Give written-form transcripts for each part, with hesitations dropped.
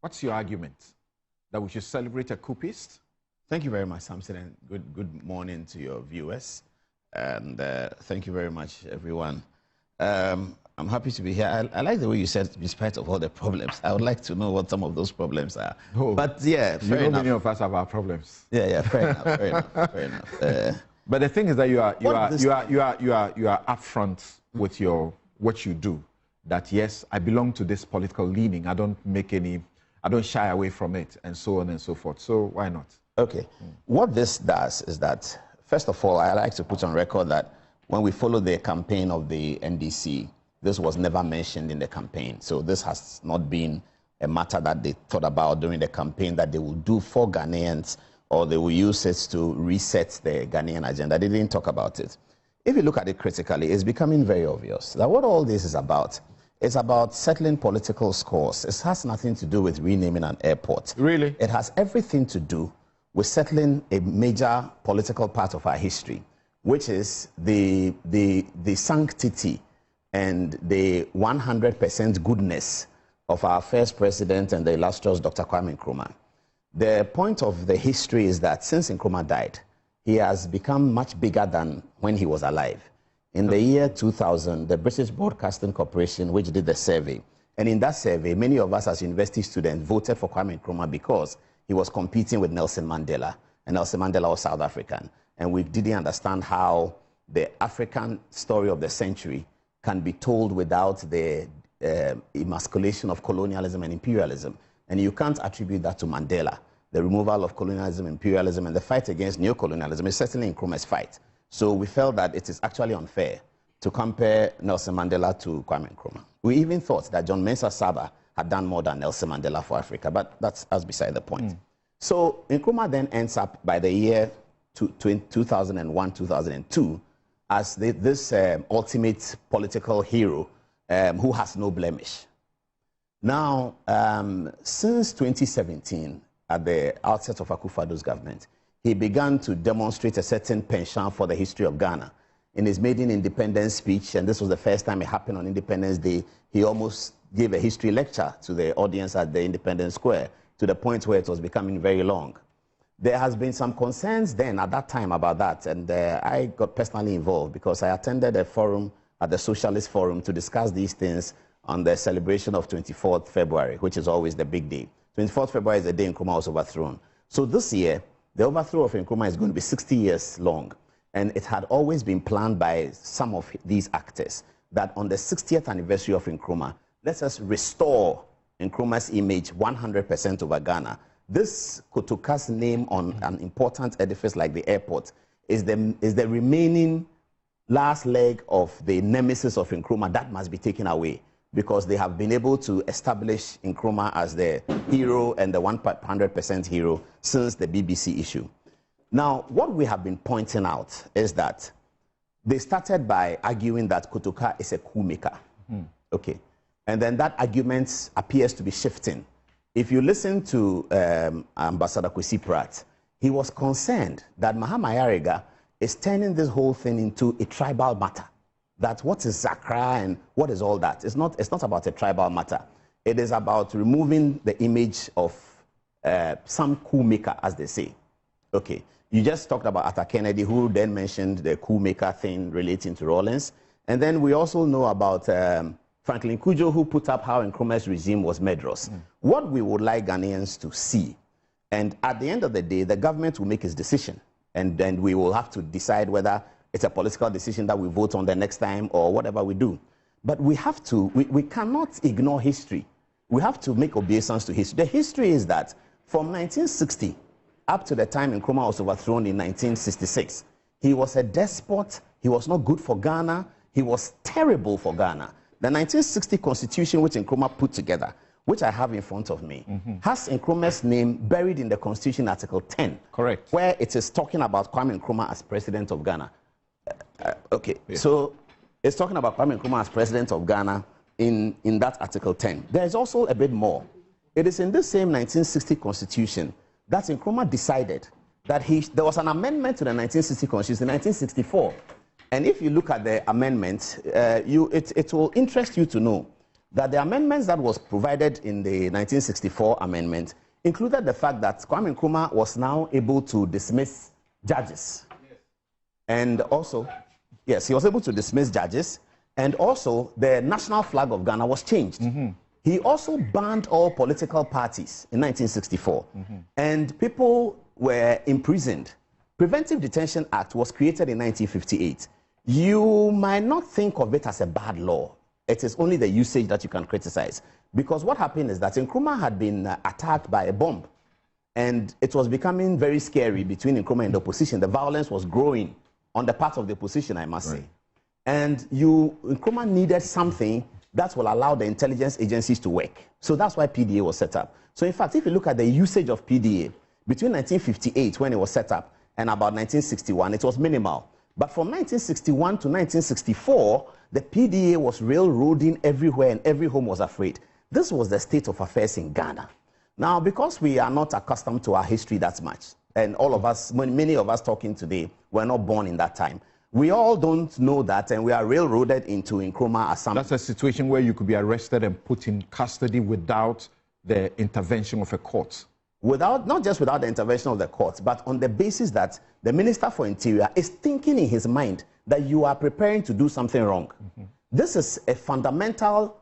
What's your argument? That we should celebrate a coupist? Thank you very much, Samson, and good morning to your viewers. And thank you very much, everyone. I'm happy to be here. I like the way you said, despite of all the problems, I would like to know what some of those problems are. Oh, but yeah, fair enough. Many of us have our problems. Yeah, fair enough, fair enough, fair enough. But the thing is that you are upfront with what you do. That yes, I belong to this political leaning. I don't shy away from it, and so on and so forth. So why not? Okay. What this does is that, first of all, I like to put on record that when we followed the campaign of the NDC, this was never mentioned in the campaign. So this has not been a matter that they thought about during the campaign that they will do for Ghanaians or they will use it to reset the Ghanaian agenda. They didn't talk about it. If you look at it critically, it's becoming very obvious that what all this is about, it's about settling political scores. It has nothing to do with renaming an airport. Really? It has everything to do with settling a major political part of our history, which is the sanctity and the 100% goodness of our first president and the illustrious Dr. Kwame Nkrumah. The point of the history is that since Nkrumah died, he has become much bigger than when he was alive. In the year 2000, the British Broadcasting Corporation, which did the survey, and in that survey, many of us as university students voted for Kwame Nkrumah because he was competing with Nelson Mandela, and Nelson Mandela was South African. And we didn't understand how the African story of the century can be told without the emasculation of colonialism and imperialism. And you can't attribute that to Mandela. The removal of colonialism, imperialism, and the fight against neocolonialism is certainly Nkrumah's fight. So we felt that it is actually unfair to compare Nelson Mandela to Kwame Nkrumah. We even thought that John Mensah Saba had done more than Nelson Mandela for Africa, but that's beside the point. So Nkrumah then ends up by the year 2001, 2002 as this ultimate political hero who has no blemish. Now, since 2017, at the outset of Akufo-Addo's government, he began to demonstrate a certain penchant for the history of Ghana. In his maiden independence speech, and this was the first time it happened on Independence Day, he almost gave a history lecture to the audience at the Independence Square, to the point where it was becoming very long. There has been some concerns then at that time about that, and I got personally involved because I attended a forum at the Socialist Forum to discuss these things on the celebration of 24th February, which is always the big day. 24th February is the day Nkrumah was overthrown. So this year, the overthrow of Nkrumah is going to be 60 years long. And it had always been planned by some of these actors that on the 60th anniversary of Nkrumah, let us restore Nkrumah's image 100% over Ghana. This Kotoka's name on an important edifice like the airport is the remaining last leg of the nemesis of Nkrumah that must be taken away, because they have been able to establish Nkrumah as the hero and the 100% hero since the BBC issue. Now, what we have been pointing out is that they started by arguing that Kotoka is a coup maker. Okay. And then that argument appears to be shifting. If you listen to Ambassador Kwesi Pratt, he was concerned that Mahama Ayariga is turning this whole thing into a tribal matter. That what is Zakra and what is all that? It's not about a tribal matter. It is about removing the image of some coup maker, as they say. Okay. You just talked about Arthur Kennedy, who then mentioned the coup maker thing relating to Rawlings. And then we also know about Franklin Kujo, who put up how Nkrumah's regime was murderous. What we would like Ghanaians to see, and at the end of the day, the government will make its decision. And then we will have to decide whether it's a political decision that we vote on the next time or whatever we do. But we have to, we cannot ignore history. We have to make obeisance to history. The history is that from 1960 up to the time Nkrumah was overthrown in 1966, he was a despot. He was not good for Ghana. He was terrible for Ghana. The 1960 constitution, which Nkrumah put together, which I have in front of me, has Nkrumah's name buried in the constitution, Article 10. Correct. Where it is talking about Kwame Nkrumah as president of Ghana. Okay, yeah. So it's talking about Kwame Nkrumah as president of Ghana in that Article 10. There is also a bit more. It is in this same 1960 constitution that Nkrumah decided that there was an amendment to the 1960 constitution in 1964. And if you look at the amendment, it will interest you to know that the amendments that was provided in the 1964 amendment included the fact that Kwame Nkrumah was now able to dismiss judges. Yes. And also, yes, he was able to dismiss judges. And also, the national flag of Ghana was changed. He also banned all political parties in 1964. And people were imprisoned. Preventive Detention Act was created in 1958. You might not think of it as a bad law. It is only the usage that you can criticize. Because what happened is that Nkrumah had been attacked by a bomb. And it was becoming very scary between Nkrumah and the opposition. The violence was growing on the part of the opposition, I must say. And Nkrumah needed something that will allow the intelligence agencies to work. So that's why PDA was set up. So in fact, if you look at the usage of PDA, between 1958, when it was set up, and about 1961, it was minimal. But from 1961 to 1964, the PDA was railroading everywhere and every home was afraid. This was the state of affairs in Ghana. Now, because we are not accustomed to our history that much, and all of us, many of us talking today, were not born in that time. We all don't know that, and we are railroaded into Nkrumah as something. That's a situation where you could be arrested and put in custody without the intervention of a court. Not just without the intervention of the courts, but on the basis that the Minister for Interior is thinking in his mind that you are preparing to do something wrong. This is a fundamental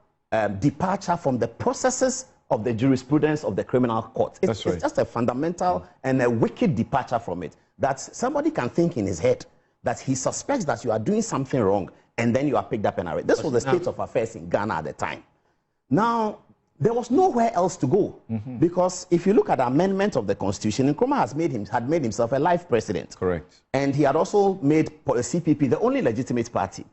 departure from the processes of the jurisprudence of the criminal court. It's just a fundamental and a wicked departure from it, that somebody can think in his head that he suspects that you are doing something wrong, and then you are picked up and arrested. This was the state of affairs in Ghana at the time. Now, there was nowhere else to go, because if you look at the amendment of the Constitution, Nkrumah had made himself a life president. Correct. And he had also made CPP the only legitimate party.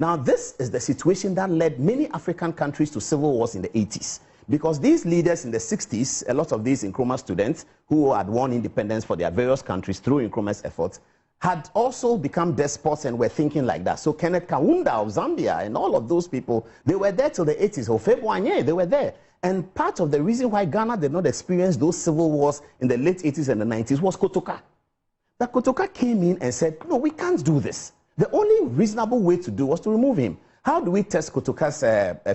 Now, this is the situation that led many African countries to civil wars in the 80s. Because these leaders in the 60s, a lot of these Nkrumah students who had won independence for their various countries through Nkrumah's efforts, had also become despots and were thinking like that. So Kenneth Kaunda of Zambia and all of those people, they were there till the 80s. Ofebuanye, they were there. And part of the reason why Ghana did not experience those civil wars in the late 80s and the 90s was Kotoka. That Kotoka came in and said, no, we can't do this. The only reasonable way to do was to remove him. How do we test Kotoka's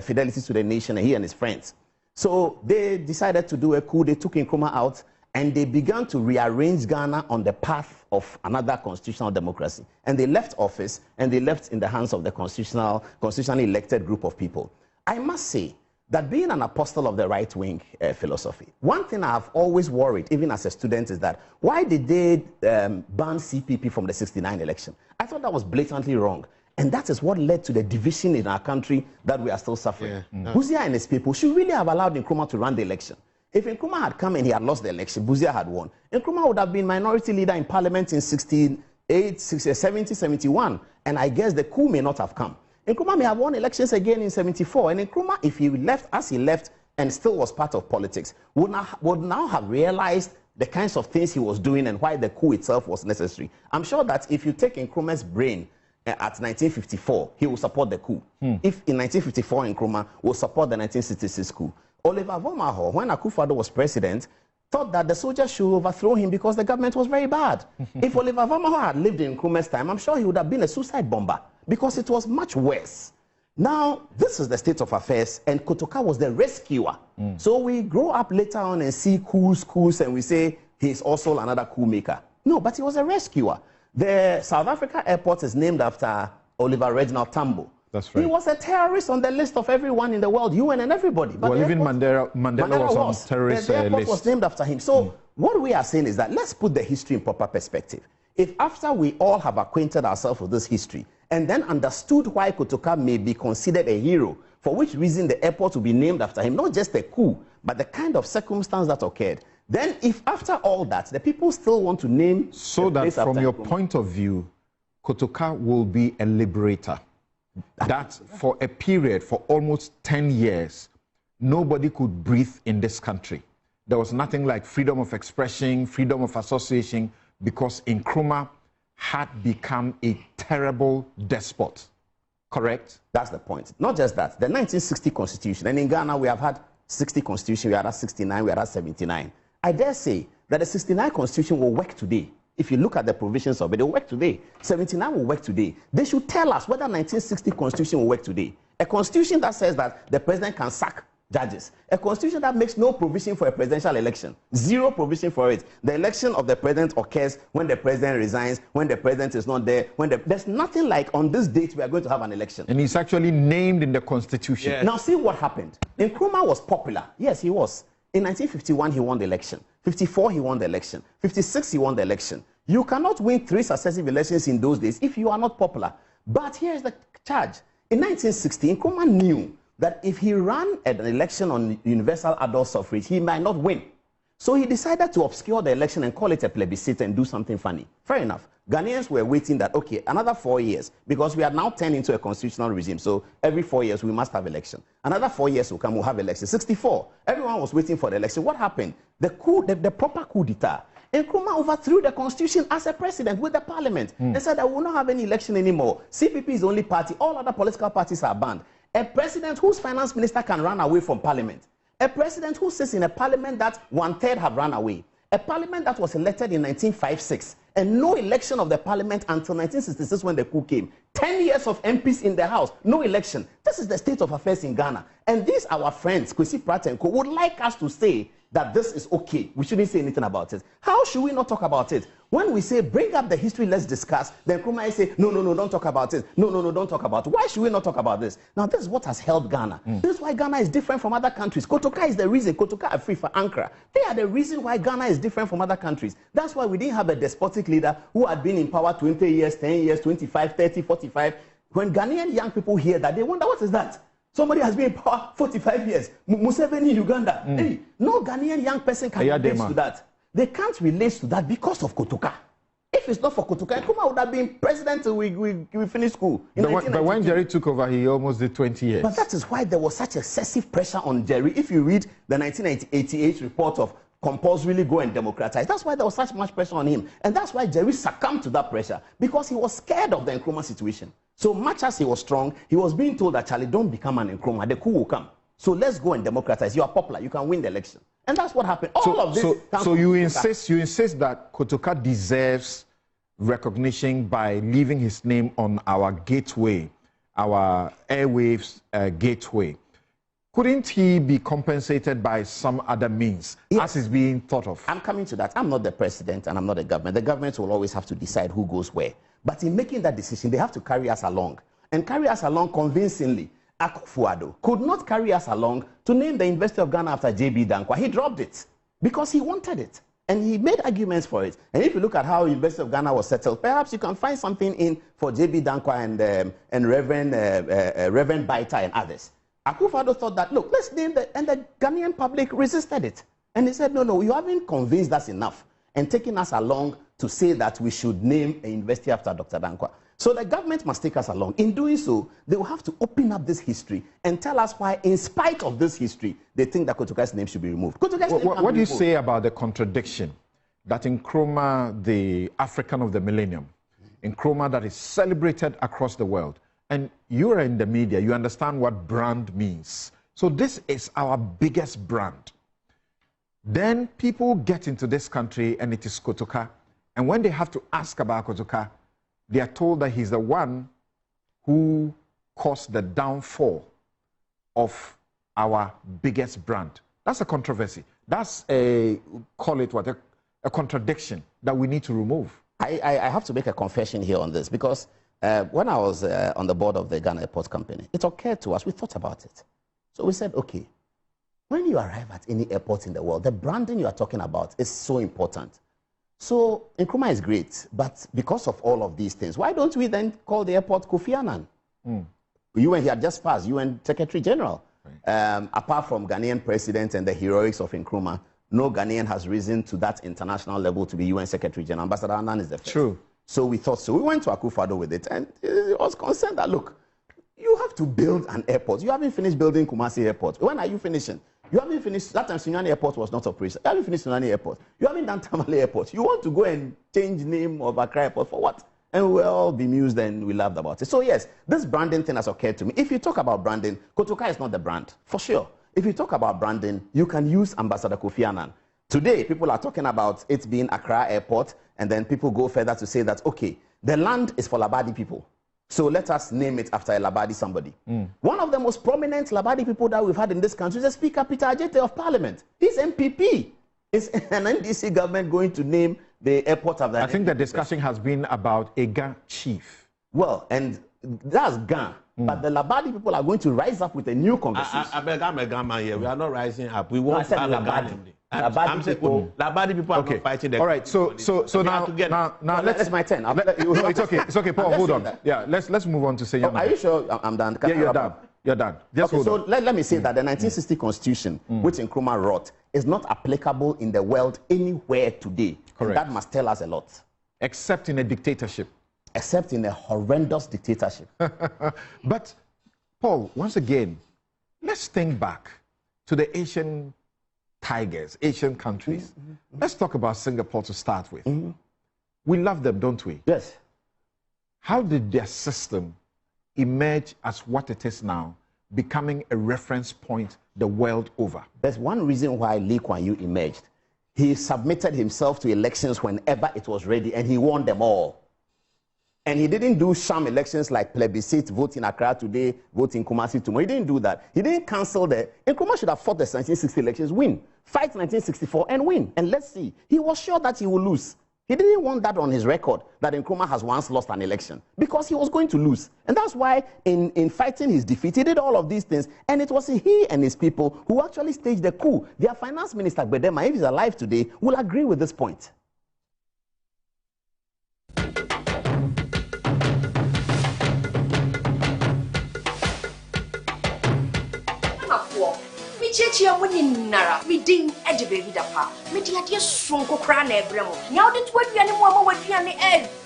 fidelity to the nation and he and his friends? So they decided to do a coup. They took Nkrumah out, and they began to rearrange Ghana on the path of another constitutional democracy. And they left office, and they left in the hands of the constitutionally elected group of people. I must say that being an apostle of the right-wing philosophy, one thing I have always worried, even as a student, is that why did they ban CPP from the '69 election? I thought that was blatantly wrong. And that is what led to the division in our country that we are still suffering. Busia and his people should really have allowed Nkrumah to run the election. If Nkrumah had come and he had lost the election, Busia had won, Nkrumah would have been minority leader in parliament in 68, 70, 71. And I guess the coup may not have come. Nkrumah may have won elections again in 74. And Nkrumah, if he left as he left and still was part of politics, would now have realized the kinds of things he was doing and why the coup itself was necessary. I'm sure that if you take Nkrumah's brain at 1954, he will support the coup. If in 1954 Nkrumah will support the 1966 coup. Oliver Vomaho, when Akufo-Addo was president, thought that the soldiers should overthrow him because the government was very bad. If Oliver Vomaho had lived in Nkrumah's time, I'm sure he would have been a suicide bomber because it was much worse. Now, this is the state of affairs, and Kotoka was the rescuer. So we grow up later on and see coups, and we say he's also another coup maker. No, but he was a rescuer. The South Africa airport is named after Oliver Reginald Tambo. That's right. He was a terrorist on the list of everyone in the world, UN and everybody. But well, even Mandela was on terrorist the airport list. was named after him. So what we are saying is that let's put the history in proper perspective. If after we all have acquainted ourselves with this history and then understood why Kotoka may be considered a hero, for which reason the airport will be named after him, not just a coup, but the kind of circumstance that occurred, then if after all that, the people still want to name... So that from your point of view, Kotoka will be a liberator. That for a period, for almost 10 years, nobody could breathe in this country. There was nothing like freedom of expression, freedom of association, because Nkrumah had become a terrible despot. Correct? That's the point. Not just that. The 1960 Constitution, and in Ghana we have had 60 Constitution, we had 69, we had 79. I dare say that the 69 Constitution will work today. If you look at the provisions of it, it will work today. 79 will work today. They should tell us whether 1960 Constitution will work today. A constitution that says that the president can sack judges. A constitution that makes no provision for a presidential election. Zero provision for it. The election of the president occurs when the president resigns, when the president is not there. There's nothing like on this date we are going to have an election. And it's actually named in the constitution. Yeah. Now see what happened. Nkrumah was popular. Yes, he was. In 1951, he won the election. 54, he won the election. 56, he won the election. You cannot win 3 successive elections in those days if you are not popular. But here's the charge. In 1960, Nkrumah knew that if he ran an election on universal adult suffrage, he might not win. So he decided to obscure the election and call it a plebiscite and do something funny. Fair enough. Ghanaians were waiting that, okay, another 4 years, because we are now turned into a constitutional regime. So every 4 years, we must have election. Another 4 years will come, we'll have election. 64, everyone was waiting for the election. What happened? The proper coup d'etat. Nkrumah overthrew the constitution as a president with the parliament. They said that we will not have any election anymore. CPP is the only party. All other political parties are banned. A president whose finance minister can run away from parliament. A president who sits in a parliament that 1/3 have run away. A parliament that was elected in 1956 and no election of the parliament until 1966 when the coup came. 10 years of MPs in the house, no election. This is the state of affairs in Ghana. And these our friends, Kwesi Pratt and Co, would like us to say that this is okay. We shouldn't say anything about it. How should we not talk about it? When we say, bring up the history, let's discuss, then Nkrumah say, no, don't talk about it. No, don't talk about it. Why should we not talk about this? Now, this is what has held Ghana. This is why Ghana is different from other countries. Kotoka is the reason. Kotoka are free for Ankara. They are the reason why Ghana is different from other countries. That's why we didn't have a despotic leader who had been in power 20 years, 10 years, 25, 30, 45. When Ghanaian young people hear that, they wonder, what is that? Somebody has been in power 45 years. Museveni in Uganda. Hey, no Ghanaian young person can relate to that. They can't relate to that because of Kotoka. If it's not for Kotoka, Nkrumah would have been president till we finish school. But when Jerry took over, he almost did 20 years. But that is why there was such excessive pressure on Jerry. If you read the 1988 report of compulsorily go and democratize, that's why there was such much pressure on him. And that's why Jerry succumbed to that pressure, because he was scared of the Nkrumah situation. So much as he was strong, he was being told that, Charlie, don't become an Nkrumah, the coup will come. So let's go and democratize. You are popular, you can win the election. And that's what happened. All of this. So you insist that Kotoka deserves recognition by leaving his name on our gateway, our airwaves gateway. Couldn't he be compensated by some other means, as is being thought of? I'm coming to that. I'm not the president and I'm not the government. The government will always have to decide who goes where. But in making that decision, they have to carry us along. And carry us along convincingly. Akufo-Addo could not carry us along to name the University of Ghana after J.B. Dankwa. He dropped it because he wanted it. And he made arguments for it. And if you look at how University of Ghana was settled, perhaps you can find something in for J.B. Dankwa and Reverend Baita and others. Akufo-Addo thought that, look, let's name and the Ghanaian public resisted it. And he said, no, you haven't convinced us enough and taken us along to say that we should name a university after Dr. Dankwa. So the government must take us along. In doing so, they will have to open up this history and tell us why, in spite of this history, they think that Kotoka's name should be removed. What do you say about the contradiction that Nkrumah, the African of the millennium, Nkrumah that is celebrated across the world, and you are in the media, you understand what brand means. So this is our biggest brand. Then people get into this country and it is Kotoka. And when they have to ask about Kotoka, they are told that he's the one who caused the downfall of our biggest brand. That's a controversy. That's call it what? A contradiction that we need to remove. I have to make a confession here on this, because when I was on the board of the Ghana Airport Company, it occurred to us, we thought about it. So we said, okay, when you arrive at any airport in the world, the branding you are talking about is so important. So Nkrumah is great, but because of all of these things, why don't we then call the airport Kofi Annan? You and he had just passed, you and Secretary General. Right. Apart from Ghanaian president and the heroics of Nkrumah, no Ghanaian has risen to that international level to be UN Secretary General. Ambassador Annan is the first. True. So we thought so. We went to Akufo-Addo with it, and he was concerned that, look, you have to build an airport. You haven't finished building Kumasi Airport. When are you finishing? You haven't finished. That time Sunyani Airport was not operational. You haven't finished Sunyani Airport. You haven't done Tamale Airport. You want to go and change name of Accra Airport for what? And we'll all be bemused and we laughed about it. So yes, this branding thing has occurred to me. If you talk about branding, Kotoka is not the brand, for sure. If you talk about branding, you can use Ambassador Kofi Annan. Today, people are talking about it being Accra Airport, and then people go further to say that, okay, the land is for Labadi people. So let us name it after a Labadi somebody. One of the most prominent Labadi people that we've had in this country is the Speaker Peter Ajete of Parliament. He's MPP. Is an NDC government going to name the airport after? I think the discussion has been about a Ga chief. Well, and that's Ga. But the Labadi people are going to rise up with a new conversation. I beg, I'm a Gama here. We are not rising up. We want to have Labadi. Labadi people are not fighting. All right. So now let's my turn. No, it's okay. It's okay, Paul. Hold on. Yeah. Let's move on to say. Are you sure I'm done? Yeah, you're done. You're done. Just okay, so let me say that the 1960 Constitution, which Nkrumah wrote, is not applicable in the world anywhere today. Correct. That must tell us a lot. Except in a dictatorship. Except in a horrendous dictatorship. But, Paul, once again, let's think back to the Asian tigers, Asian countries. Let's talk about Singapore to start with. We love them, don't we? Yes. How did their system emerge as what it is now, becoming a reference point the world over? There's one reason why Lee Kuan Yew emerged. He submitted himself to elections whenever it was ready, and he won them all. And he didn't do sham elections like plebiscite, vote in Accra today, vote in Kumasi tomorrow. He didn't do that. He didn't cancel the... Nkrumah should have fought the 1960 elections, win. Fight 1964 and win. And let's see. He was sure that he would lose. He didn't want that on his record, that Nkrumah has once lost an election, because he was going to lose. And that's why in fighting his defeat, he did all of these things. And it was he and his people who actually staged the coup. Their finance minister, Gbedema, if he's alive today, will agree with this point. Chechia wini nara mi ding baby dapa mi dia dia sonko kra na ebremo nya ode to aduane mo ama waduane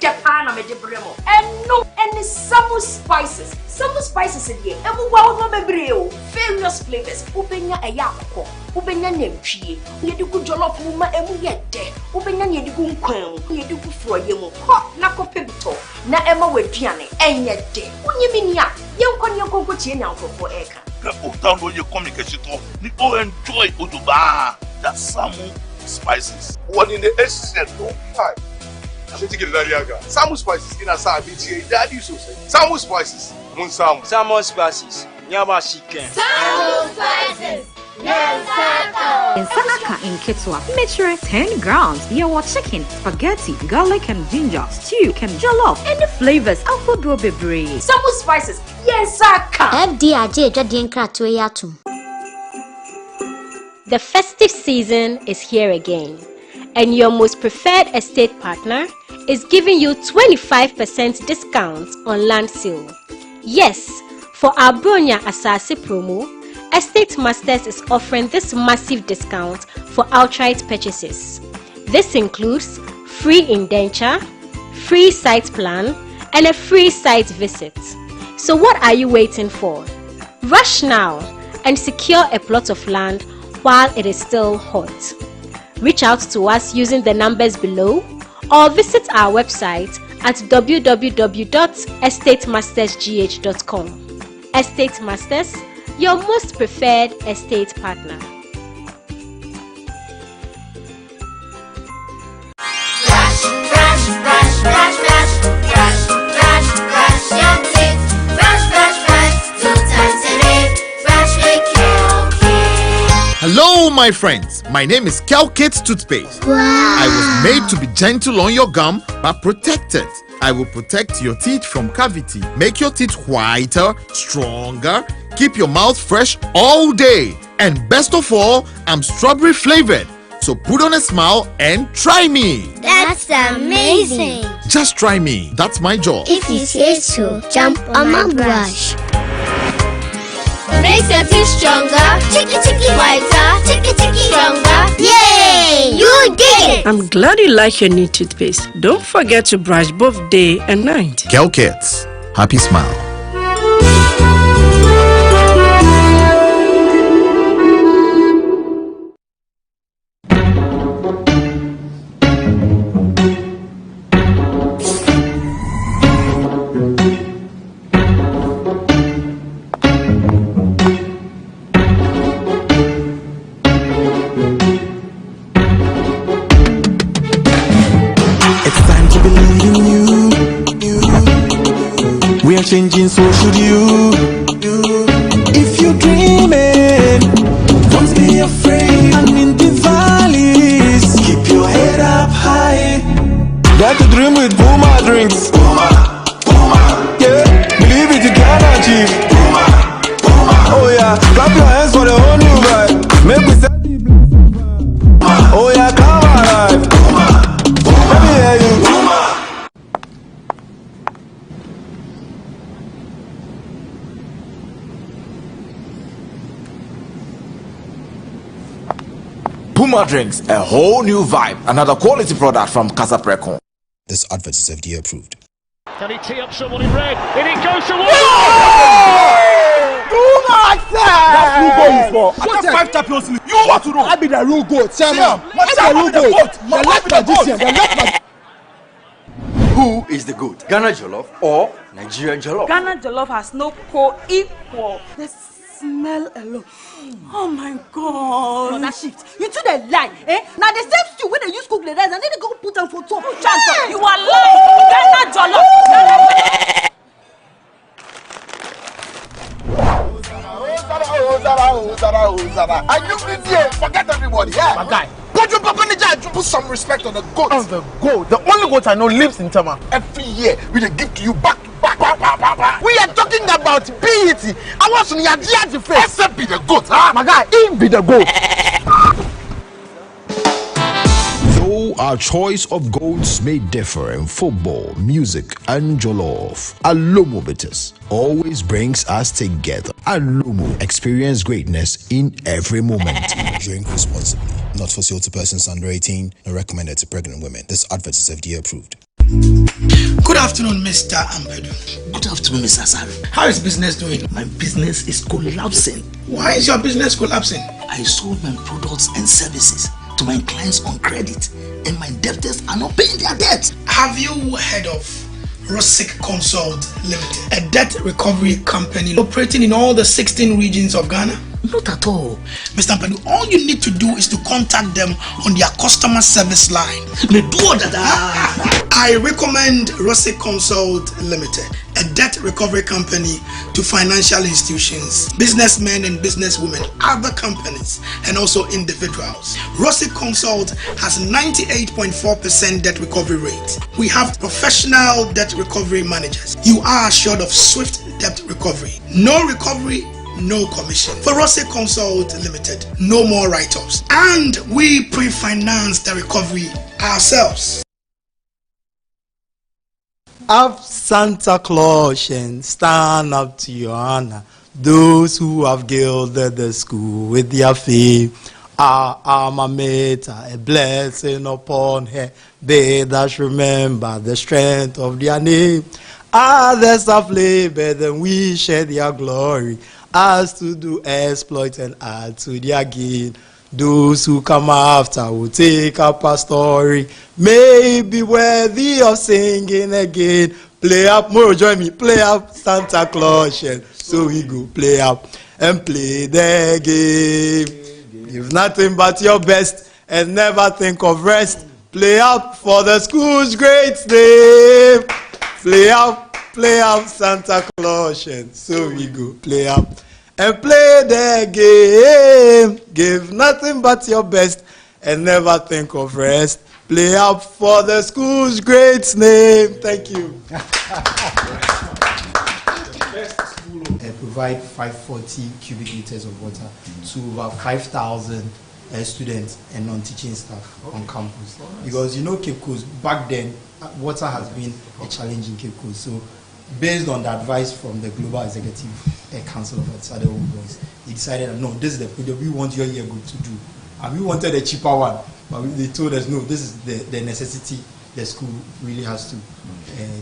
dapa na me de bremo eno any some spices dey emu wa no bebre o various flavors ubenya eya akoko ubenya nantwie yedi ku jollof mu ma emu ye de ubenya yedi ku nkwan yedi ku froye mu ho na ko pebito na ema waduane enye de unyimi nia yenkon konko tie nyankofo eka. Autant de communication, ni enjoy Oduba, that Samu spices. One in the essence, don't fight. I should take it to Dariaga. Samu spices in a BTA, Daddy so say. Samu spices, Mun Samu. Samu spices, Nyama chicken. Samu spices, In Sanaka in Kitswa, measure 10 grams. Yawa chicken, spaghetti, garlic and ginger, stew, and jollof, and the flavors of Bebre. Samu spices, yes, Saka. The festive season is here again, and your most preferred estate partner is giving you 25% discount on land sale. Yes, for our Bronya Asase promo, Estate Masters is offering this massive discount for outright purchases. This includes free indenture, free site plan, and a free site visit. So what are you waiting for? Rush now and secure a plot of land while it is still hot. Reach out to us using the numbers below or visit our website at www.estatemastersgh.com. Estate Masters, your most preferred estate partner. Hello, my friends. My name is Calcate Toothpaste. Wow. I was made to be gentle on your gum but protected. I will protect your teeth from cavity, make your teeth whiter, stronger, keep your mouth fresh all day. And best of all, I'm strawberry flavored. So put on a smile and try me. That's amazing. Just try me. That's my job. If you say so, jump on my brush. Makes your teeth stronger, chicky whiter, chicky stronger. Yay! You did it! I'm glad you like your new toothpaste. Don't forget to brush both day and night. Calcates. Happy smile. so should you. If you're dreaming, don't be afraid. And in the valleys, keep your head up high. Dare to dream with Puma drinks. Yeah, believe it, you can achieve. Oh yeah, clap your hands for the whole new vibe. Make we set the bliss. Oh yeah, come alive. Let me hear you. Puma drinks, a whole new vibe. Another quality product from Casa Precon. This advert is FDA approved. Can he tee up someone in red? And it goes to one. That's who goal is for. I got 5 Champions League. You want to know? I be the real goal, chairman. I be the real goal. The left magician. The left magician. Who is the goat? Ghana Jollof or Nigeria Jollof? Ghana Jollof has no co-equal. The smell alone. Oh my God. No, that shift. You two the lie, eh? Now the same stew when they use cook the rice and then they go put them for top. Chance, you are lying. Ghana Jollof. And you did here, forget everybody, yeah? My guy. Put some respect on the goat. On the goat. The only goat I know lives in Tama. Every year, we dey give to you back to back. We are talking about PET. I want to hear the face. Except be the goat, huh? My guy, he be the goat. Though our choice of goats may differ in football, music, and jollof, Alomo Bitters always brings us together. Alomo, experience greatness in every moment. Drink responsibly. Not for sale to persons under 18, nor recommended to pregnant women. This advert is FDA approved. Good afternoon, Mr. Ambedu. Good afternoon, Mr. Asari. How is business doing? My business is collapsing. Why is your business collapsing? I sold my products and services to my clients on credit, and my debtors are not paying their debts. Have you heard of Rosic Consult Limited, a debt recovery company operating in all the 16 regions of Ghana? Not at all. Mr. Ambedu, all you need to do is to contact them on their customer service line. I recommend Rosic Consult Limited, a debt recovery company to financial institutions, businessmen and businesswomen, other companies, and also individuals. Rosic Consult has 98.4% debt recovery rate. We have professional debt recovery managers. You are assured of swift debt recovery. No recovery, no commission. For Rosic Consult Limited, no more write-offs. And we pre-finance the recovery ourselves. Up Santa Claus and stand up to your honor. Those who have gilded the school with their fame. Our alma mater, a blessing upon her. They that remember the strength of their name. Others have labored and we share their glory. As to do exploit and add to their gain. Those who come after will take up a story, may be worthy of singing again. Play up, Moro, join me. Play up Santa Claus, so we go play up and play the game. Give nothing but your best and never think of rest. Play up for the school's great name. Play up Santa Claus, so we go play up and play the game. Give nothing but your best and never think of rest. Play up for the school's great name. Thank you. Provide 540 cubic meters of water to over 5,000 students and non-teaching staff on campus. Because you know Cape Coast, back then, water has been a challenge in Cape Coast. So based on the advice from the Global Executive Council of Outside Boys, they decided that no, this is the project we want your year group to do. And we wanted a cheaper one, but they told us no, this is the necessity the school really has to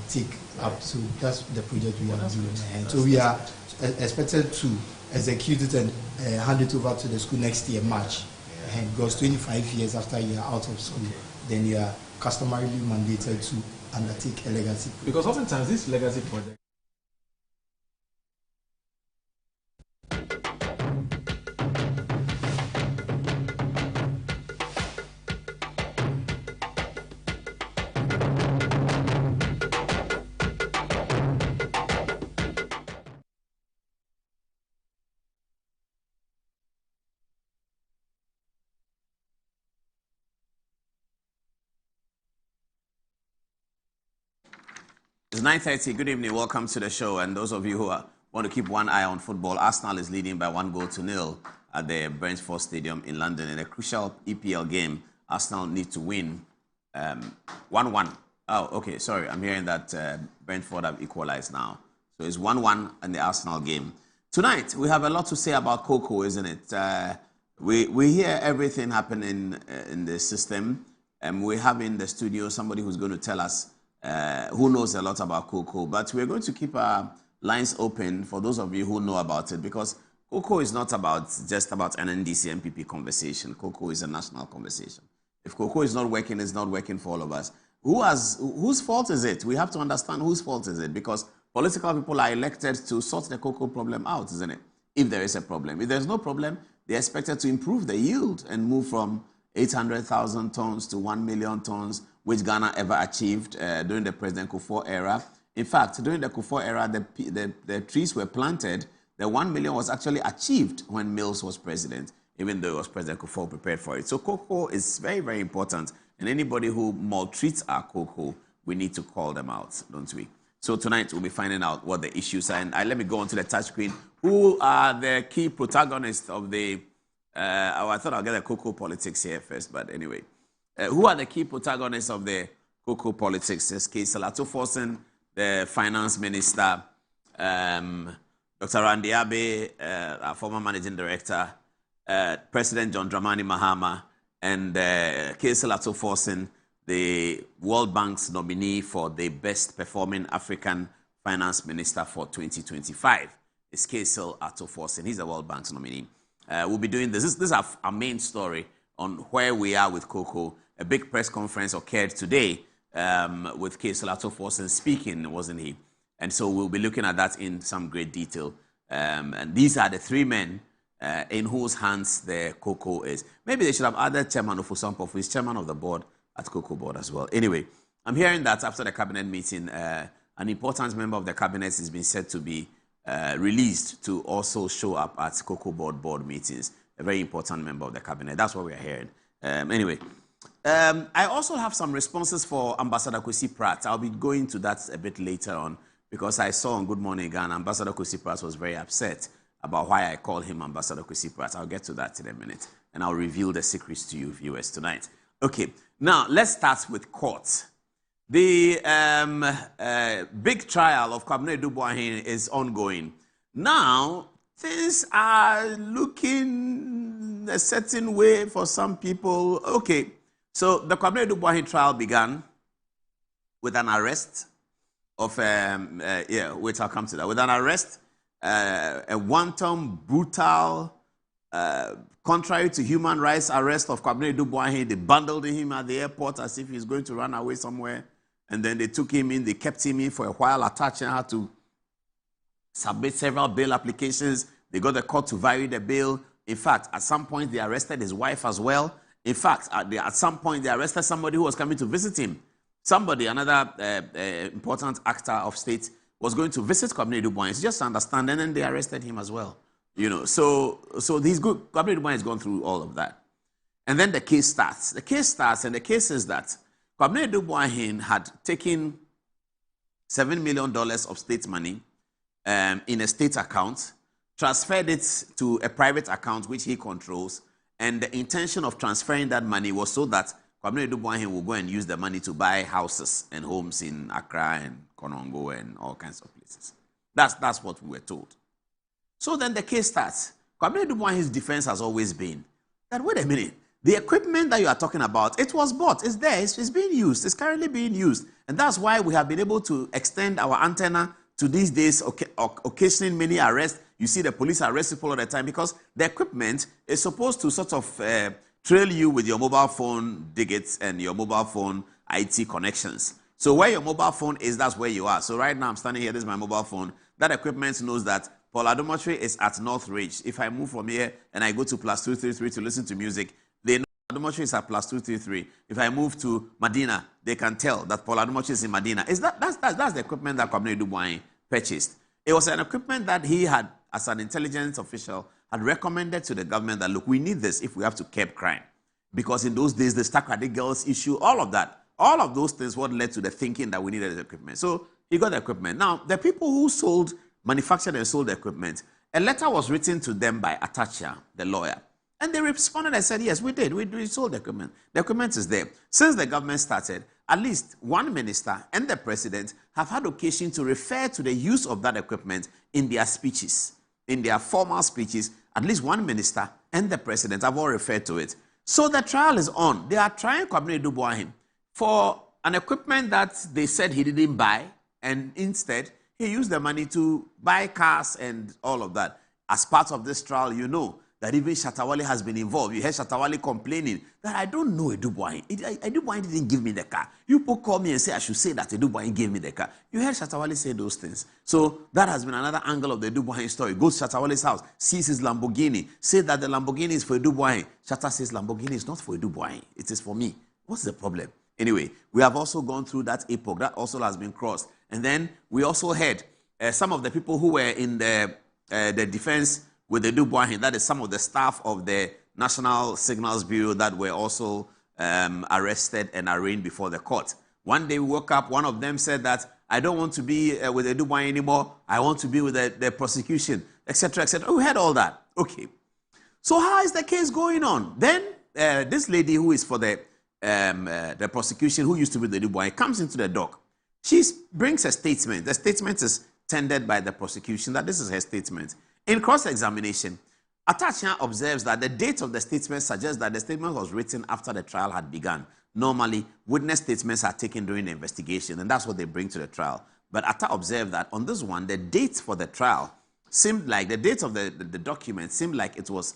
take up. So that's the project we are doing. And so we are expected to execute it and hand it over to the school next year, March. And because 25 years after you are out of school, then you are customarily mandated to undertake a legacy project. Because oftentimes this legacy project It's 9:30. Good evening. Welcome to the show. And those of you who want to keep one eye on football, Arsenal is leading by 1-0 at the Brentford Stadium in London. In a crucial EPL game, Arsenal need to win 1-1. Oh, okay. Sorry. I'm hearing that Brentford have equalized now. So it's 1-1 in the Arsenal game. Tonight, we have a lot to say about Cocoa, isn't it? We hear everything happening in the system. We have in the studio somebody who's going to tell us who knows a lot about Cocoa. But we're going to keep our lines open for those of you who know about it, because Cocoa is not just about an NDC MPP conversation. Cocoa is a national conversation. If Cocoa is not working, it's not working for all of us. Whose fault is it? We have to understand whose fault is it, because political people are elected to sort the cocoa problem out, isn't it? If there is a problem. If there's no problem, they're expected to improve the yield and move from 800,000 tons to 1 million tons, which Ghana ever achieved during the President Kufuor era. In fact, during the Kufuor era, the trees were planted. The 1 million was actually achieved when Mills was president, even though it was President Kufuor prepared for it. So cocoa is very, very important. And anybody who maltreats our cocoa, we need to call them out, don't we? So tonight we'll be finding out what the issues are. And let me go on to the touch screen. Who are the key protagonists of the... I thought I'll get the cocoa politics here first, but anyway. Who are the key protagonists of the cocoa politics? There's Kaysel Ato-Forson, the finance minister, Dr. Randy Abe, our former managing director, President John Dramani Mahama, and Kaysel Ato-Forson, the World Bank's nominee for the best performing African finance minister for 2025. It's Kaysel Ato-Forson. He's the World Bank's nominee. We'll be doing this. This is our main story on where we are with cocoa. A big press conference occurred today with Kaysel Ato-Forson speaking, wasn't he? And so we'll be looking at that in some great detail. And these are the three men in whose hands the cocoa is. Maybe they should have added Chairman Ofusampo, who is chairman of the board at Cocoa Board as well. Anyway, I'm hearing that after the cabinet meeting, an important member of the cabinet has been said to be released to also show up at Cocoa board meetings. A very important member of the cabinet. That's what we're hearing. Anyway, I also have some responses for Ambassador Kwesi Pratt. I'll be going to that a bit later on, because I saw on Good Morning Ghana, Ambassador Kwesi Pratt was very upset about why I call him Ambassador Kwesi Pratt. I'll get to that in a minute, and I'll reveal the secrets to you viewers tonight. Okay, now let's start with court. The big trial of Kwabena Dubois is ongoing. Now, things are looking a certain way for some people. Okay, so the Kwabena Dubois trial began with an arrest of, wait, I'll come to that. With an arrest, a wanton, brutal, contrary to human rights arrest of Kwabena Dubois. They bundled him at the airport as if he's going to run away somewhere. And then they took him in, they kept him in for a while, attached and had to submit several bail applications. They got the court to vary the bail. In fact, at some point, they arrested his wife as well. In fact, at some point, they arrested somebody who was coming to visit him. Somebody, another important actor of state, was going to visit Kwabena Dubois, just to understand, and then they arrested him as well. You know, so he's good. Kwabena Dubois has gone through all of that. And then the case starts. The case starts, and the case is that Kwabena Dubois had taken $7 million of state money in a state account, transferred it to a private account which he controls, and the intention of transferring that money was so that Kwabena Dubois will go and use the money to buy houses and homes in Accra and Konongo and all kinds of places. That's what we were told. So then the case starts. Kwabena Dubois' defense has always been that, wait a minute, the equipment that you are talking about, it was bought, it's there, it's being used, it's currently being used. And that's why we have been able to extend our antenna to these days, occasioning many arrests. You see the police arrest people all the time because the equipment is supposed to sort of trail you with your mobile phone digits and your mobile phone IT connections. So where your mobile phone is, that's where you are. So right now I'm standing here, this is my mobile phone. That equipment knows that Paul Adomotri is at North Ridge. If I move from here and I go to +233 to listen to music, they know Adomotri is at +233. If I move to Medina, they can tell that Paul Adomotri is in Medina. That's the equipment that Kwabena Dubois purchased. It was an equipment that he had, as an intelligence official, had recommended to the government that, look, we need this if we have to curb crime. Because in those days, the Stakrade girls issue, all of that. All of those things what led to the thinking that we needed this equipment. So He got the equipment. Now, the people who manufactured and sold the equipment, a letter was written to them by Atachia, the lawyer. And they responded and said, yes, we did. We sold the equipment. The equipment is there. Since the government started, at least one minister and the president have had occasion to refer to the use of that equipment in their speeches. In their formal speeches, at least one minister and the president have all referred to it. So the trial is on. They are trying Kwabena Dubois for an equipment that they said he didn't buy, and instead he used the money to buy cars and all of that. As part of this trial, you know that even Shatta Wale has been involved. You heard Shatta Wale complaining that I don't know Edu Boahen. Edu Boahen didn't give me the car. You people call me and say I should say that Edu Boahen gave me the car. You heard Shatta Wale say those things. So that has been another angle of the Edu Boahen story. Goes to Shatta Wale's house, sees his Lamborghini, say that the Lamborghini is for Edu Boahen. Shatta says Lamborghini is not for Edu Boahen. It is for me. What's the problem? Anyway, we have also gone through that epoch. That also has been crossed. And then we also heard some of the people who were in the defense with the Edu Boahen, that is some of the staff of the National Signals Bureau that were also arrested and arraigned before the court. One day we woke up, one of them said that, I don't want to be with the Edu Boahen anymore, I want to be with the prosecution, etc., etc. We heard all that. Okay. So how is the case going on? Then this lady who is for the prosecution, who used to be the Edu Boahen, comes into the dock. She brings a statement. The statement is tendered by the prosecution, that this is her statement. In cross-examination, Atachia observes that the date of the statement suggests that the statement was written after the trial had begun. Normally, witness statements are taken during the investigation, and that's what they bring to the trial. But Atta observed that on this one, the date for the trial seemed like, the date of the document seemed like it was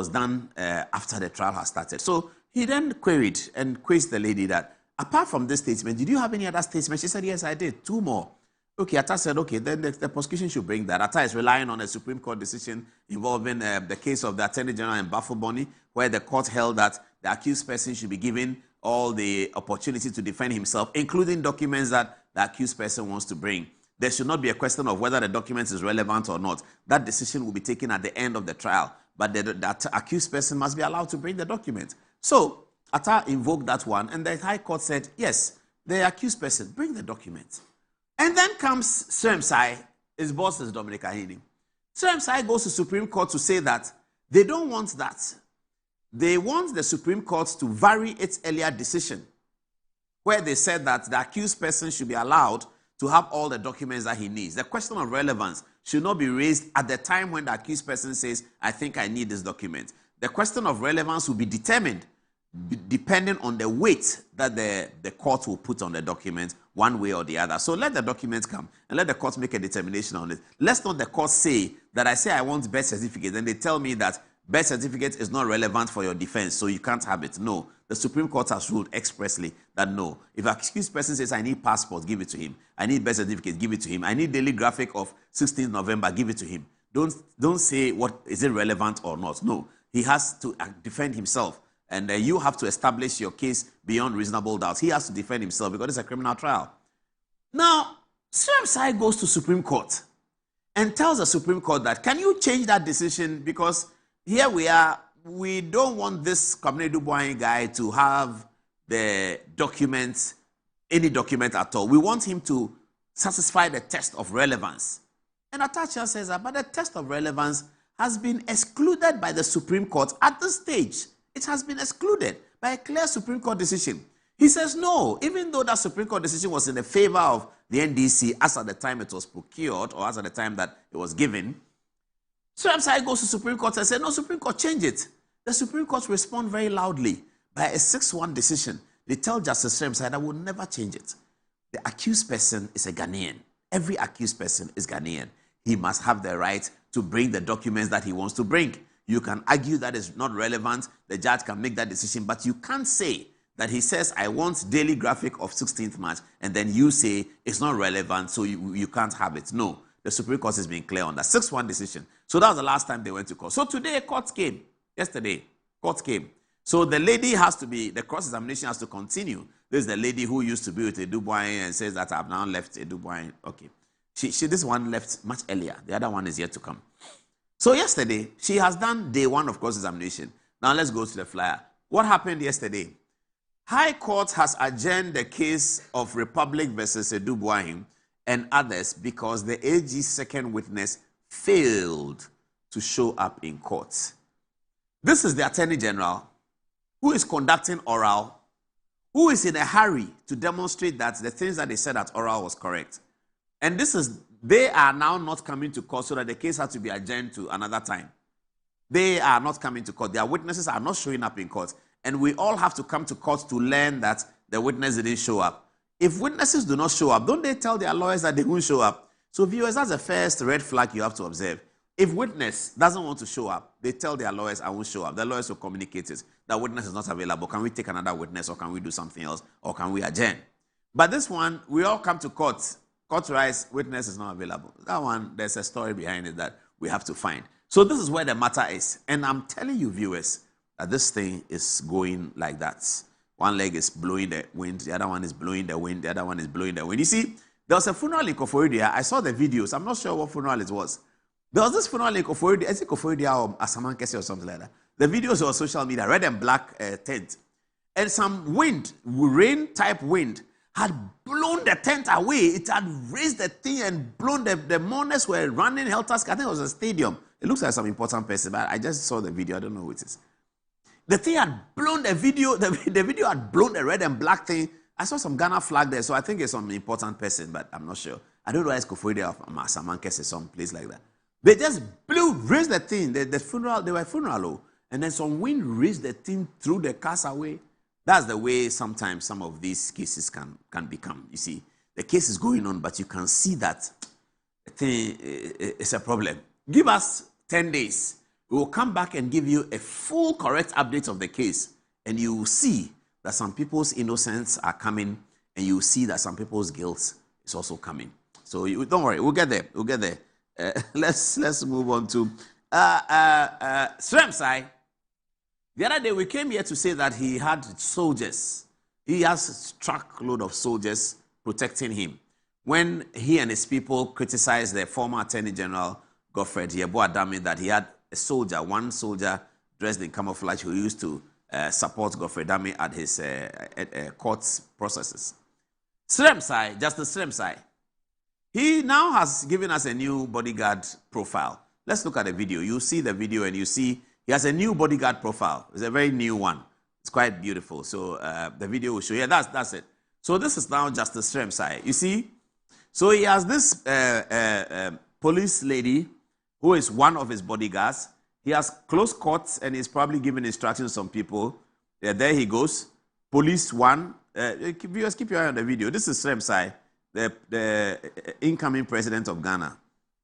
done after the trial had started. So he then queried and quizzed the lady that, apart from this statement, did you have any other statement? She said, yes, I did, 2 more. Okay, Atta said, okay, then the prosecution should bring that. Atta is relying on a Supreme Court decision involving the case of the Attorney General in Bafuboni, where the court held that the accused person should be given all the opportunity to defend himself, including documents that the accused person wants to bring. There should not be a question of whether the document is relevant or not. That decision will be taken at the end of the trial, but that accused person must be allowed to bring the document. So Atta invoked that one, and the High Court said, yes, the accused person, bring the document. And then comes Seremsai, his boss is Dominic Ahini. Seremsai goes to Supreme Court to say that they don't want that. They want the Supreme Court to vary its earlier decision, where they said that the accused person should be allowed to have all the documents that he needs. The question of relevance should not be raised at the time when the accused person says, I think I need this document. The question of relevance will be determined depending on the weight that the court will put on the document, one way or the other. So let the document come and let the court make a determination on it. Let's not the court say that I say I want birth certificate, and they tell me that birth certificate is not relevant for your defense, so you can't have it. No. The Supreme Court has ruled expressly that no. If an accused person says, I need passport, give it to him. I need birth certificate, give it to him. I need daily graphic of 16th November, give it to him. Don't say, what is it relevant or not? No. He has to defend himself. And you have to establish your case beyond reasonable doubt. He has to defend himself because it's a criminal trial. Now, Seremsai goes to Supreme Court and tells the Supreme Court that, can you change that decision? Because here we are, we don't want this Kwabena Dubois guy to have the document, any document at all. We want him to satisfy the test of relevance. And Atachia says that, but the test of relevance has been excluded by the Supreme Court at this stage. It has been excluded by a clear Supreme Court decision. He says no, even though that Supreme Court decision was in the favor of the NDC as at the time it was procured or as at the time that it was given, Seremsai goes to Supreme Court and says, no, Supreme Court, change it. The Supreme Court respond very loudly by a 6-1 decision. They tell Justice Seremsai that will never change it. The accused person is a Ghanaian. Every accused person is Ghanaian. He must have the right to bring the documents that he wants to bring. You can argue that is not relevant. The judge can make that decision, but you can't say that he says, I want daily graphic of 16th March, and then you say it's not relevant, so you can't have it. No, the Supreme Court has been clear on that. 6-1 decision. So that was the last time they went to court. So today, court came. Yesterday, court came. So the lady has to be, the cross-examination has to continue. This is the lady who used to be with Edu Boahen and says that I've now left Edu Boahen. Okay. This one left much earlier. The other one is yet to come. So yesterday, she has done day 1 of cross-examination. Now let's go to the flyer. What happened yesterday? High Court has adjourned the case of Republic versus Edu Boahen and others because the AG's second witness failed to show up in court. This is the Attorney General who is conducting oral, who is in a hurry to demonstrate that the things that they said at oral was correct. And they are now not coming to court so that the case has to be adjourned to another time. They are not coming to court. Their witnesses are not showing up in court. And we all have to come to court to learn that the witness didn't show up. If witnesses do not show up, don't they tell their lawyers that they won't show up? So viewers, that's the first red flag you have to observe. If witness doesn't want to show up, they tell their lawyers, I won't show up. The lawyers will communicate it. That witness is not available. Can we take another witness, or can we do something else, or can we adjourn? But this one, we all come to court. Court rise, witness is not available. That one, there's a story behind it that we have to find. So this is where the matter is. And I'm telling you, viewers, that this thing is going like that. One leg is blowing the wind, the other one is blowing the wind, the other one is blowing the wind. You see, there was a funeral in Koforidua. I saw the videos. I'm not sure what funeral it was. There was this funeral in Koforidua. Is it Koforidua or Asaman Kese or something like that? The videos were on social media, red and black tent. And some wind, rain-type wind, had blown the tent away. It had raised the thing and blown the mourners were running helter-skelter. I think it was a stadium. It looks like some important person, but I just saw the video. I don't know who it is. The thing had blown the video. The video had blown the red and black thing. I saw some Ghana flag there, so I think it's some important person, but I'm not sure. I don't know why it's Koforidua or Asaman Kese, some place like that. They just raised the thing. The funeral, they were funeral, and then some wind raised the thing, threw the cars away. That's the way sometimes some of these cases can become. You see, the case is going on, but you can see that the thing is a problem. Give us 10 days. We will come back and give you a full, correct update of the case, and you will see that some people's innocence are coming, and you will see that some people's guilt is also coming. So don't worry, we'll get there. We'll get there. Let's move on to Sremsai. The other day we came here to say that he had soldiers. He has a truckload of soldiers protecting him. When he and his people criticized the former Attorney General Godfred Yeboah-Dame that he had one soldier dressed in camouflage who used to support Godfred Dame at his court processes. Sremsai, Justice Sremsai, he now has given us a new bodyguard profile. Let's look at the video. You see the video and you see he has a new bodyguard profile. It's a very new one. It's quite beautiful. So the video will show you. Yeah, that's it. So this is now Justice Sremsai. You see? So he has this police lady who is one of his bodyguards. He has close quarters and he's probably giving instructions to some people. There he goes. Police one. Viewers, keep your eye on the video. This is Sremsai, the incoming president of Ghana.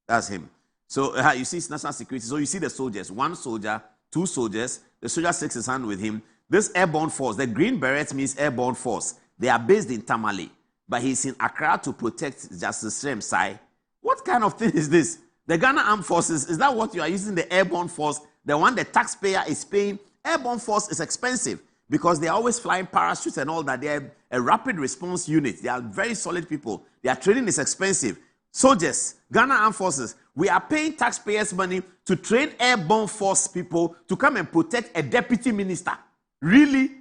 That's him. So you see national security. So you see the soldiers. One soldier, two soldiers. The soldier shakes his hand with him. This airborne force, the Green Berets means airborne force. They are based in Tamale. But he's in Accra to protect Justice Sremsai. What kind of thing is this? The Ghana Armed Forces, is that what you are using, the airborne force? The one the taxpayer is paying? Airborne force is expensive because they are always flying parachutes and all that. They are a rapid response unit. They are very solid people. Their training is expensive. Soldiers, Ghana Armed Forces, we are paying taxpayers' money to train airborne force people to come and protect a deputy minister. Really?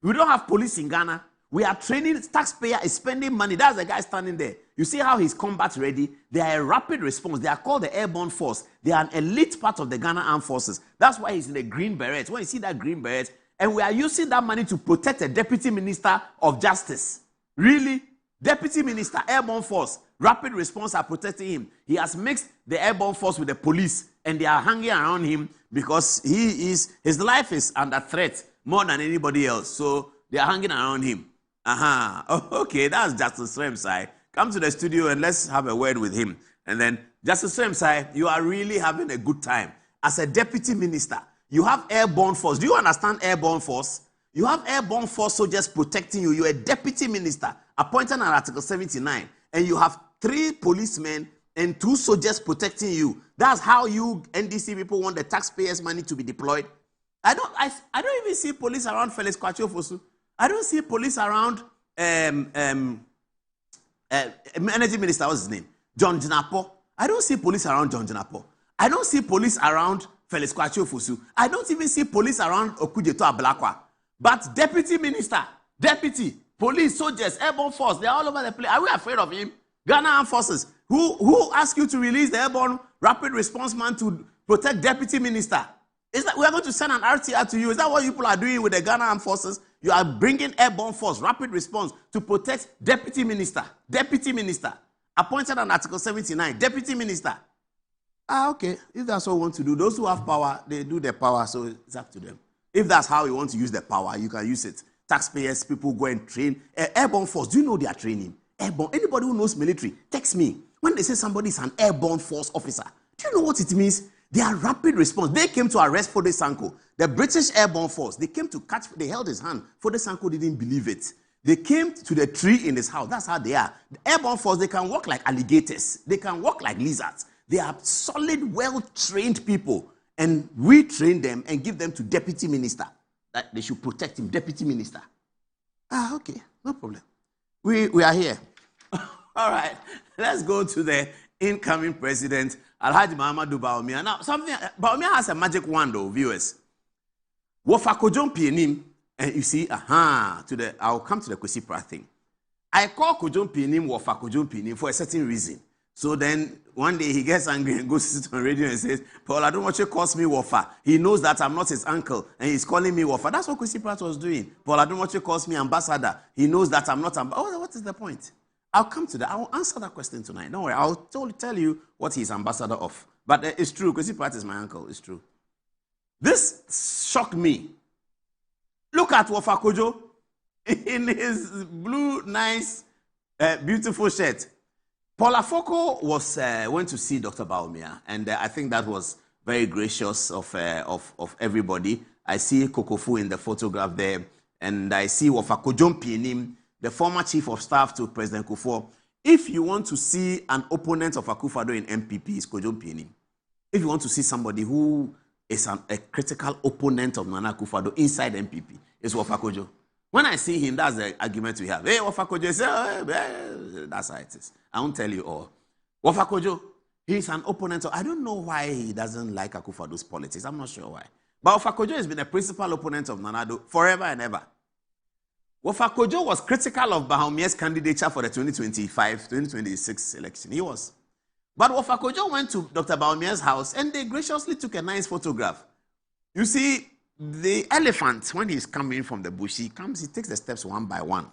We don't have police in Ghana. We are training, taxpayer is spending money. That's the guy standing there. You see how he's combat ready? They are a rapid response. They are called the airborne force. They are an elite part of the Ghana Armed Forces. That's why he's in the Green Beret. When you see that Green Beret, and we are using that money to protect a deputy minister of justice. Really? Deputy minister, airborne force, rapid response are protecting him. He has mixed the airborne force with the police, and they are hanging around him because his life is under threat more than anybody else. So they are hanging around him. Okay, that's Justice Sremsai. Come to the studio and let's have a word with him. And then, Justice Sremsai, you are really having a good time. As a deputy minister, you have airborne force. Do you understand airborne force? You have airborne force soldiers protecting you. You're a deputy minister appointed under Article 79. And you have 3 policemen and 2 soldiers protecting you. That's how you NDC people want the taxpayers' money to be deployed. I don't even see police around Felix Kwakye Ofosu. I don't see police around energy minister, what's his name? John Jinapo. I don't see police around John Jinapo. I don't see police around Felix Kwakye Ofosu. I don't even see police around Okudzeto Ablakwa. But deputy minister, deputy, police, soldiers, airborne force, they're all over the place. Are we afraid of him? Ghana Armed Forces. Who asked you to release the airborne rapid response man to protect deputy minister? Is that we are going to send an RTR to you? Is that what you people are doing with the Ghana Armed Forces? You are bringing airborne force, rapid response to protect deputy minister. Deputy minister. Appointed on Article 79. Deputy minister. Okay. If that's what we want to do, those who have power, they do their power, so it's up to them. If that's how you want to use the power, you can use it. Taxpayers, people go and train. Airborne force, do you know they are training? Airborne. Anybody who knows military, text me. When they say somebody is an airborne force officer, do you know what it means? They are rapid response. They came to arrest Foday Sanko. The British Airborne Force, they came to catch, they held his hand. Foday Sanko didn't believe it. They came to the tree in his house. That's how they are. The Airborne Force, they can walk like alligators. They can walk like lizards. They are solid, well-trained people. And we train them and give them to deputy minister. That they should protect him, deputy minister. Okay, no problem. We are here. All right, let's go to the incoming president, Alhaji Mahamudu Bawumia. Now, Bawumia has a magic wand, though, viewers. Wofa Kojo Mpianim, and you see, I'll come to the Kwesi Pratt thing. I call Kojo Mpianim Wofa Kojo Mpianim for a certain reason. So then, one day he gets angry and goes to sit on radio and says, Paul, I don't want you to call me Wofa. He knows that I'm not his uncle, and he's calling me Wofa. That's what Kwesi Pratt was doing. Paul, I don't want you to call me ambassador. He knows that I'm not ambassador. What is the point? I'll come to that. I'll answer that question tonight. Don't worry. I'll tell you what he's ambassador of. But it's true. Kwesi Pratt is my uncle. It's true. This shocked me. Look at Wofa Kojo in his blue, nice, beautiful shirt. Paul Afoko went to see Dr. Bawumia, and I think that was very gracious of everybody. I see Kokofu in the photograph there, and I see Wofa Kojo Mpianim, the former chief of staff to President Kufuor. If you want to see an opponent of Akufo-Addo in MPP, it's Kojo Mpianim. If you want to see somebody who is a critical opponent of Nana Akufo-Addo inside MPP, it's Wofa Kojo. When I see him, that's the argument we have. Hey, Wofa Kojo, that's how it is. I won't tell you all. Wofa Kojo, he's an opponent. I don't know why he doesn't like Akufo-Addo's politics. I'm not sure why. But Wofa Kojo has been a principal opponent of Nana Addo forever and ever. Wofa Kojo was critical of Bawumia's candidature for the 2025-2026 election. He was. But Wofa Kojo went to Dr. Bawumia's house and they graciously took a nice photograph. You see, the elephant, when he's coming from the bush, he takes the steps one by one.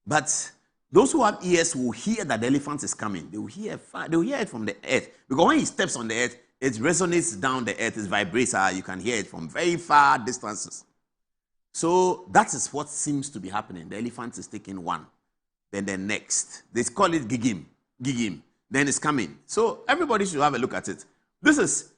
But those who have ears will hear that the elephant is coming. They will hear it from the earth. Because when he steps on the earth, it resonates down the earth, it vibrates, you can hear it from very far distances. So that is what seems to be happening. The elephant is taking one, then the next. They call it gigim, then it's coming. So everybody should have a look at it. This is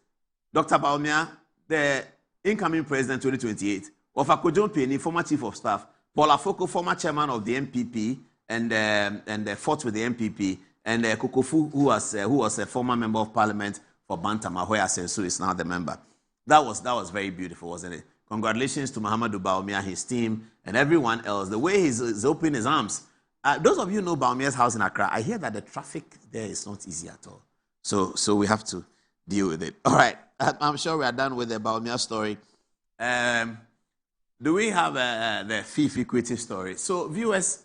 Dr. Bawumia, the incoming president 2028. Wofa Kojo Mpianim, former chief of staff. Paul Afoko, former chairman of the MPP and fought with the MPP. And Kokofu, who was a former member of parliament for Bantama, where Asensu is now the member. That was very beautiful, wasn't it? Congratulations to Mahamudu Bawumia, his team, and everyone else. The way he's opening his arms. Those of you know Bawumia's house in Accra. I hear that the traffic there is not easy at all. So we have to deal with it. All right. I'm sure we are done with the Bawumia story. Do we have the Fifi Equity story? So viewers,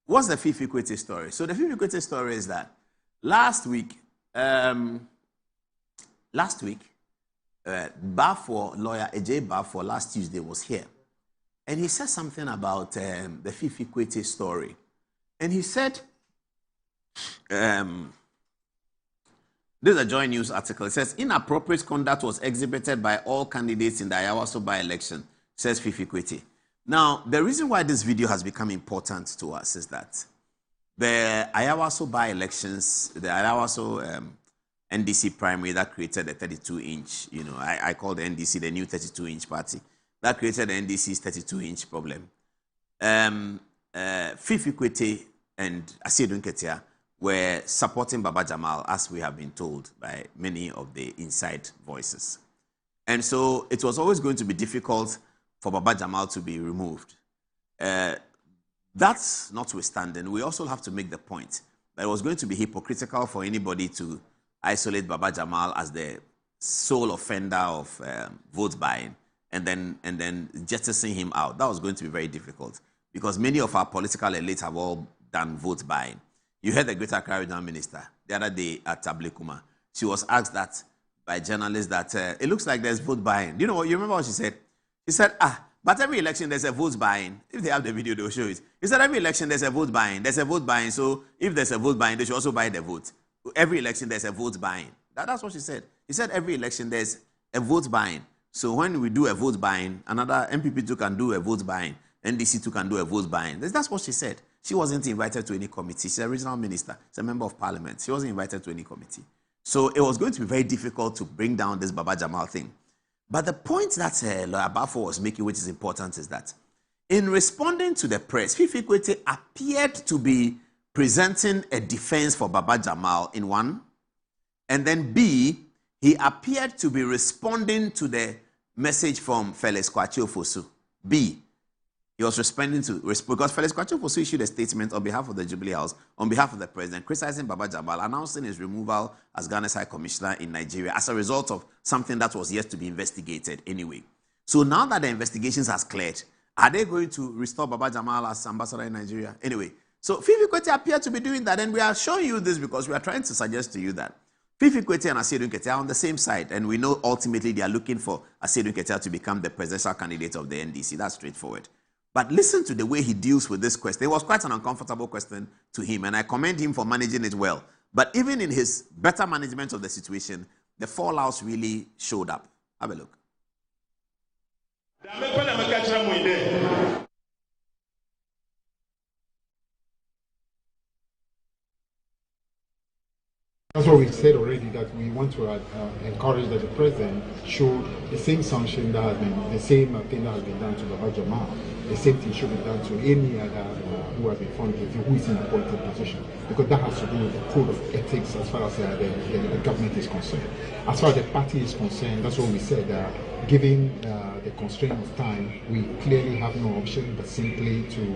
what's the Fifi Equity story? So the Fifi Equity story is that last week, Balfour, lawyer AJ Balfour, last Tuesday was here. And he said something about the Fifi Equity story. And he said, this is a Joy News article. It says, inappropriate conduct was exhibited by all candidates in the Ayawaso by-election, says Fifi Equity. Now, the reason why this video has become important to us is that the Ayawaso by-elections, the Ayawaso NDC primary that created the 32-inch, I call the NDC the new 32-inch party. That created the NDC's 32-inch problem. Fifi Equity and Asiedu Nketia were supporting Baba Jamal, as we have been told by many of the inside voices. And so it was always going to be difficult for Baba Jamal to be removed. That's notwithstanding, we also have to make the point that it was going to be hypocritical for anybody to isolate Baba Jamal as the sole offender of vote buying and then jettison him out. That was going to be very difficult because many of our political elites have all done vote buying. You heard the Greater Accra Regional Minister the other day at Tablekuma. She was asked that by journalists that it looks like there's vote buying. You know what? You remember what she said? She said, but every election there's a vote buying. If they have the video, they'll show it. He said every election there's a vote buying. There's a vote buying. So if there's a vote buying, they should also buy the vote. Every election there's a vote buying. That's what she said. He said every election there's a vote buying. So when we do a vote buying, another MPP too can do a vote buying. NDC too can do a vote buying. That's what she said. She wasn't invited to any committee. She's a regional minister. She's a member of parliament. She wasn't invited to any committee. So it was going to be very difficult to bring down this Baba Jamal thing. But the point that Lawyer Bafo was making, which is important, is that in responding to the press, Fifi Kwete appeared to be presenting a defense for Baba Jamal in one, and then B, he appeared to be responding to the message from Felix Kwakye Ofosu. B, he was responding to, because Felix Kwakye Ofosu issued a statement on behalf of the Jubilee House, on behalf of the president, criticizing Baba Jamal, announcing his removal as Ghana's High Commissioner in Nigeria as a result of something that was yet to be investigated anyway. So now that the investigations has cleared, are they going to restore Baba Jamal as ambassador in Nigeria? Anyway, so Fifi Kwete appeared to be doing that, and we are showing you this because we are trying to suggest to you that Fifi Kwete and Asiedu Nketia are on the same side, and we know ultimately they are looking for Asiedu Nketia to become the presidential candidate of the NDC. That's straightforward. But listen to the way he deals with this question. It was quite an uncomfortable question to him, and I commend him for managing it well. But even in his better management of the situation, the fallouts really showed up. Have a look. That's what we said already, that we want to encourage that the president show the same sanction that has been, the same thing that has been done to Baba Jamal. The same thing should be done to any other who has been found guilty, who is in a appointed position. Because that has to do with the code of ethics as far as the government is concerned. As far as the party is concerned, that's what we said. Given the constraint of time, we clearly have no option but simply to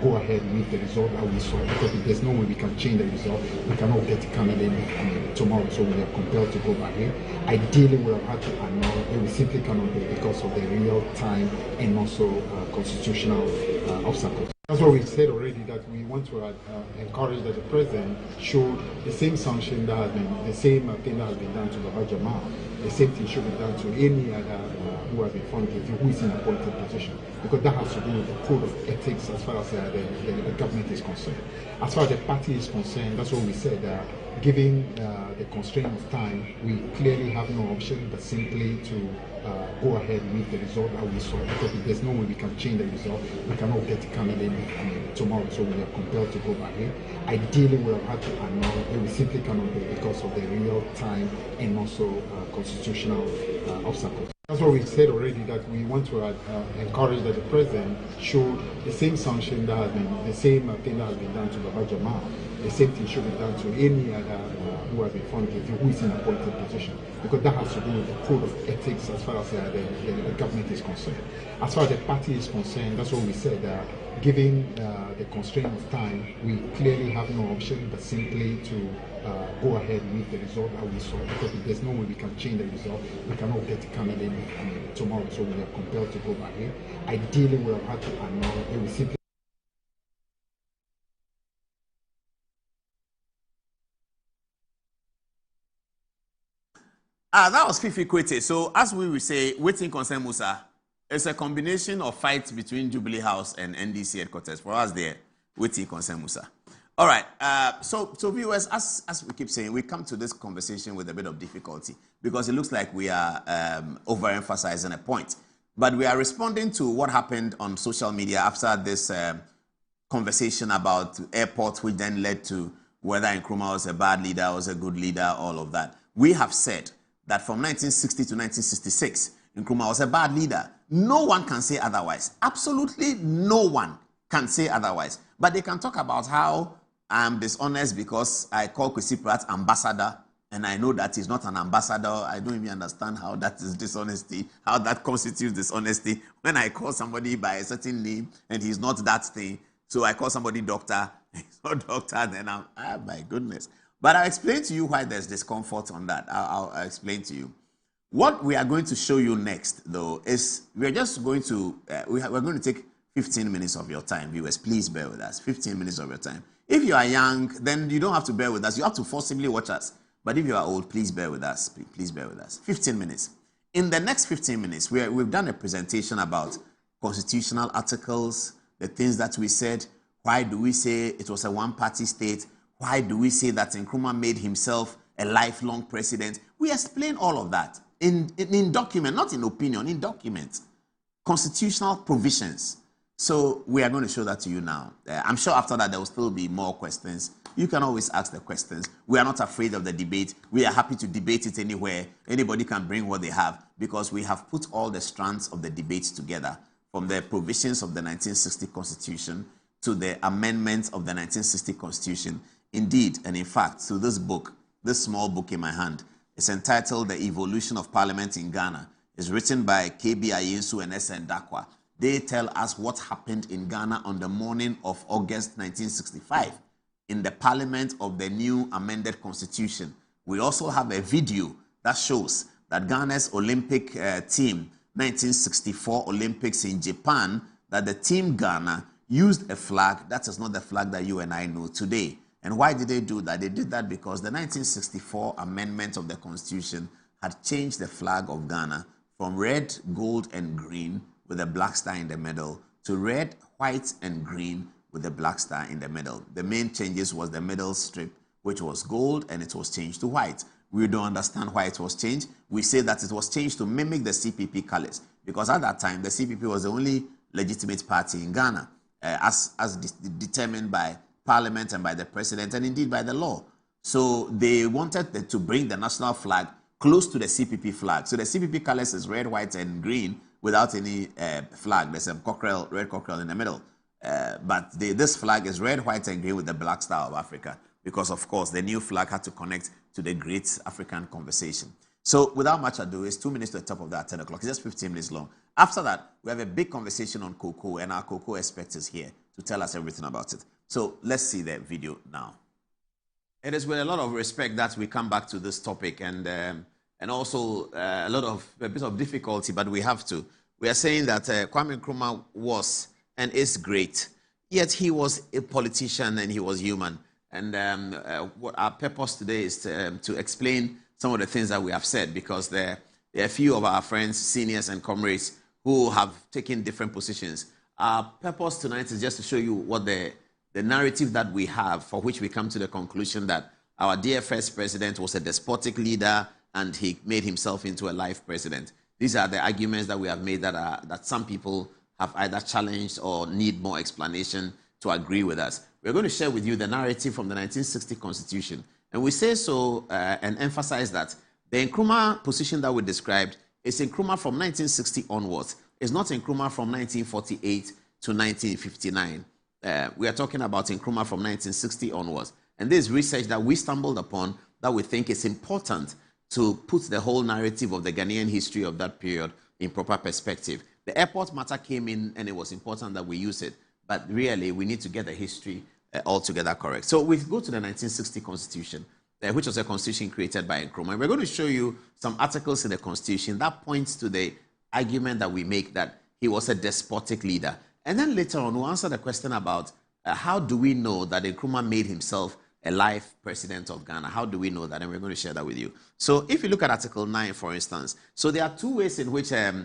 go ahead with the result that we saw. Because there's no way we can change the result. We cannot get the candidate tomorrow, so we are compelled to go back here. Ideally, we have had to annul, but we simply cannot do it because of the real time and also constitutional obstacles. That's what we said already, that we want to encourage that the president show the same sanction that has been, the same thing that has been done to Baba Jamal. The same thing should be done to any other who has been found guilty, who is in a appointed position. Because that has to do with the code of ethics as far as the government is concerned. As far as the party is concerned, that's what we said. Given the constraint of time, we clearly have no option but simply to go ahead with the result that we saw. Because there's no way we can change the result. We cannot get the candidate tomorrow, so we are compelled to go back here. Ideally, we have had to annul, but we simply cannot do it because of the real time and also constitutional obstacles. That's what we said already, that we want to encourage that the president show the same sanction that has been, the same thing that has been done to Baba Jamal. The same thing should be done to any other who has been found guilty, who is in a appointed position. Because that has to do with the code of ethics as far as the government is concerned. As far as the party is concerned, that's what we said. Given the constraint of time, we clearly have no option but simply to go ahead with the result that we saw. Because there's no way we can change the result. We cannot get the candidate tomorrow, so we are compelled to go back here. Ideally, we have had to annul, but we simply. That was Fifi Kwete. So as we will say, waiting concern Musa, it's a combination of fights between Jubilee House and NDC headquarters. For us there, waiting concern Musa. All right. So viewers, as we keep saying, we come to this conversation with a bit of difficulty because it looks like we are overemphasizing a point. But we are responding to what happened on social media after this conversation about airports, which then led to whether Nkrumah was a bad leader, was a good leader, all of that. We have said that from 1960 to 1966, Nkrumah was a bad leader. No one can say otherwise. Absolutely no one can say otherwise. But they can talk about how I'm dishonest because I call Kwesi Pratt ambassador, and I know that he's not an ambassador. I don't even understand how that is dishonesty, how that constitutes dishonesty. When I call somebody by a certain name and he's not that thing, so I call somebody doctor, he's not doctor, then my goodness. But I'll explain to you why there's discomfort on that. I'll explain to you. What we are going to show you next, though, is we're just going to, we're going to take 15 minutes of your time, viewers. Please bear with us. 15 minutes of your time. If you are young, then you don't have to bear with us. You have to forcibly watch us. But if you are old, please bear with us. Please bear with us. 15 minutes. In the next 15 minutes, we've done a presentation about constitutional articles, the things that we said. Why do we say it was a one-party state? Why do we say that Nkrumah made himself a lifelong president? We explain all of that in document, not in opinion, in document. Constitutional provisions. So we are going to show that to you now. I'm sure after that there will still be more questions. You can always ask the questions. We are not afraid of the debate. We are happy to debate it anywhere. Anybody can bring what they have because we have put all the strands of the debates together, from the provisions of the 1960 Constitution to the amendments of the 1960 Constitution. Indeed, and in fact, so this book, this small book in my hand, is entitled The Evolution of Parliament in Ghana. It's written by K.B. Ayensu and S.N. Dakwa. They tell us what happened in Ghana on the morning of August 1965 in the Parliament of the new amended Constitution. We also have a video that shows that Ghana's Olympic team, 1964 Olympics in Japan, that the team Ghana used a flag that is not the flag that you and I know today. And why did they do that? They did that because the 1964 amendment of the Constitution had changed the flag of Ghana from red, gold, and green with a black star in the middle to red, white, and green with a black star in the middle. The main changes was the middle strip, which was gold, and it was changed to white. We don't understand why it was changed. We say that it was changed to mimic the CPP colors, because at that time, the CPP was the only legitimate party in Ghana, as determined by Parliament and by the President, and indeed by the law. So they wanted to bring the national flag close to the CPP flag. So the CPP colors is red, white, and green without any flag. There's a red cockerel in the middle. But this flag is red, white, and green with the black star of Africa, because, of course, the new flag had to connect to the great African conversation. So without much ado, it's 2 minutes to the top of that 10 o'clock. It's just 15 minutes long. After that, we have a big conversation on cocoa, and our cocoa expert is here to tell us everything about it. So let's see the video now. It is with a lot of respect that we come back to this topic, and also a bit of difficulty, but we have to. We are saying that Kwame Nkrumah was and is great, yet he was a politician and he was human. And what our purpose today is to explain some of the things that we have said, because there are a few of our friends, seniors and comrades who have taken different positions. Our purpose tonight is just to show you what the narrative that we have, for which we come to the conclusion that our dear first president was a despotic leader and he made himself into a life president. These are the arguments that we have made that some people have either challenged or need more explanation to agree with us. We're going to share with you the narrative from the 1960 Constitution. And we say so and emphasize that the Nkrumah position that we described is Nkrumah from 1960 onwards. It's not Nkrumah from 1948 to 1959. We are talking about Nkrumah from 1960 onwards. And this is research that we stumbled upon that we think is important to put the whole narrative of the Ghanaian history of that period in proper perspective. The airport matter came in, and it was important that we use it. But really, we need to get the history altogether correct. So we go to the 1960 Constitution, which was a constitution created by Nkrumah. And we're going to show you some articles in the Constitution that points to the argument that we make that he was a despotic leader. And then later on, we'll answer the question about how do we know that Nkrumah made himself a life president of Ghana? How do we know that? And we're going to share that with you. So if you look at Article 9, for instance, so there are two ways in which we're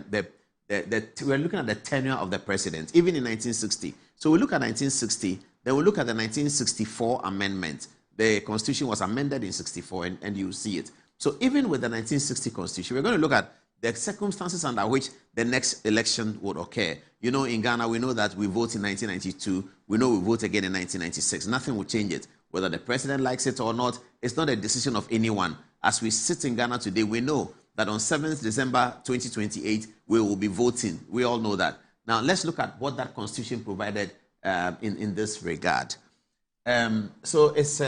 looking at the tenure of the president, even in 1960. So we look at 1960, then we look at the 1964 amendment. The Constitution was amended in 64, and you see it. So even with the 1960 Constitution, we're going to look at the circumstances under which the next election would occur. You know, in Ghana, we know that we vote in 1992. We know we vote again in 1996. Nothing will change it. Whether the president likes it or not, it's not a decision of anyone. As we sit in Ghana today, we know that on 7th December 2028, we will be voting. We all know that. Now, let's look at what that Constitution provided in this regard. So it's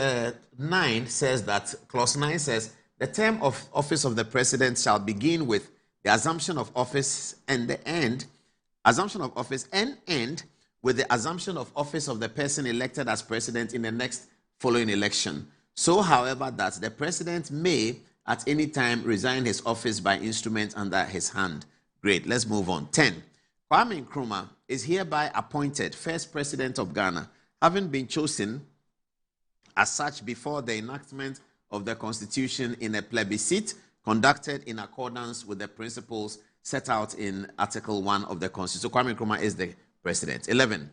9 says that, clause 9 says, the term of office of the president shall begin with the assumption of office and end with the assumption of office of the person elected as president in the next following election. So, however, that the president may at any time resign his office by instrument under his hand. Great, let's move on. 10. Kwame Nkrumah is hereby appointed first president of Ghana, having been chosen as such before the enactment of the Constitution in a plebiscite conducted in accordance with the principles set out in Article 1 of the Constitution. So Kwame Nkrumah is the president. 11.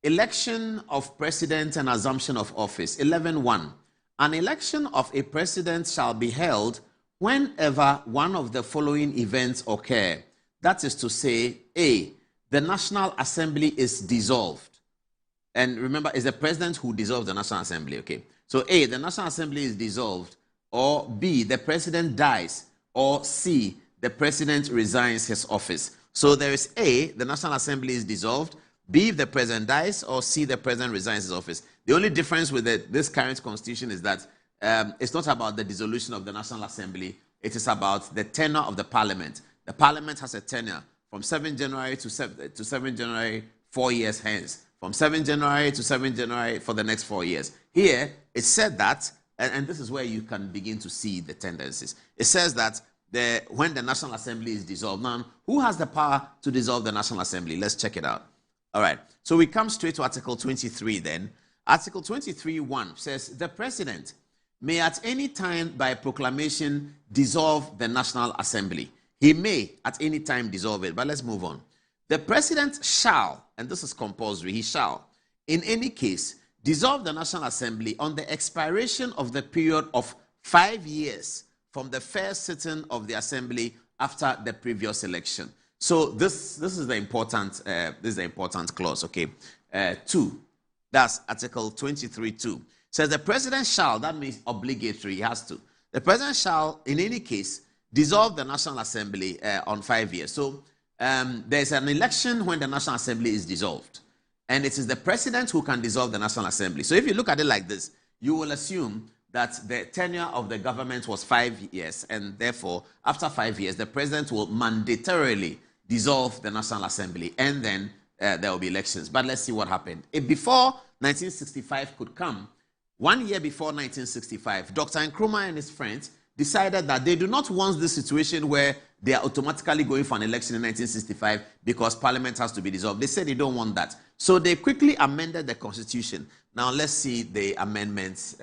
Election of president and assumption of office. 11.1. An election of a president shall be held whenever one of the following events occur. That is to say, A, the National Assembly is dissolved. And remember, it's the president who dissolves the National Assembly, okay? So A, the National Assembly is dissolved, or B, the president dies, or C, the president resigns his office. So there is A, the National Assembly is dissolved, B, if the president dies, or C, the president resigns his office. The only difference with this current constitution is that it's not about the dissolution of the National Assembly, it is about the tenure of the parliament. The parliament has a tenure from 7 January to 7 January, 4 years hence. From 7 January to 7 January for the next 4 years. Here, it said that, and this is where you can begin to see the tendencies. It says that when the National Assembly is dissolved, now, who has the power to dissolve the National Assembly? Let's check it out. All right, so we come straight to Article 23 then. Article 23(1) says, the President may at any time by proclamation dissolve the National Assembly. He may at any time dissolve it, but let's move on. The President shall, and this is compulsory, he shall, in any case, dissolve the National Assembly on the expiration of the period of 5 years from the first sitting of the Assembly after the previous election. So this is the important clause, okay? 2, that's Article 23(2). Says the President shall, that means obligatory, he has to. The President shall, in any case, dissolve the National Assembly on 5 years. So there's an election when the National Assembly is dissolved. And it is the President who can dissolve the National Assembly. So if you look at it like this, you will assume that the tenure of the government was 5 years. And therefore, after 5 years, the President will mandatorily dissolve the National Assembly. And then there will be elections. But let's see what happened. Before 1965 could come, 1 year before 1965, Dr. Nkrumah and his friends decided that they do not want this situation where they are automatically going for an election in 1965 because Parliament has to be dissolved. They said they don't want that. So they quickly amended the Constitution. Now let's see the amendments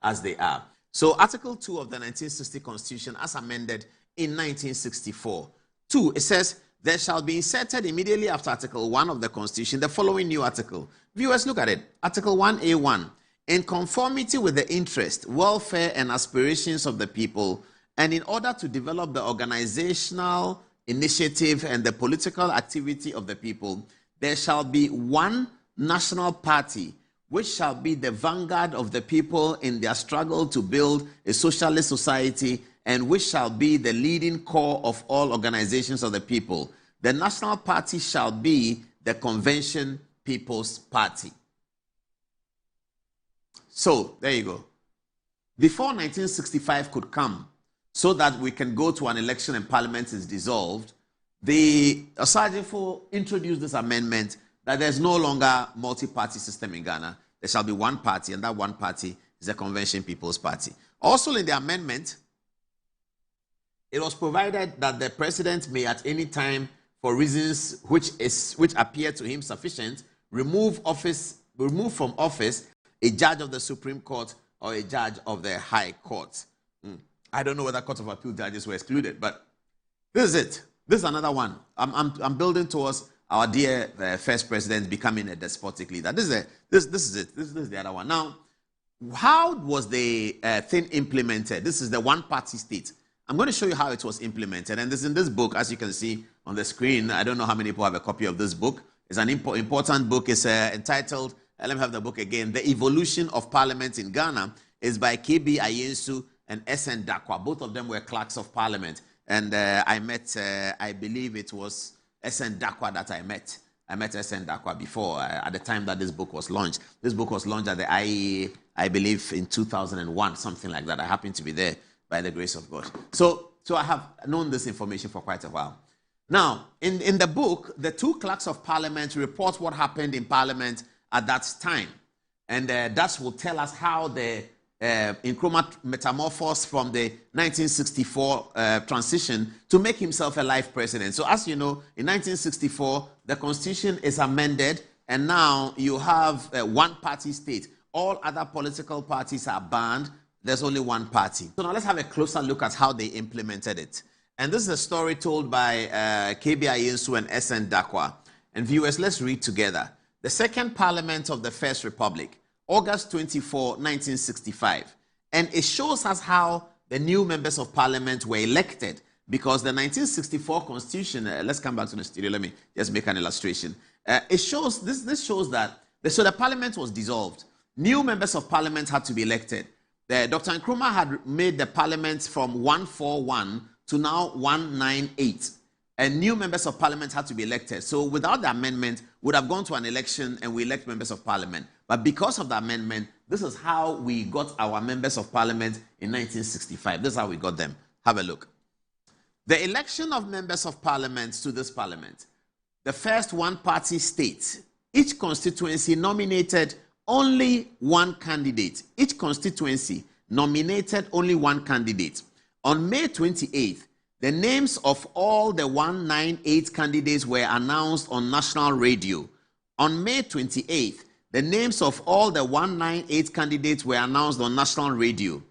as they are. So Article 2 of the 1960 Constitution as amended in 1964. 2, it says, there shall be inserted immediately after Article 1 of the Constitution the following new article. Viewers, look at it. Article 1A1. In conformity with the interest, welfare, and aspirations of the people, and in order to develop the organizational initiative and the political activity of the people, there shall be one national party which shall be the vanguard of the people in their struggle to build a socialist society and which shall be the leading core of all organizations of the people. The national party shall be the Convention People's Party. So, there you go. Before 1965 could come, so that we can go to an election and Parliament is dissolved, the Osajifo introduced this amendment that there's no longer multi-party system in Ghana. There shall be one party, and that one party is the Convention People's Party. Also in the amendment, it was provided that the President may at any time, for reasons which appear to him sufficient, remove from office a judge of the Supreme Court or a judge of the High Court. I don't know whether Court of Appeal judges were excluded, but this is it. This is another one. I'm building towards our dear first president becoming a despotic leader. This is it. This is the other one. Now, how was the thing implemented? This is the one-party state. I'm going to show you how it was implemented. And this is in this book, as you can see on the screen. I don't know how many people have a copy of this book. It's an important book. It's entitled, let me have the book again, The Evolution of Parliament in Ghana. It's by K.B. Ayensu and S.N. Dakwa. Both of them were clerks of parliament. And I met, I believe it was S.N. Dakwa that I met. I met S.N. Dakwa before, at the time that this book was launched. This book was launched at the IEA, I believe, in 2001, something like that. I happened to be there by the grace of God. So I have known this information for quite a while. Now, in the book, the two clerks of parliament report what happened in parliament at that time. And that will tell us how the Nkrumah metamorphosed from the 1964 transition to make himself a life president. So as you know, in 1964, the constitution is amended, and now you have a one-party state. All other political parties are banned. There's only one party. So now let's have a closer look at how they implemented it. And this is a story told by KB Ayensu and SN Dakwa. And viewers, let's read together. The Second Parliament of the First Republic, August 24, 1965. And it shows us how the new members of parliament were elected, because the 1964 constitution, let's come back to the studio, let me just make an illustration. It shows, this shows that, so the parliament was dissolved. New members of parliament had to be elected. Dr. Nkrumah had made the parliament from 141 to now 198. And new members of parliament had to be elected. So without the amendment, we would have gone to an election and we elect members of parliament. But because of the amendment, this is how we got our members of parliament in 1965. This is how we got them. Have a look. The election of members of parliament to this parliament. The first one-party state. Each constituency nominated only one candidate. Each constituency nominated only one candidate. On May 28th, the names of all the 198 candidates were announced on national radio. On May 28th, the names of all the 198 candidates were announced on national radio.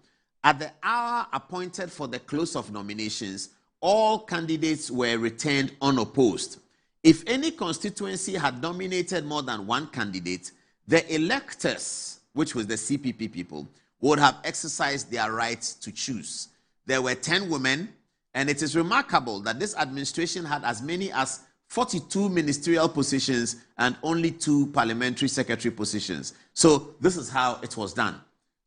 At the hour appointed for the close of nominations, all candidates were returned unopposed. If any constituency had nominated more than one candidate, the electors, which was the CPP people, would have exercised their right to choose. There were 10 women, and it is remarkable that this administration had as many as 42 ministerial positions and only 2 parliamentary secretary positions. So this is how it was done.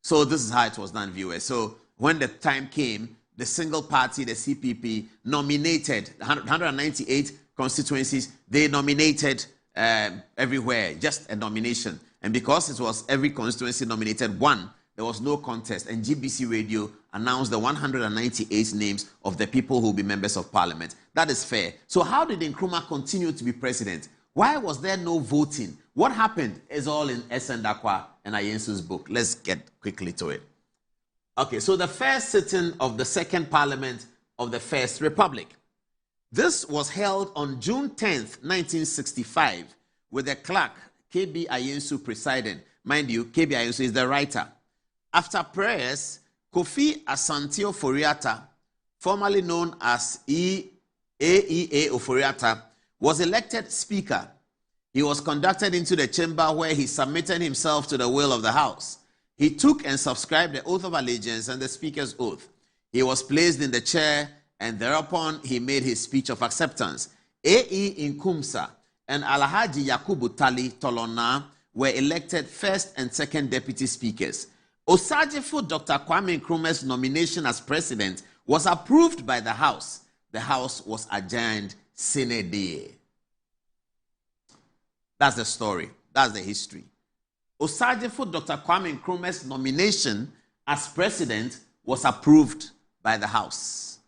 Viewers. So when the time came, the single party, the CPP, nominated 198 constituencies. They nominated everywhere, just a nomination. And because it was every constituency nominated one, there was no contest. And GBC Radio announced the 198 names of the people who will be members of parliament. That is fair. So how did Nkrumah continue to be president? Why was there no voting? What happened is all in SN Dakwa and Ayensu's book. Let's get quickly to it. Okay, so the first sitting of the Second Parliament of the First Republic. This was held on June 10th, 1965, with the clerk, KB Ayensu, presiding. Mind you, KB Ayensu is the writer. After prayers, Kofi Asante Ofori-Atta, formerly known as AEA Ofori-Atta, was elected Speaker. He was conducted into the chamber where he submitted himself to the will of the House. He took and subscribed the oath of allegiance and the Speaker's oath. He was placed in the chair, and thereupon he made his speech of acceptance. A.E. Nkumsa and Alhaji Yakubu Tali Tolona were elected first and second deputy speakers. Osajifo Dr. Kwame Nkrumah's nomination as president was approved by the House. The House was adjourned sine die. That's the story. That's the history. Osajifo Dr. Kwame Nkrumah's nomination as president was approved by the House.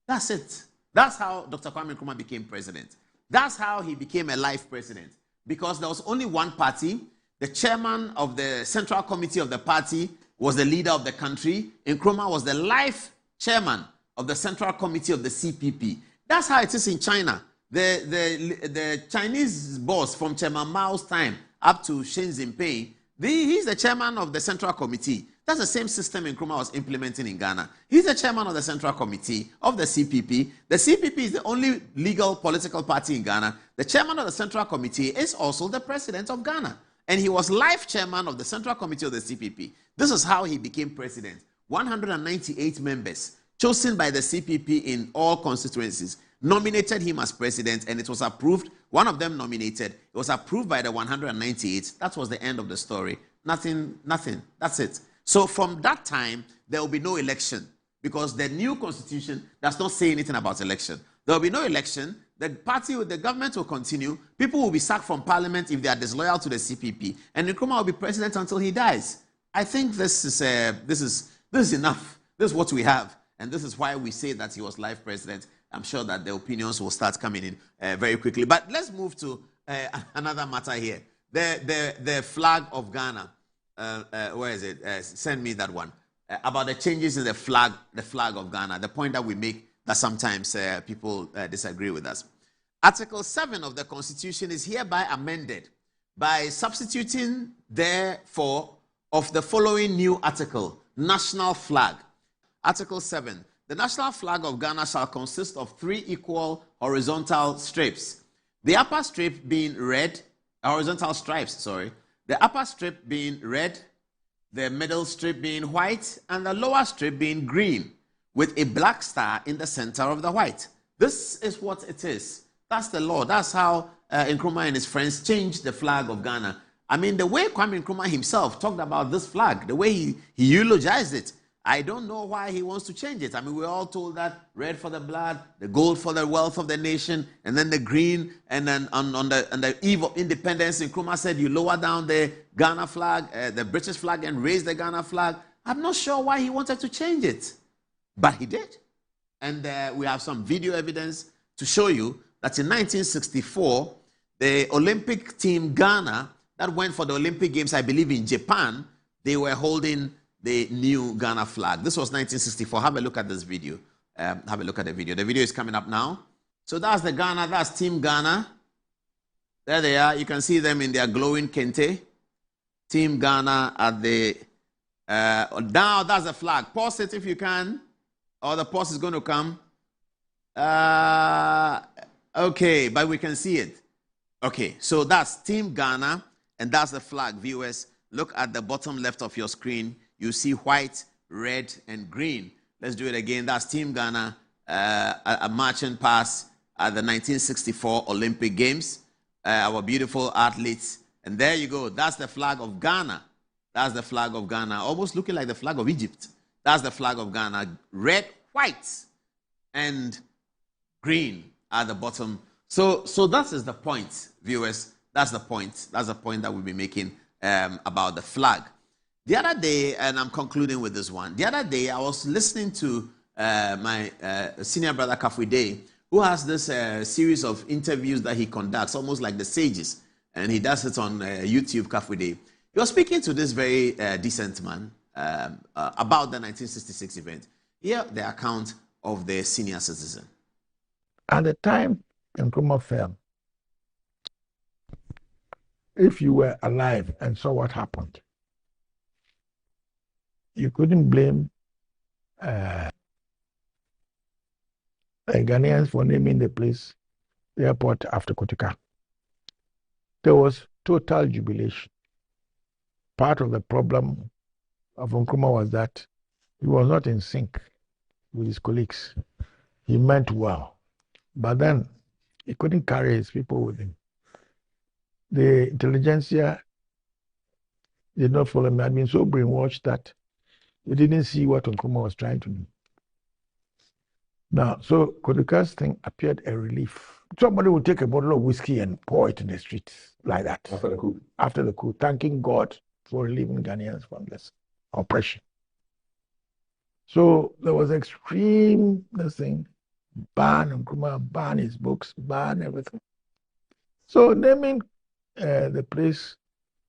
That's it. That's how Dr. Kwame Nkrumah became president. That's how he became a life president. Because there was only one party. The chairman of the Central Committee of the party was the leader of the country. Nkrumah was the life chairman of the Central Committee of the CPP. That's how it is in China. The Chinese boss from Chairman Mao's time up to Xi Jinping, he's the chairman of the Central Committee. That's the same system Nkrumah was implementing in Ghana. He's the chairman of the Central Committee of the CPP. The CPP is the only legal political party in Ghana. The chairman of the Central Committee is also the president of Ghana. And he was life chairman of the Central Committee of the CPP. This is how he became president. 198 members chosen by the CPP in all constituencies nominated him as president, and it was approved. One of them nominated. It was approved by the 198. That was the end of the story. Nothing. That's it. So from that time, there will be no election because the new constitution does not say anything about election. There will be no election. The government will continue. People will be sacked from parliament if they are disloyal to the CPP, and Nkrumah will be president until he dies. I think this is enough. This is what we have, and this is why we say that he was life president. I'm sure that the opinions will start coming in very quickly. But let's move to another matter here. The flag of Ghana. Where is it? Send me that one. About the changes in the flag of Ghana. The point that we make that sometimes people disagree with us. Article 7 of the Constitution is hereby amended by substituting therefore of the following new article, national flag. Article 7. The national flag of Ghana shall consist of 3 equal horizontal strips. The upper strip being red, horizontal stripes, sorry. The upper strip being red, the middle strip being white, and the lower strip being green, with a black star in the center of the white. This is what it is. That's the law. That's how Nkrumah and his friends changed the flag of Ghana. I mean, the way Kwame Nkrumah himself talked about this flag, the way he eulogized it, I don't know why he wants to change it. I mean, we're all told that red for the blood, the gold for the wealth of the nation, and then the green, and then on the eve of independence, Nkrumah said you lower down the Ghana flag, the British flag, and raise the Ghana flag. I'm not sure why he wanted to change it, but he did. And we have some video evidence to show you that in 1964, the Olympic team Ghana that went for the Olympic Games, I believe in Japan, they were holding the new Ghana flag. This was 1964. Have a look at this video. Have a look at the video. The video is coming up now. So that's the Ghana, that's Team Ghana. There they are. You can see them in their glowing kente. Team Ghana at the... now that's the flag. Pause it if you can. Or the pause is going to come. Okay, but we can see it. Okay, so that's Team Ghana, and that's the flag. Viewers, look at the bottom left of your screen. You see white, red, and green. Let's do it again. That's Team Ghana, a marching past at the 1964 Olympic Games. Our beautiful athletes. And there you go. That's the flag of Ghana. That's the flag of Ghana. Almost looking like the flag of Egypt. That's the flag of Ghana. Red, white, and green at the bottom. So that is the point, viewers. That's the point. That's the point that we'll be making about the flag. The other day, and I'm concluding with this one. The other day, I was listening to my senior brother Kafwide, who has this series of interviews that he conducts, almost like the Sages, and he does it on YouTube, Kafwide. He was speaking to this very decent man about the 1966 event. Here, the account of the senior citizen. At the time Nkrumah fell, if you were alive and saw what happened, you couldn't blame Ghanaians for naming the place, the airport, after Kotika. There was total jubilation. Part of the problem of Nkrumah was that he was not in sync with his colleagues. He meant well, but then he couldn't carry his people with him. The intelligentsia did not follow him. Had been so brainwashed that they didn't see what Nkrumah was trying to do. Now, so Kodika's thing appeared a relief. Somebody would take a bottle of whiskey and pour it in the streets like that. After the coup. After the coup, thanking God for relieving Ghanaians from this oppression. So there was extreme, ban Nkrumah, ban his books, ban everything. So naming the place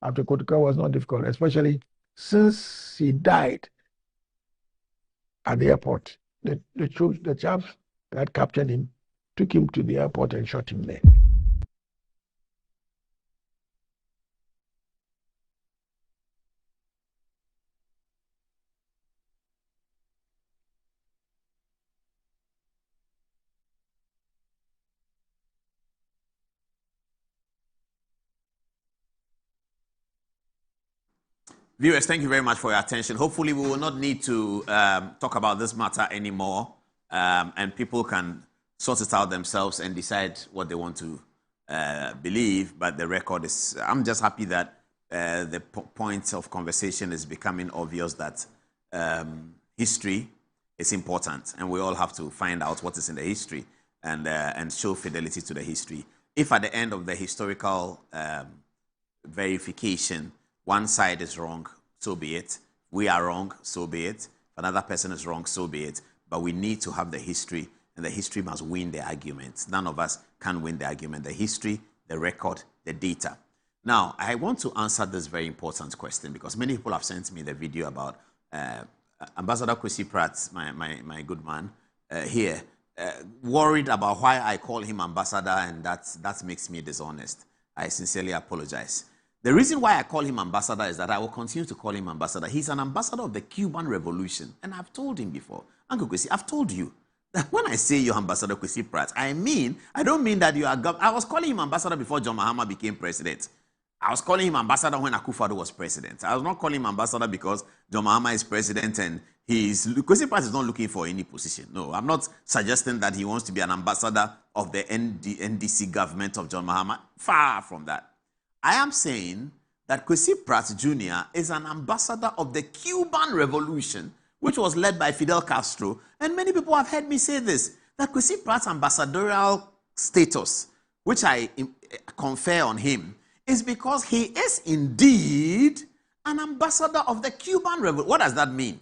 after Kotika was not difficult, especially since he died at the airport. The troops, the chaps that captured him, took him to the airport and shot him there. Viewers, thank you very much for your attention. Hopefully, we will not need to talk about this matter anymore, and people can sort it out themselves and decide what they want to believe. But the record is, I'm just happy that the point of conversation is becoming obvious that history is important, and we all have to find out what is in the history and show fidelity to the history. If at the end of the historical verification, one side is wrong, so be it. We are wrong, so be it. If another person is wrong, so be it. But we need to have the history, and the history must win the argument. None of us can win the argument. The history, the record, the data. Now, I want to answer this very important question because many people have sent me the video about Ambassador Kwesi Pratt, my good man here, worried about why I call him ambassador, and that makes me dishonest. I sincerely apologize. The reason why I call him ambassador is that I will continue to call him ambassador. He's an ambassador of the Cuban Revolution. And I've told him before, Uncle Kwesi, I've told you that when I say you're Ambassador Kwesi Pratt, I don't mean that you are I was calling him ambassador before John Mahama became president. I was calling him ambassador when Akufo-Addo was president. I was not calling him ambassador because John Mahama is president and Kwesi Pratt is not looking for any position. No, I'm not suggesting that he wants to be an ambassador of the NDC government of John Mahama. Far from that. I am saying that Kwesi Pratt Jr. is an ambassador of the Cuban Revolution, which was led by Fidel Castro. And many people have heard me say this, that Kwesi Pratt's ambassadorial status, which I confer on him, is because he is indeed an ambassador of the Cuban Revolution. What does that mean?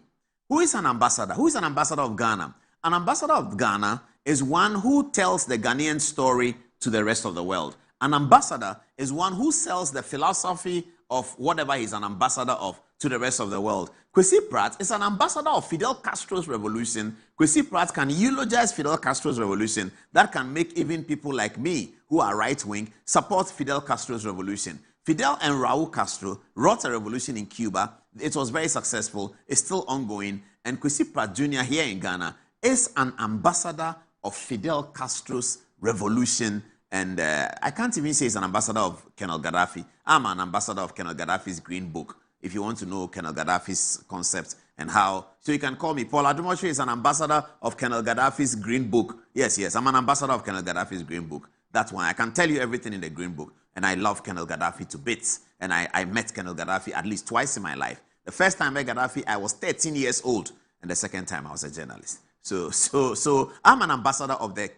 Who is an ambassador? Who is an ambassador of Ghana? An ambassador of Ghana is one who tells the Ghanaian story to the rest of the world. An ambassador is one who sells the philosophy of whatever he's an ambassador of to the rest of the world. Kwesi Pratt is an ambassador of Fidel Castro's revolution. Kwesi Pratt can eulogize Fidel Castro's revolution. That can make even people like me, who are right-wing, support Fidel Castro's revolution. Fidel and Raul Castro wrought a revolution in Cuba. It was very successful. It's still ongoing. And Kwesi Pratt Jr. here in Ghana is an ambassador of Fidel Castro's revolution. And I can't even say he's an ambassador of Colonel Gaddafi. I'm an ambassador of Colonel Gaddafi's Green Book. If you want to know Colonel Gaddafi's concept and how, so you can call me. Paul Adumotre is an ambassador of Colonel Gaddafi's Green Book. Yes, I'm an ambassador of Colonel Gaddafi's Green Book. That's why I can tell you everything in the Green Book. And I love Colonel Gaddafi to bits. And I met Colonel Gaddafi at least twice in my life. The first time I met Gaddafi, I was 13 years old. And the second time, I was a journalist. So I'm an ambassador of the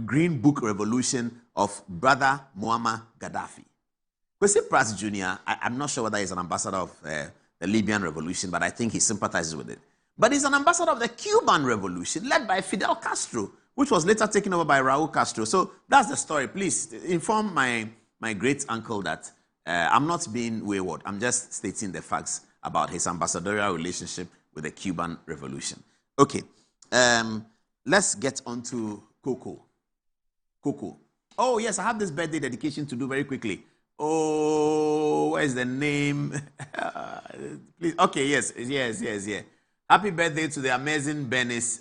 Green Book Revolution of Brother Muammar Gaddafi. Kwesi Pratt Jr., I'm not sure whether he's an ambassador of the Libyan Revolution, but I think he sympathizes with it. But he's an ambassador of the Cuban Revolution, led by Fidel Castro, which was later taken over by Raul Castro. So that's the story. Please inform my great uncle that I'm not being wayward. I'm just stating the facts about his ambassadorial relationship with the Cuban Revolution. Okay, let's get on to Coco. Oh, yes, I have this birthday dedication to do very quickly. Oh, where's the name? Please. Okay, yes. Happy birthday to the amazing Bernice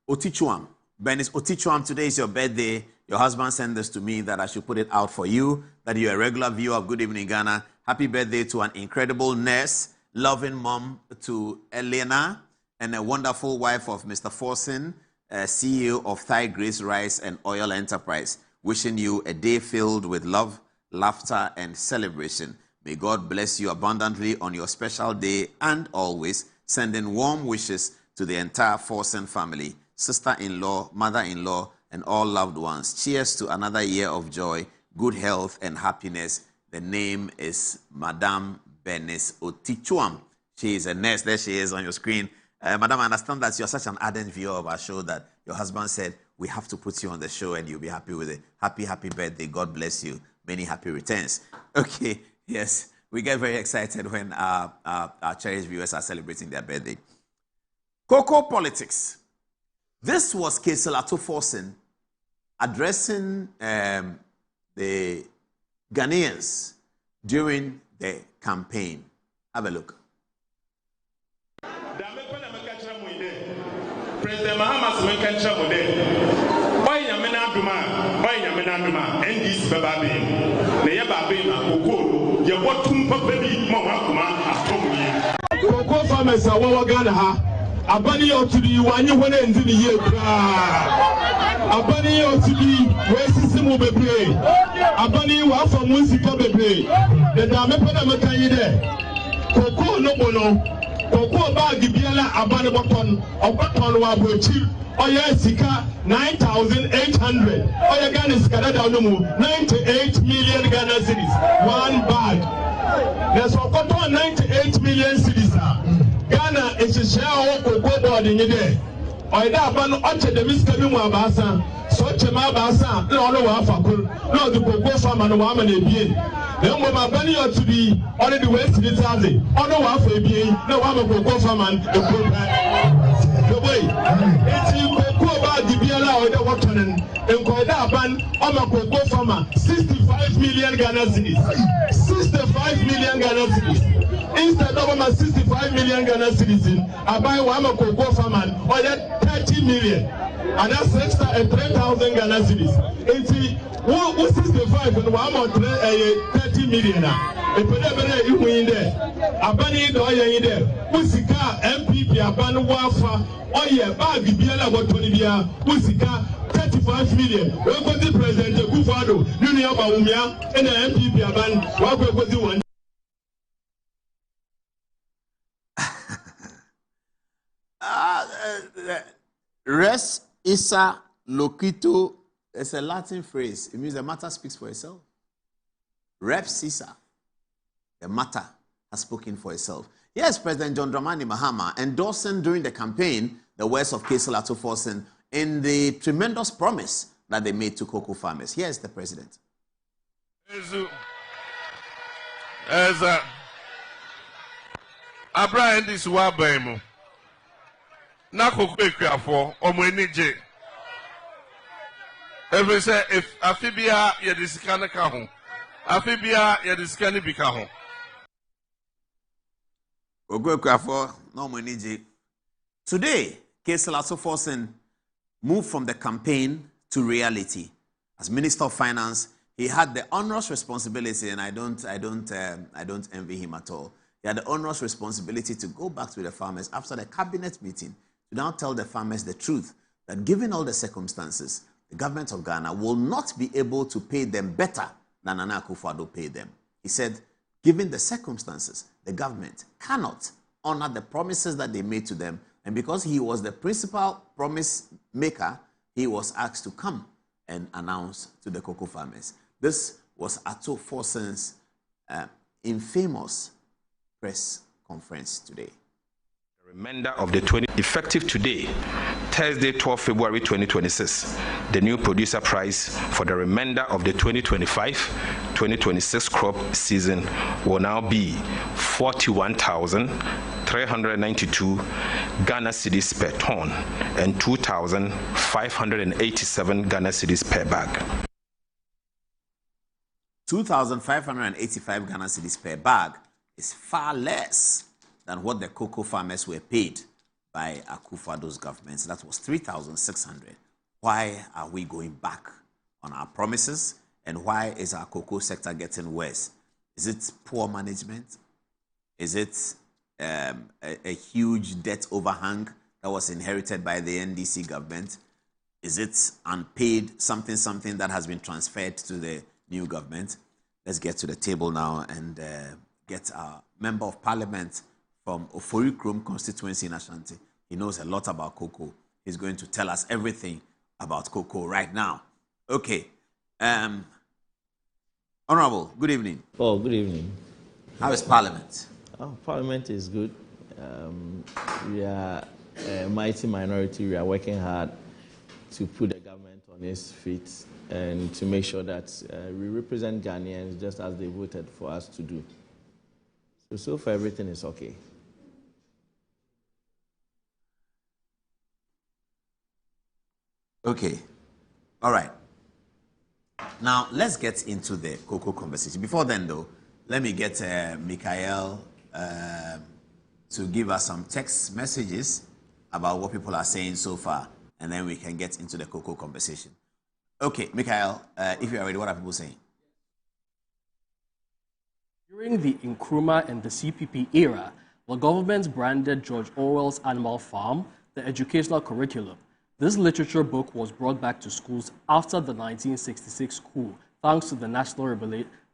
Otichuam. Bernice Otichuam, today is your birthday. Your husband sent this to me that I should put it out for you, that you're a regular viewer of Good Evening Ghana. Happy birthday to an incredible nurse, loving mom to Elena, and a wonderful wife of Mr. Forsen, CEO of Thai Grace Rice and Oil Enterprise. Wishing you a day filled with love, laughter, and celebration. May God bless you abundantly on your special day and always. Sending warm wishes to the entire Forsen family, sister-in-law, mother-in-law, and all loved ones. Cheers to another year of joy, good health, and happiness. The name is Madame Bernice Otichuam. She is a nurse. There she is on your screen. Madam, I understand that you're such an ardent viewer of our show that your husband said, we have to put you on the show and you'll be happy with it. Happy birthday. God bless you. Many happy returns. Okay, yes. We get very excited when our cherished viewers are celebrating their birthday. Cocoa politics. This was Keselato Forsen addressing the Ghanaians during the campaign. Have a look. President Mahama Semenkan Chamode. Why Yamena Duma, NDC Bababe. Neya Babe, Koko, Yawatum Papi, Mawakuma, Atomi. Koko farmers are Wawagana. Abani ought to be one you went into the year. Abani ought to be where Sisimu Bebre. Abani wa from Musipa Bebre. The Damepana Makayide. Koko no bono. Koko bag biala abane botton obaton wa bochi oya sika 9,800 oya Ghana sika da no mu 98 million Ghana cedis one bag. There's a 98 million cedis. Ghana is a share of Koko board in there. Oida abano oche de miska bi mu abasa so oche ma abasa na ono wa afakul na the Koko farmer no wa ma na ebie. The Mabani ought to be already wasted it as it. On no one for a being, no one will go for man, the way. It's you go about the Biala we dey what on enkoida aban oma cocoa farmer 65 million Ghana cedis. 65 million Ghana cedis. Instead of 65 million Ghana cedis, aban wa ama cocoa farmer or 30 million. And that's extra 3,000 Ghana cedis. Who 65 and one more 30 million. A pedabele you in there. Abani do in there. Musika MPP Aban Wafa. Oh yeah, bag Biala what Tonibia. Musika 35 million. Where was the president Kufado? Union Baumia and the MPP Aban. What was the one? Res issa loquito is a Latin phrase. It means the matter speaks for itself. Res issa, the matter has spoken for itself. Yes, President John Dramani Mahama endorsing during the campaign the words of Casel Atuforsen in the tremendous promise that they made to cocoa farmers. Here's the president. As Abraham this wabaimu. Na cocoa for omenije. Every say if Afibia yediskana kahon. Afibia yediskani bikahon. Today, Casel Atuforsen moved from the campaign to reality. As Minister of Finance, he had the onerous responsibility, and I don't envy him at all. He had the onerous responsibility to go back to the farmers after the cabinet meeting to now tell the farmers the truth, that given all the circumstances, the government of Ghana will not be able to pay them better than Nana Akufo-Addo paid them. He said, given the circumstances, the government cannot honor the promises that they made to them. And because he was the principal promise maker, he was asked to come and announce to the cocoa farmers. This was Atuforsen's infamous press conference today. The remainder of the effective today, Thursday, 12 February 2026, the new producer price for the remainder of the 2025-2026 crop season will now be 41,392 Ghana cedis per ton and 2,587 Ghana cedis per bag. 2,585 Ghana cedis per bag is far less than what the cocoa farmers were paid by Akufo-Addo's government. So that was 3,600. Why are we going back on our promises? And why is our cocoa sector getting worse? Is it poor management? Is it a huge debt overhang that was inherited by the NDC government? Is it unpaid something that has been transferred to the new government? Let's get to the table now and get our Member of Parliament from Ofori-Krom constituency in Ashanti. He knows a lot about cocoa. He's going to tell us everything about cocoa right now. Okay. Honorable, good evening. Oh, good evening. How is Parliament? Oh, Parliament is good. We are a mighty minority. We are working hard to put the government on its feet and to make sure that we represent Ghanaians just as they voted for us to do. So far, everything is okay. Okay. All right. Now, let's get into the cocoa conversation. Before then, though, let me get Michael to give us some text messages about what people are saying so far, and then we can get into the cocoa conversation. Okay, Michael, if you are ready, what are people saying? During the Nkrumah and the CPP era, the government branded George Orwell's Animal Farm the educational curriculum. This literature book was brought back to schools after the 1966 coup, thanks to the National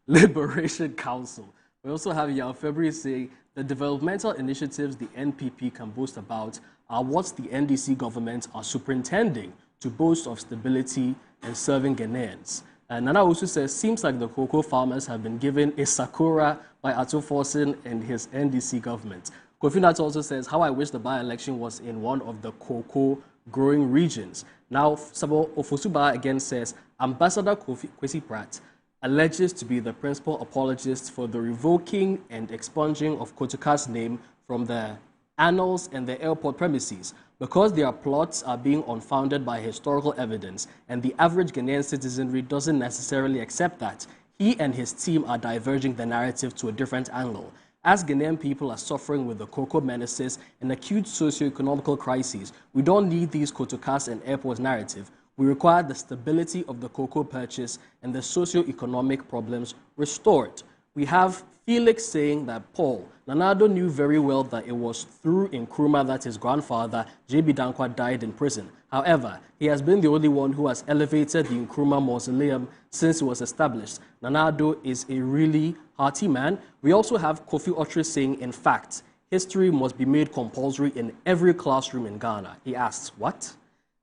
Liberation Council. We also have Yao February saying the developmental initiatives the NPP can boast about are what the NDC government are superintending to boast of stability and serving Ghanaians. And Nana also says, seems like the cocoa farmers have been given a sakura by Atuforsen and his NDC government. Kofi Nat also says, how I wish the by-election was in one of the cocoa growing regions. Now, Sabo Ofosuba again says, Ambassador Kwesi Pratt alleges to be the principal apologist for the revoking and expunging of Kotoka's name from the annals and the airport premises. Because their plots are being unfounded by historical evidence and the average Ghanaian citizenry doesn't necessarily accept that, he and his team are diverging the narrative to a different angle. As Ghanaian people are suffering with the cocoa menaces and acute socio-economical crises, we don't need these Kotokas and airport narrative. We require the stability of the cocoa purchase and the socio-economic problems restored. We have Felix saying that Paul, Nana Addo knew very well that it was through Nkrumah that his grandfather, J.B. Dankwa, died in prison. However, he has been the only one who has elevated the Nkrumah mausoleum since it was established. Nana Addo is a really hearty man. We also have Kofi Otri saying, in fact, history must be made compulsory in every classroom in Ghana. He asks, what?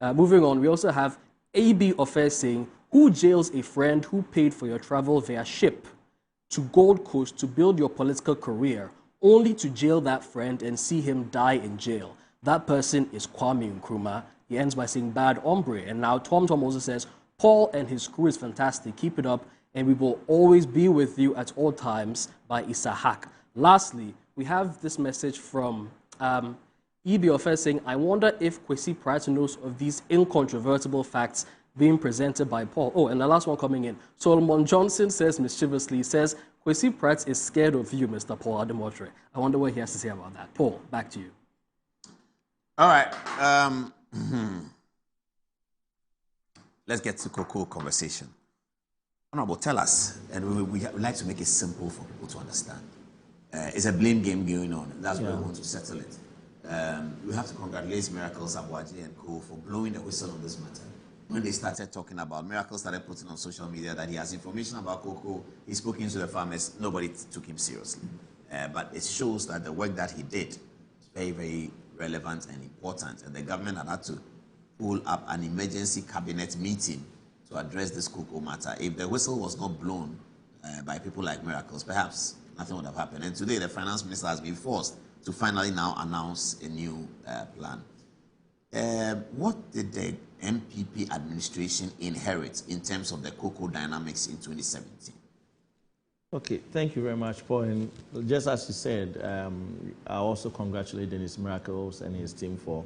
Moving on, we also have A.B. Offer saying, who jails a friend who paid for your travel via ship to Gold Coast to build your political career, only to jail that friend and see him die in jail? That person is Kwame Nkrumah. He ends by saying bad hombre. And now Tom also says, Paul and his crew is fantastic. Keep it up, and we will always be with you at all times, by Isahak. Lastly, we have this message from E.B. Offer saying, I wonder if Kwesi Pratt knows of these incontrovertible facts being presented by Paul. Oh, and the last one coming in. Solomon Johnson says mischievously, says, Kwesi Pratt is scared of you, Mr. Paul Ademotre. I wonder what he has to say about that. Paul, back to you. All right. Let's get to cocoa conversation. Honorable, tell us, and we like to make it simple for people to understand. It's a blame game going on. That's why we want to settle it. We have to congratulate Miracles Abuaji and co for blowing the whistle on this matter. When they started talking about, Miracles started putting on social media that he has information about cocoa, he's spoken to the farmers, nobody took him seriously. But it shows that the work that he did is very, very relevant and important, and the government had to pull up an emergency cabinet meeting to address this cocoa matter. If the whistle was not blown by people like Miracles, perhaps nothing would have happened. And today, the finance minister has been forced to finally now announce a new plan. What did the MPP administration inherit in terms of the cocoa dynamics in 2017? Okay, thank you very much, Paul. And just as you said, I also congratulate Dennis Miracles and his team for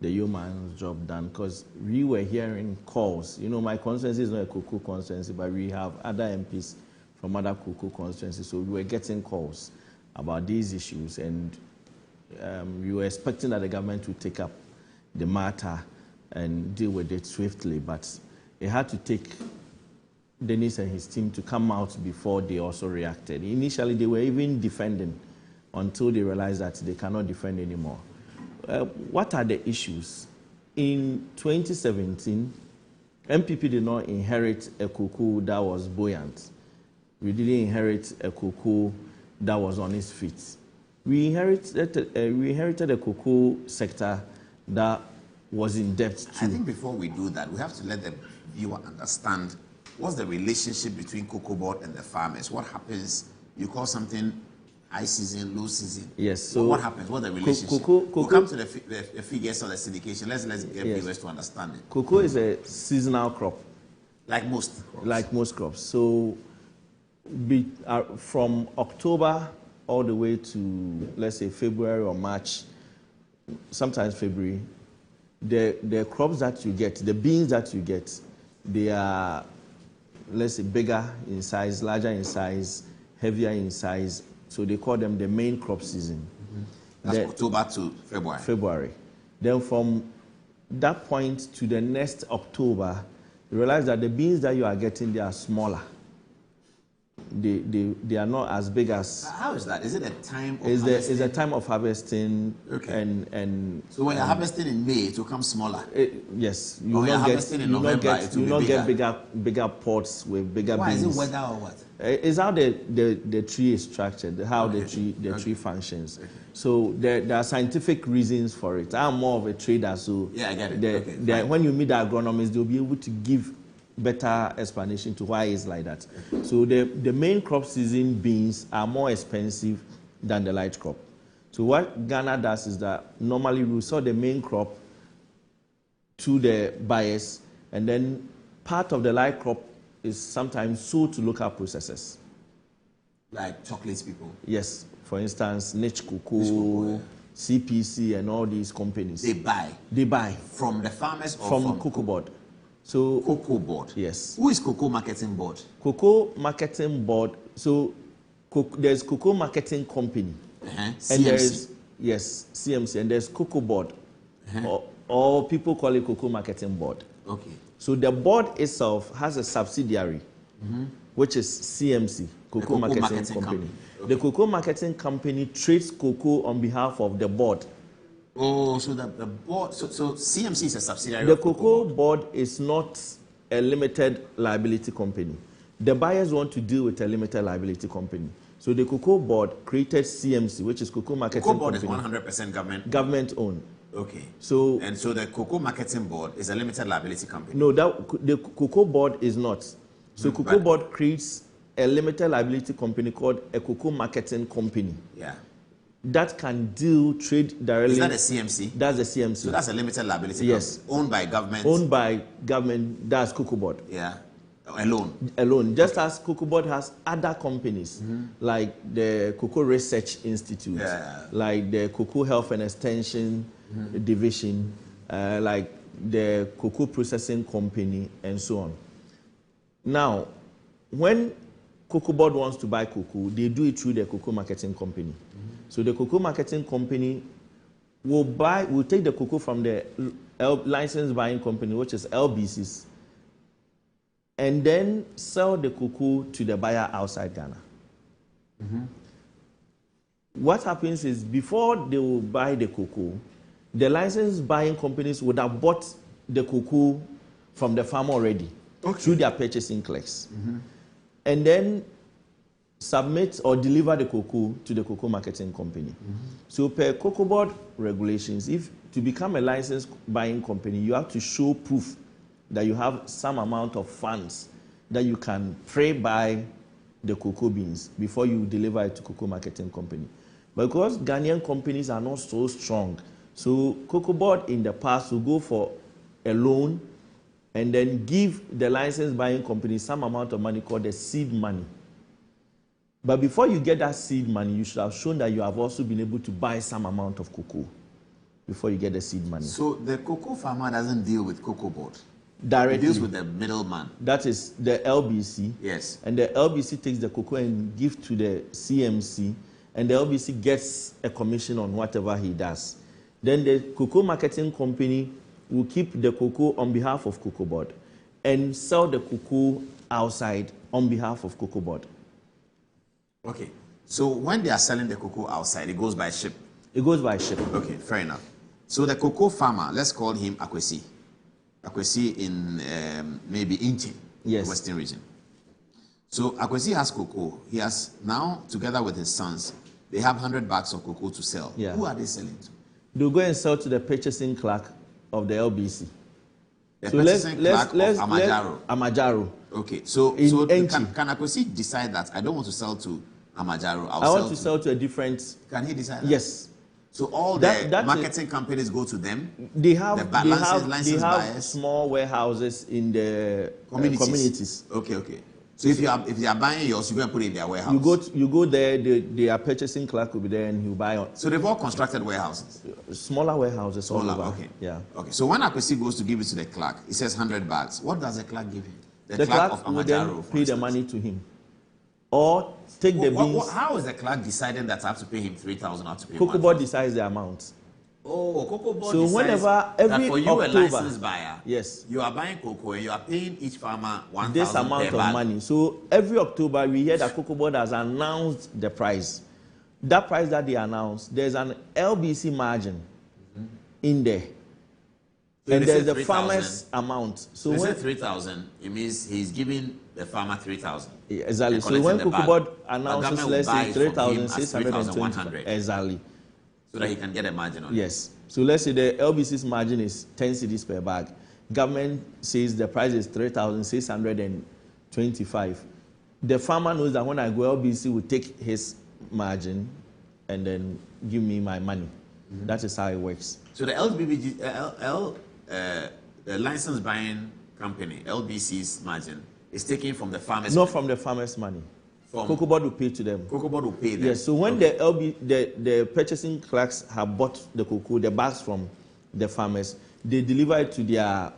the yeoman's job done, because we were hearing calls. You know, my constituency is not a cocoa constituency, but we have other MPs from other cocoa constituencies, so we were getting calls about these issues, and we were expecting that the government would take up the matter and deal with it swiftly, but it had to take Dennis and his team to come out before they also reacted. Initially, they were even defending until they realized that they cannot defend anymore. What are the issues? In 2017, MPP did not inherit a cocoa that was buoyant. We didn't inherit a cocoa that was on its feet. We inherited a cocoa sector that was in debt too. I think before we do that, we have to let the viewer understand what's the relationship between Cocoa Board and the farmers. What happens? You call something high season, low season. Yes. So what happens? What's the relationship? We'll come to the figures of the syndication. Let's get viewers to understand it. Cocoa is a seasonal crop. Like most crops. Like most crops. So from October all the way to, let's say, February or March, sometimes February, the crops that you get, the beans that you get, they are, let's say, bigger in size, larger in size, heavier in size. So they call them the main crop season. That's October to February. February. Then from that point to the next October, you realize that the beans that you are getting, they are smaller. They are not as big as. How is that? Is it a time of harvesting? It's a time of harvesting. Okay. And so when you're harvesting in May, it will come smaller. Yes. You will not get bigger pots with bigger beans. Why is it weather or what? It's how the tree is structured, how the tree functions. Okay. So there are scientific reasons for it. I'm more of a trader, so yeah, I get it. When you meet the agronomists, they'll be able to give better explanation to why it's like that. So the main crop season beans are more expensive than the light crop. So what Ghana does is that normally we sell the main crop to the buyers, and then part of the light crop is sometimes sold to local processors. Like chocolates people? Yes. For instance, Niche Cocoa, CPC and all these companies. They buy. They buy From the farmers or from Cocoa Board. So Cocoa Board. Yes. Who is Cocoa Marketing Board? Cocoa Marketing Board. So there's Cocoa Marketing Company. CMC. And there's CMC, and there's Cocoa Board. Or people call it Cocoa Marketing Board. Okay. So the board itself has a subsidiary, which is CMC, Cocoa Marketing Company. Okay. The Cocoa Marketing Company trades cocoa on behalf of the board. Oh, so the board, so CMC is a subsidiary The of Cocoa Board is not a limited liability company. The buyers want to deal with a limited liability company. So the Cocoa Board created CMC, which is Cocoa Marketing Company. Cocoa Board is 100% government? Government owned. Okay. So the Cocoa Marketing Board is a limited liability company? No, the Cocoa Board is not. So Cocoa Board creates a limited liability company called a Cocoa Marketing Company. Yeah. That can trade directly. Is that a CMC? That's a CMC. So that's a limited liability yes. company owned by government? Owned by government, that's Cocoa Board. Yeah. Alone? Alone. Just as Cocoa Board has other companies, like the Cocoa Research Institute, like the Cocoa Health and Extension Division, like the Cocoa Processing Company, and so on. Now, when Cocoa Board wants to buy cocoa, they do it through the Cocoa Marketing Company. So the Cocoa Marketing Company will take the cocoa from the licensed buying company, which is LBCs, and then sell the cocoa to the buyer outside Ghana. What happens is, before they will buy the cocoa, the licensed buying companies would have bought the cocoa from the farmer already through their purchasing clerks, and then submit or deliver the cocoa to the Cocoa Marketing Company. So per Cocoa Board regulations, if to become a licensed buying company, you have to show proof that you have some amount of funds that you can pre-buy the cocoa beans before you deliver it to Cocoa Marketing Company. But because Ghanaian companies are not so strong, so Cocoa Board in the past will go for a loan and then give the licensed buying company some amount of money called the seed money. But before you get that seed money, you should have shown that you have also been able to buy some amount of cocoa before you get the seed money. So the cocoa farmer doesn't deal with Cocoa Board? Directly. It deals with the middleman? That is the LBC. Yes. And the LBC takes the cocoa and gives to the CMC, and the LBC gets a commission on whatever he does. Then the Cocoa Marketing Company will keep the cocoa on behalf of Cocoa Board and sell the cocoa outside on behalf of Cocoa Board. Okay. So when they are selling the cocoa outside, it goes by ship? It goes by ship. Okay, fair enough. So the cocoa farmer, let's call him Akwesi. Akwesi in maybe Inchi, yes, the Western region. So Akwesi has cocoa. He has now, together with his sons, they have 100 bags of cocoa to sell. Yeah. Who are they selling to? They'll go and sell to the purchasing clerk of the LBC. The purchasing clerk of Amajaro. Amajaro. Okay, so can Akwesi decide that I don't want to sell to Amajaro? I want to sell to a different. Can he decide that? Yes. So all the marketing companies go to them? They have buyers? small warehouses in the communities. Okay. So if they are buying yours, you go and put it in their warehouse? You go there, their purchasing clerk will be there and he'll buy on. So they've all constructed warehouses? Smaller warehouses all over. Okay. Yeah. Okay. So when Akwesi goes to give it to the clerk, he says 100 bags. What does the clerk give him? The clerk will then pay the money to him. Or take the beans. How is the clerk deciding that I have to pay him 3,000 or to pay Cocoa Board decides the amount. Oh, Cocoa Board so decides whenever every that for you, October, a licensed buyer, yes, you are buying cocoa and you are paying each farmer 1,000 this amount of money. So every October we hear that Cocoa Board has announced the price. That price that they announced, there's an LBC margin in there. So and there's the 3, farmer's amount. So when 3,000, it means he's giving the farmer 3,000. Exactly. So when Cocoa Board announces, let's say 3,620, exactly, so that he can get a margin on it. Yes. So let's say the LBC's margin is 10 cedis per bag. Government says the price is 3,625. The farmer knows that when I go, LBC will take his margin and then give me my money. That is how it works. So the the license buying company, LBC's margin, is taken from the farmer's money. Not from the farmer's money. Cocoa Board will pay to them. Cocoa Board will pay them. Yes. So when the purchasing clerks have bought the cocoa, the bags from the farmers, they deliver it to their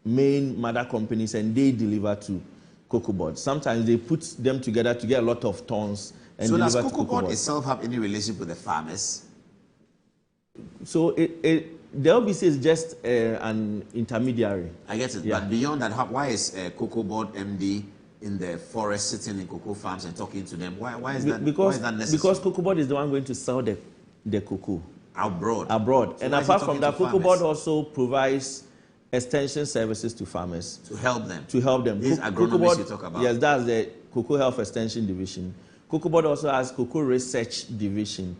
main mother companies, and they deliver to Cocoa Board. Sometimes they put them together to get a lot of tons. And so does deliver Cocoa to Board itself have any relationship with the farmers? So the LBC is just an intermediary. I get it. Yeah. But beyond that, why is Cocoa Board MD in the forest sitting in cocoa farms and talking to them? Why is that? Why is that necessary? Because Cocoa Board is the one going to sell the cocoa abroad. So and apart from that, Cocoa Board also provides extension services to farmers to help them. These agronomists Board, you talk about. Yes, that's the Cocoa Health Extension Division. Cocoa Board also has Cocoa Research Division.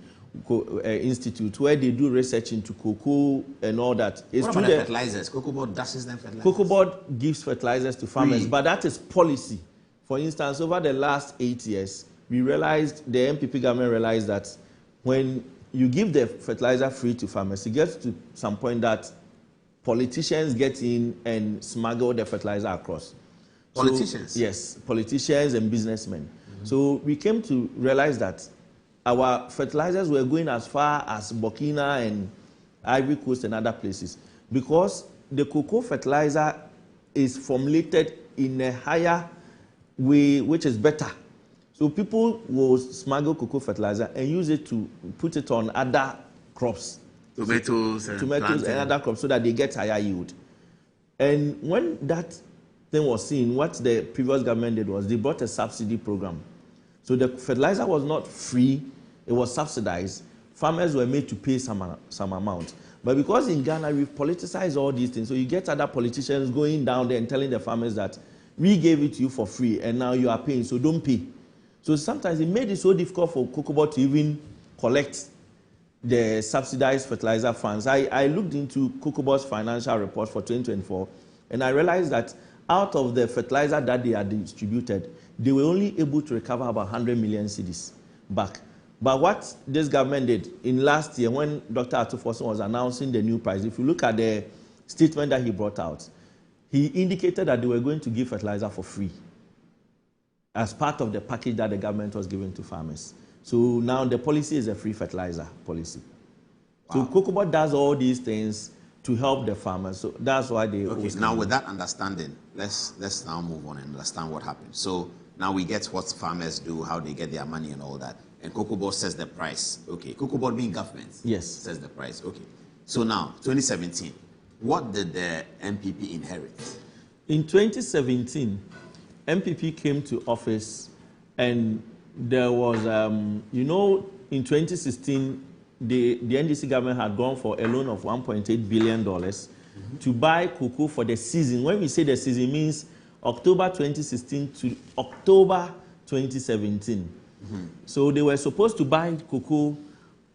Institute where they do research into cocoa and all that. What about the fertilizers? Cocoa Board dashes them fertilizers? Cocoa Board gives fertilizers to farmers, but that is policy. For instance, over the last 8 years, we realized, the MPP government realized that when you give the fertilizer free to farmers, it gets to some point that politicians get in and smuggle the fertilizer across. Politicians? So, yes, politicians and businessmen. So we came to realize that our fertilizers were going as far as Burkina and Ivory Coast and other places because the cocoa fertilizer is formulated in a higher way, which is better. So people will smuggle cocoa fertilizer and use it to put it on other crops. Tomatoes and other crops so that they get higher yield. And when that thing was seen, what the previous government did was they brought a subsidy program. So the fertilizer was not free, it was subsidized. Farmers were made to pay some amount. But because in Ghana, we've politicized all these things, so you get other politicians going down there and telling the farmers that we gave it to you for free and now you are paying, so don't pay. So sometimes it made it so difficult for Cocoa Board to even collect the subsidized fertilizer funds. I looked into Cocoa Board's financial report for 2024, and I realized that out of the fertilizer that they had distributed, they were only able to recover about 100 million cedis back. But what this government did in last year, when Dr. Atufosun was announcing the new price, if you look at the statement that he brought out, he indicated that they were going to give fertilizer for free as part of the package that the government was giving to farmers. So now the policy is a free fertilizer policy. Wow. So Cocoa Board does all these things to help the farmers. So that's why they... Okay, now with that understanding, let's now move on and understand what happens. So now we get what farmers do, how they get their money and all that. And Cocoa Board says the price. Okay, Cocoa Board being government. Yes. Says the price. Okay. So now, 2017, what did the MPP inherit? In 2017, MPP came to office and there was, in 2016, the NDC government had gone for a loan of $1.8 billion to buy cocoa for the season. When we say the season, it means October 2016 to October 2017. So they were supposed to buy cocoa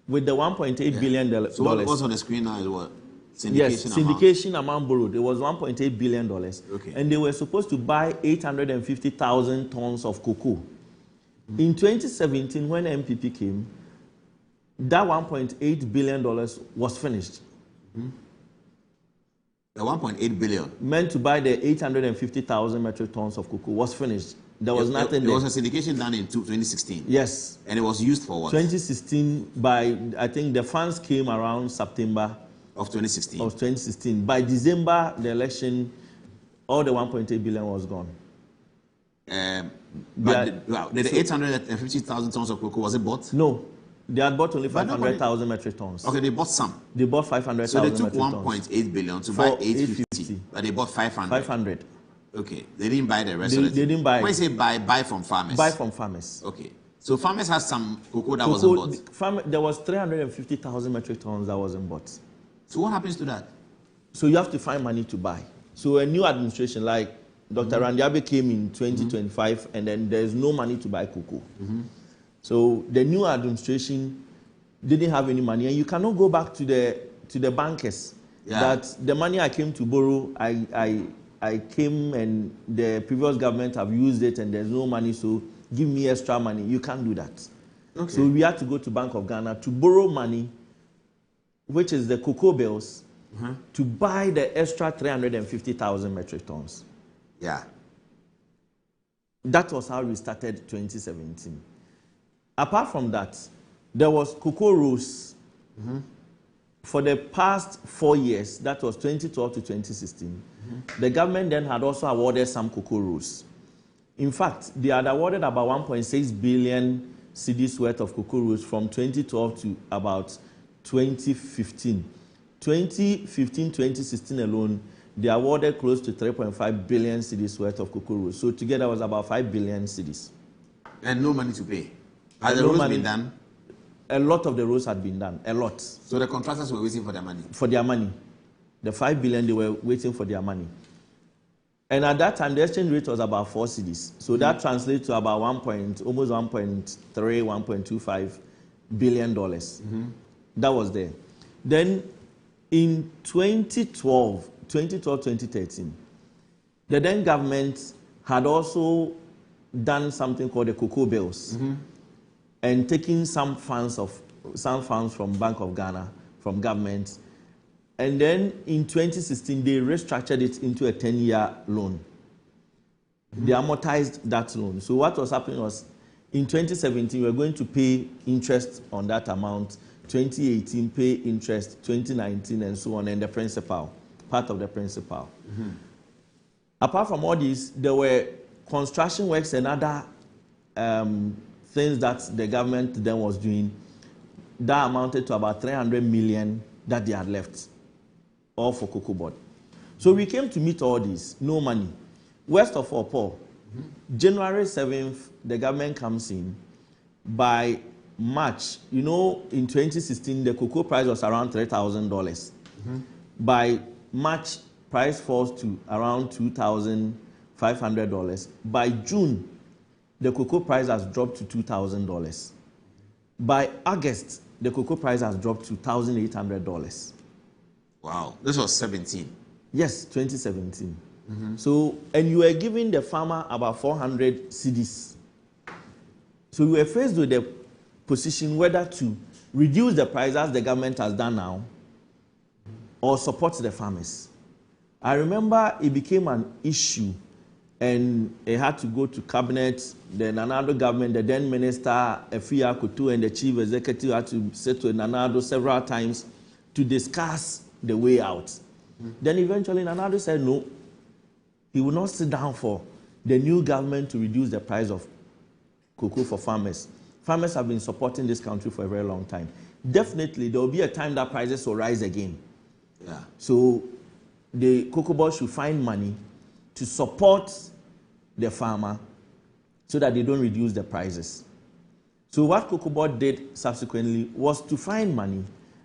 with the $1.8 billion. So what's on the screen now is what? Syndication amount borrowed. It was $1.8 billion. Okay. And they were supposed to buy 850,000 tons of cocoa. In 2017, when MPP came, that $1.8 billion was finished. The 1.8 billion meant to buy the 850,000 metric tons of cocoa was finished. There was nothing there. There was a syndication done in 2016. Yes. And it was used for what? 2016, I think the funds came around September of 2016. By December, the election, all the 1.8 billion was gone. Did the 850,000 tons of cocoa, was it bought? No. They had bought only 500,000 metric tons. Okay, they bought some. They bought 500,000 metric tons. So they took 1.8 billion to buy 850, but they bought 500. 500. Okay, they didn't buy the rest They of it. didn't buy. When you say buy from farmers? Buy from farmers. Okay, so farmers had some cocoa that wasn't bought. There was 350,000 metric tons that wasn't bought. So what happens to that? So you have to find money to buy. So a new administration like Dr. Randy Abe came in 2025, and then there's no money to buy cocoa. So the new administration didn't have any money, and you cannot go back to the bankers that the money I came to borrow, I came and the previous government have used it, and there's no money, so give me extra money. You can't do that. Okay. So we had to go to Bank of Ghana to borrow money, which is the cocoa bills, to buy the extra 350,000 metric tons. Yeah. That was how we started 2017. Apart from that, there was Cocoa Rose. For the past 4 years, that was 2012 to 2016, the government then had also awarded some Cocoa Rose. In fact, they had awarded about 1.6 billion cedis worth of Cocoa Rose from 2012 to about 2015. 2015, 2016 alone, they awarded close to 3.5 billion cedis worth of Cocoa Rose. So together was about 5 billion cedis. And no money to pay. Has the roads been done? A lot of the roads had been done, a lot. So the contractors were waiting for their money? For their money. The 5 billion, they were waiting for their money. And at that time, the exchange rate was about 4 cedis. So that translates to about almost 1.3, 1.25 billion dollars. That was there. Then in 2012, 2013, the then government had also done something called the Cocoa Bills. And taking some funds from Bank of Ghana, from government. And then in 2016, they restructured it into a 10-year loan. They amortized that loan. So what was happening was, in 2017, we were going to pay interest on that amount, 2018 pay interest, 2019 and so on, and the principal, part of the principal. Apart from all this, there were construction works and other things that the government then was doing that amounted to about 300 million that they had left, all for Cocoa Board. So we came to meet all this, no money. Worst of all, Paul, January 7th, the government comes in. By March, in 2016, the cocoa price was around $3,000. By March, price falls to around $2,500. By June, the cocoa price has dropped to $2,000. By August, the cocoa price has dropped to $1,800. Wow, this was 17. Yes, 2017. So, and you were giving the farmer about 400 cedis. So we were faced with the position whether to reduce the price as the government has done now, or support the farmers. I remember it became an issue, and it had to go to cabinet. The Nanado government, the then minister Efia Kutu, and the chief executive had to sit with Nanado several times to discuss the way out. Then eventually Nanado said no, he will not sit down for the new government to reduce the price of cocoa for farmers. Farmers have been supporting this country for a very long time. Definitely, there will be a time that prices will rise again. So the Cocoa Board should find money to support the farmer so that they don't reduce the prices. So what Cocoa Board did subsequently was to find money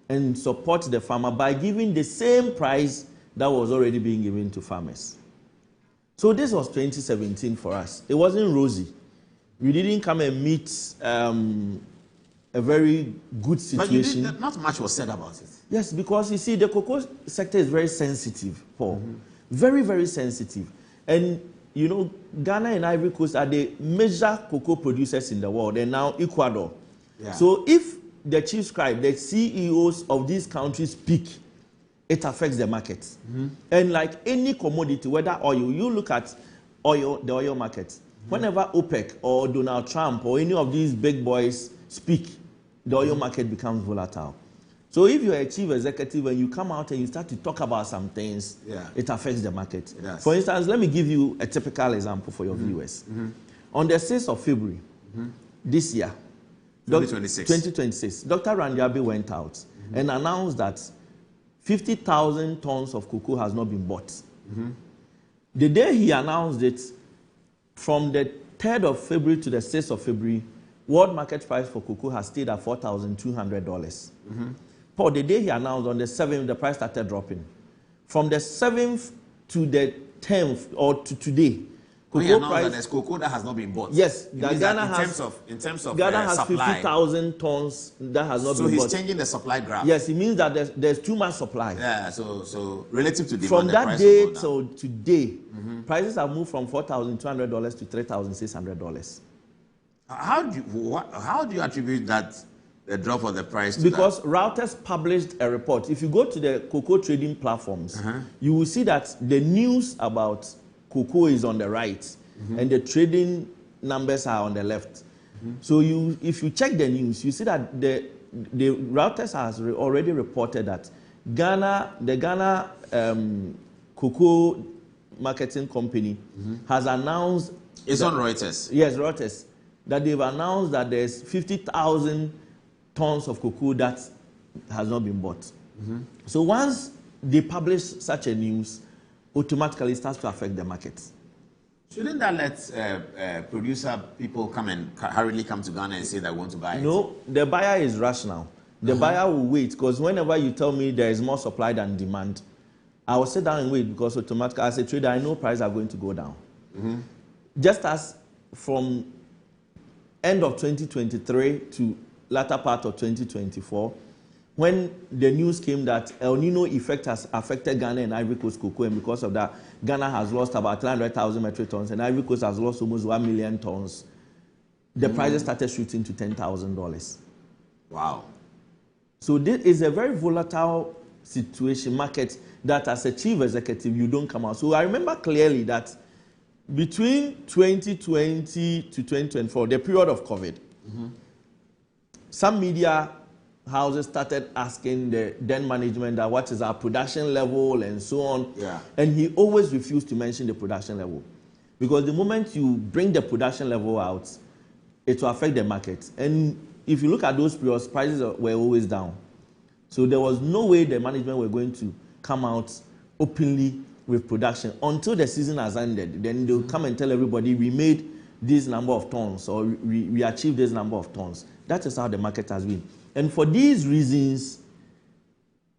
and support the farmer by giving the same price that was already being given to farmers. So this was 2017 for us. It wasn't rosy. We didn't come and meet a very good situation. But not much was said about it. Yes, because you see, the cocoa sector is very sensitive, Paul. Very, very sensitive. And, Ghana and Ivory Coast are the major cocoa producers in the world, and now Ecuador. So if the chief scribe, the CEOs of these countries speak, it affects the market. And like any commodity, whether oil, you look at oil, the oil market. Whenever OPEC or Donald Trump or any of these big boys speak, the oil market becomes volatile. So if you're a chief executive and you come out and you start to talk about some things, it affects the market. For instance, let me give you a typical example for your viewers. On the 6th of February this year, 2026, Dr. Randiabi went out and announced that 50,000 tons of cocoa has not been bought. The day he announced it, from the 3rd of February to the 6th of February, world market price for cocoa has stayed at $4,200. Paul, the day he announced, on the 7th, the price started dropping. From the 7th to the 10th, or to today, cocoa price, that there's cocoa that has not been bought. Yes, Ghana has, in terms of Ghana has supply. 50,000 tons that has not been bought. So he's changing the supply graph. Yes, it means that there's too much supply. Yeah, so relative to demand, from that price day till today, prices have moved from $4,200 to $3,600. How do you attribute that, the drop of the price to because that? Reuters published a report. If you go to the cocoa trading platforms, you will see that the news about cocoa is on the right. and the trading numbers are on the left. So if you check the news, you see that the Reuters has already reported that the Ghana Cocoa Marketing Company has announced. It's on Reuters. Yes, Reuters. That they've announced that there's 50,000 tons of cocoa that has not been bought. So once they publish such a news, automatically it starts to affect the market. Shouldn't that let producer people come and hurriedly come to Ghana and say they want to buy it? No, the buyer is rational. The buyer will wait, because whenever you tell me there is more supply than demand, I will sit down and wait, because automatically as a trader, I know prices are going to go down. Just as from end of 2023 to latter part of 2024, when the news came that El Nino effect has affected Ghana and Ivory Coast cocoa, and because of that, Ghana has lost about 300,000 metric tons, and Ivory Coast has lost almost 1 million tons, the prices started shooting to $10,000. Wow. So this is a very volatile situation, market, that as a chief executive, you don't come out. So I remember clearly that between 2020 to 2024, the period of COVID, some media houses started asking the then management that what is our production level and so on. And he always refused to mention the production level. Because the moment you bring the production level out, it will affect the market. And if you look at those periods, prices were always down. So there was no way the management were going to come out openly with production until the season has ended. Then they'll come and tell everybody, we made this number of tons, or we achieved this number of tons. That is how the market has been. And for these reasons,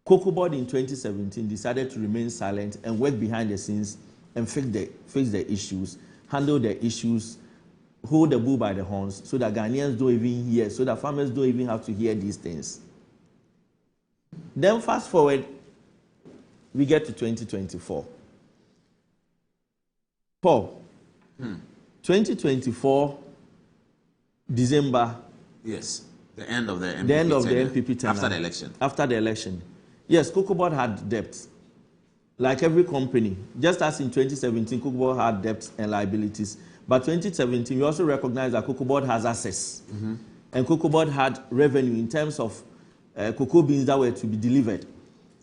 Cocoa Board in 2017 decided to remain silent and work behind the scenes and fix the issues, handle the issues, hold the bull by the horns, so that Ghanaians don't even hear, so that farmers don't even have to hear these things. Then fast forward, we get to 2024. Paul, 2024, December. Yes, the end of the MPP NPP tenure. After the election. After the election. Yes, Cocoa Board had debt. Like every company. Just as in 2017, Cocoa Board had debt and liabilities. But 2017, we also recognize that Cocoa Board has assets. And Cocoa Board had revenue in terms of cocoa beans that were to be delivered.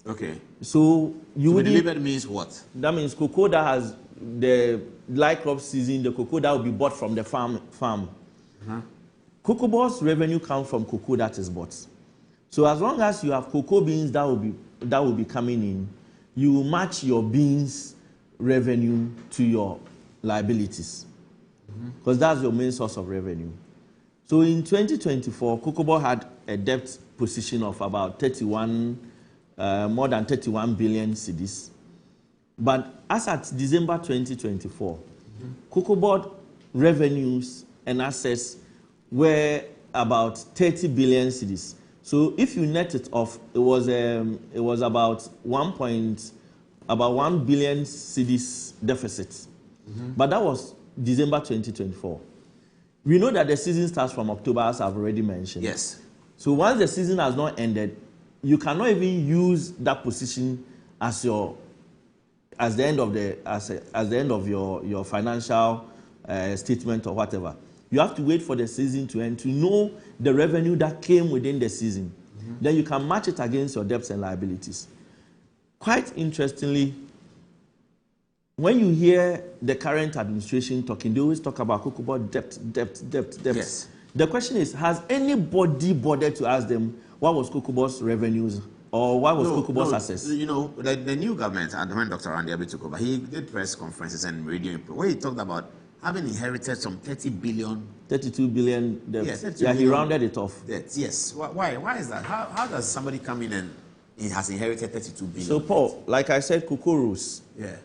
Okay. So you would delivered means what? That means cocoa that has the light crop season, the cocoa that will be bought from the farm. Cocoa Board's revenue comes from cocoa that is bought. So as long as you have cocoa beans that will be coming in, you match your beans revenue to your liabilities, because that's your main source of revenue. So in 2024, Cocoa Board had a debt position of about more than 31 billion cedis. But as at December 2024, Cocoa Board revenues and assets were about 30 billion cedis. So if you net it off, it was about 1 billion cedis deficit. But that was December 2024. We know that the season starts from October, as I've already mentioned. Yes. So once the season has not ended, you cannot even use that position as the end of your financial statement or whatever. You have to wait for the season to end to know the revenue that came within the season. Then you can match it against your debts and liabilities. Quite interestingly, when you hear the current administration talking, they always talk about Cocoa Board debt. Yes. The question is, has anybody bothered to ask them what was Cocoa Board's revenues or what was Cocoa Board's assets? You know, the new government, and when Dr. Randy Abbey took over, he did press conferences and radio where he talked about having inherited some 32 billion debt. Yes, he rounded it off. Debts. Yes. Why is that? How does somebody come in and he has inherited 32 billion? So, Paul, like I said, cocoa rose. Yeah.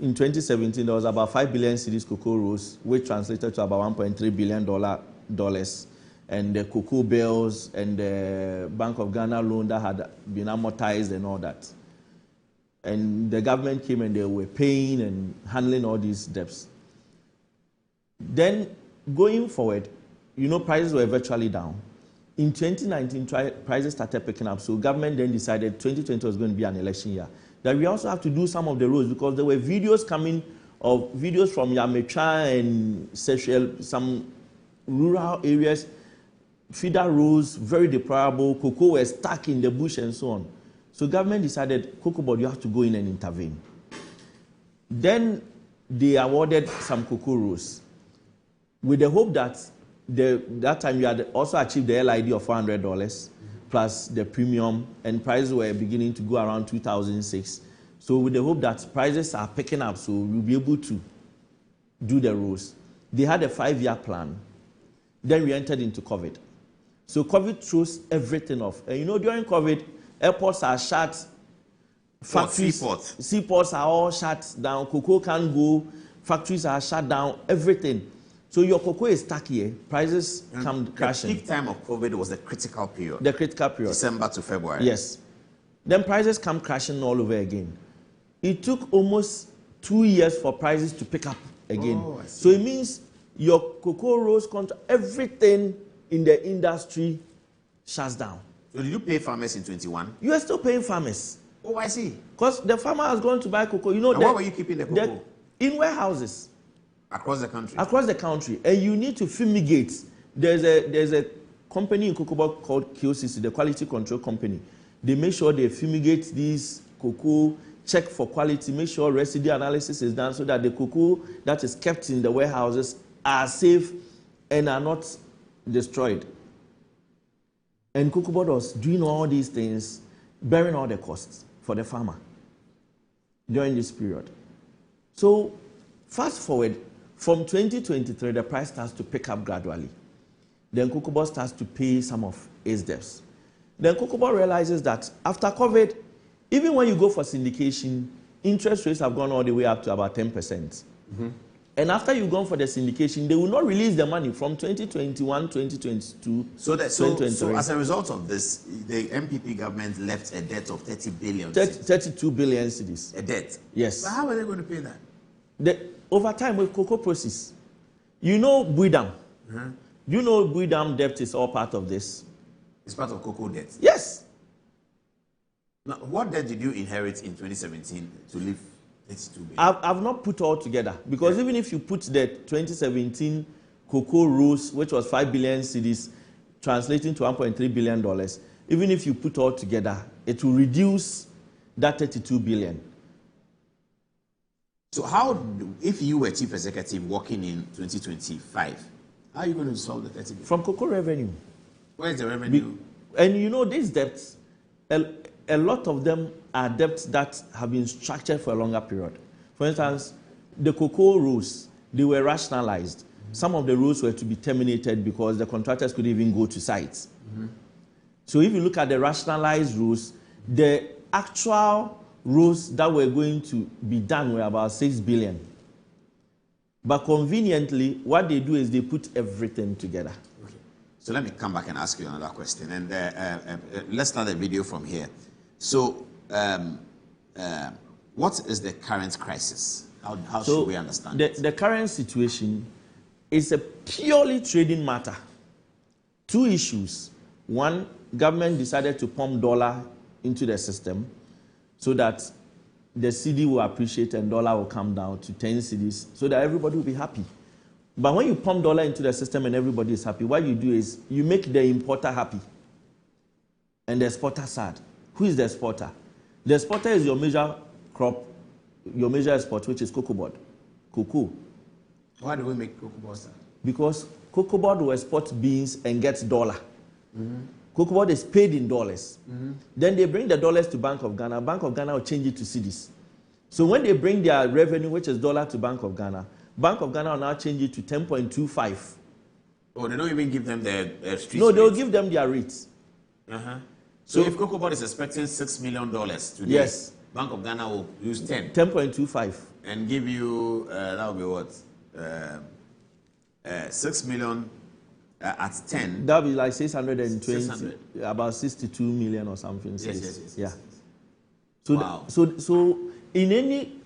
In 2017, there was about 5 billion cedis cocoa rose, which translated to about $1.3 billion. And the cocoa bills and the Bank of Ghana loan that had been amortized and all that. And the government came and they were paying and handling all these debts. Then, going forward, prices were virtually down. In 2019, prices started picking up. So government then decided 2020 was going to be an election year, that we also have to do some of the roads, because there were videos coming of videos from Yametra and some rural areas, feeder rows, very deplorable, cocoa were stuck in the bush and so on. So government decided, Cocoa Board, you have to go in and intervene. Then they awarded some cocoa rows with the hope that that time you had also achieved the LID of $400 plus the premium, and prices were beginning to go around 2006. So with the hope that prices are picking up, so we'll be able to do the rows. They had a 5-year plan. Then we entered into COVID. So COVID throws everything off. And you know, during COVID, airports are shut, factories, seaports are all shut down, cocoa can't go, factories are shut down, everything. So your cocoa is stuck here, prices come crashing. The peak time of COVID was the critical period. The critical period. December to February. Yes. Then prices come crashing all over again. It took almost 2 years for prices to pick up again. Oh, I see. So it means your cocoa rows contract, everything in the industry shuts down. So did you pay farmers in 21? You are still paying farmers. Oh, I see. Because the farmer has gone to buy cocoa. You know, where were you keeping the cocoa? In warehouses. Across the country? Across the country. And you need to fumigate. There's a company in Cocoa Board called QCC, the Quality Control Company. They make sure they fumigate these cocoa, check for quality, make sure residue analysis is done so that the cocoa that is kept in the warehouses are safe and are not destroyed. And Cocoa Board was doing all these things, bearing all the costs for the farmer during this period. So fast forward, from 2023, the price starts to pick up gradually. Then Cocoa Board starts to pay some of its debts. Then Cocoa Board realizes that after COVID, even when you go for syndication, interest rates have gone all the way up to about 10%. Mm-hmm. And after you've gone for the syndication, they will not release the money from 2021, 2022, so 2023. So as a result of this, the MPP government left a debt of 30 billion. 32 billion cedis. A debt? Yes. But how are they going to pay that? Over time with cocoa process. You know Buidam. Uh-huh. You know Buidam debt is all part of this. It's part of cocoa debt? Yes. Now, what debt did you inherit in 2017 to leave 32 billion? I've not put all together because even if you put the 2017 cocoa rows, which was 5 billion cedis, translating to $1.3 billion, even if you put all together, it will reduce that 32 billion. So if you were chief executive working in 2025, how are you going to solve the 30 billion? From cocoa revenue. Where is the revenue? And you know, these debts, a lot of them are debts that have been structured for a longer period. For instance, the cocoa rules, they were rationalized. Mm-hmm. Some of the rules were to be terminated because the contractors couldn't even go to sites. Mm-hmm. So if you look at the rationalized rules, the actual rules that were going to be done were about 6 billion. But conveniently, what they do is they put everything together. Okay. So let me come back and ask you another question. And let's start the video from here. So what is the current crisis? How should we understand it? The current situation is a purely trading matter. Two issues. One, government decided to pump dollar into the system so that the cedi will appreciate and dollar will come down to 10 cedis so that everybody will be happy. But when you pump dollar into the system and everybody is happy, what you do is you make the importer happy and the exporter sad. Who is the exporter? The exporter is your major crop, your major export, which is Cocoa Board, cocoa. Why do we make Cocoa Board sad? Because Cocoa Board will export beans and get dollar. Mm-hmm. Cocoa Board is paid in dollars. Mm-hmm. Then they bring the dollars to Bank of Ghana. Bank of Ghana will change it to cedis. So when they bring their revenue, which is dollar, to Bank of Ghana will now change it to 10.25. Oh, they don't even give them the street No, they'll give them their rates. Uh-huh. So if Cocoa Board is expecting $6 million today, yes, Bank of Ghana will use 10. 10.25. And give you, that will be what? 6 million at 10. That will be like 620, 600. About 62 million or something. Yes. Yeah. So, wow. So in any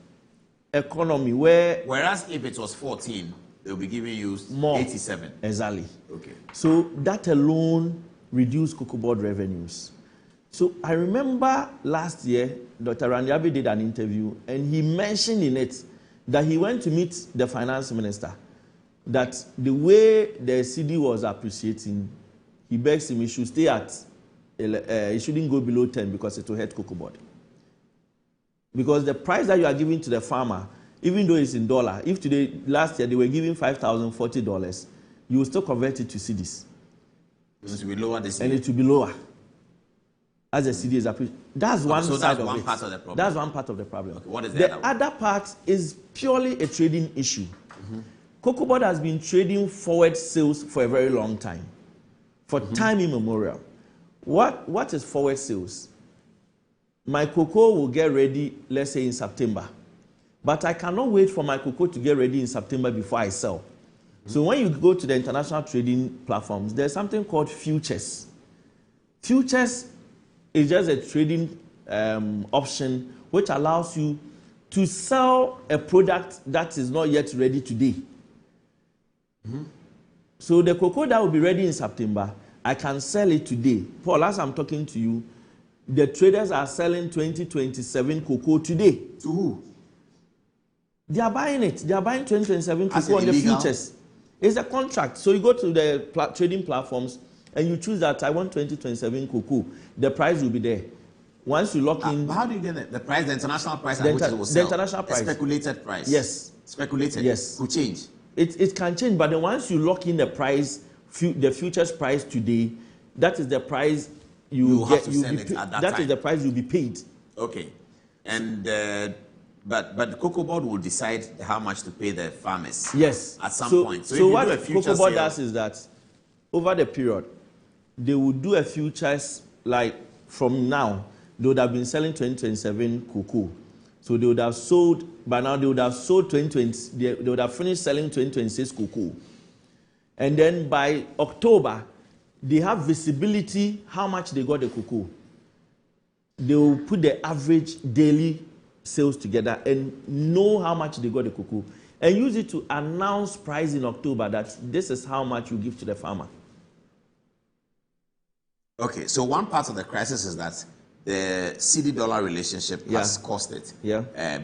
economy where... Whereas if it was 14, they'll be giving you more. 87. Exactly. Okay. So that alone reduced Cocoa Board revenues. So I remember last year, Dr. Randy Abbey did an interview and he mentioned in it that he went to meet the finance minister, that the way the CD was appreciating, he begs him he should stay at, he shouldn't go below 10 because it will hurt cocoa board. Because the price that you are giving to the farmer, even though it's in dollar, if today, last year they were giving $5,040, you will still convert it to CDs. It will be lower this year. And it will be lower. As the CD is appreciated. That's one side of it. Part of the problem. That's one part of the problem. Okay, what is the other part is purely a trading issue. Cocoa board has been trading forward sales for a very long time, for time immemorial. What is forward sales? My cocoa will get ready, let's say in September, but I cannot wait for my cocoa to get ready in September before I sell. So when you go to the international trading platforms, there's something called futures. Futures is just a trading option which allows you to sell a product that is not yet ready today. So the cocoa that will be ready in September, I can sell it today. Paul, as I'm talking to you, the traders are selling 2027 cocoa today. To who? They are buying it. They are buying 2027 cocoa on the futures. It's a contract. So you go to the trading platforms and you choose that I want 2027 cocoa. The price will be there. Once you lock in... But how do you get the price, the international price at which it will sell? The international price. A speculated price? Yes. Speculated? Yes. Could change? It can change, but then once you lock in the price, the futures price today, that is the price you have to sell it at that time. That is the price you'll be paid. Okay. And but the cocoa board will decide how much to pay the farmers. Yes. At some point. So what the cocoa board does is that over the period, they will do a futures like from now. They would have been selling 2027 cocoa. So they would have sold, by now they would have sold 2020, they would have finished selling 2026 cocoa. And then by October, they have visibility how much they got the cocoa. They will put the average daily sales together and know how much they got the cocoa and use it to announce price in October that this is how much you give to the farmer. Okay, so one part of the crisis is that the CD-dollar relationship has caused it.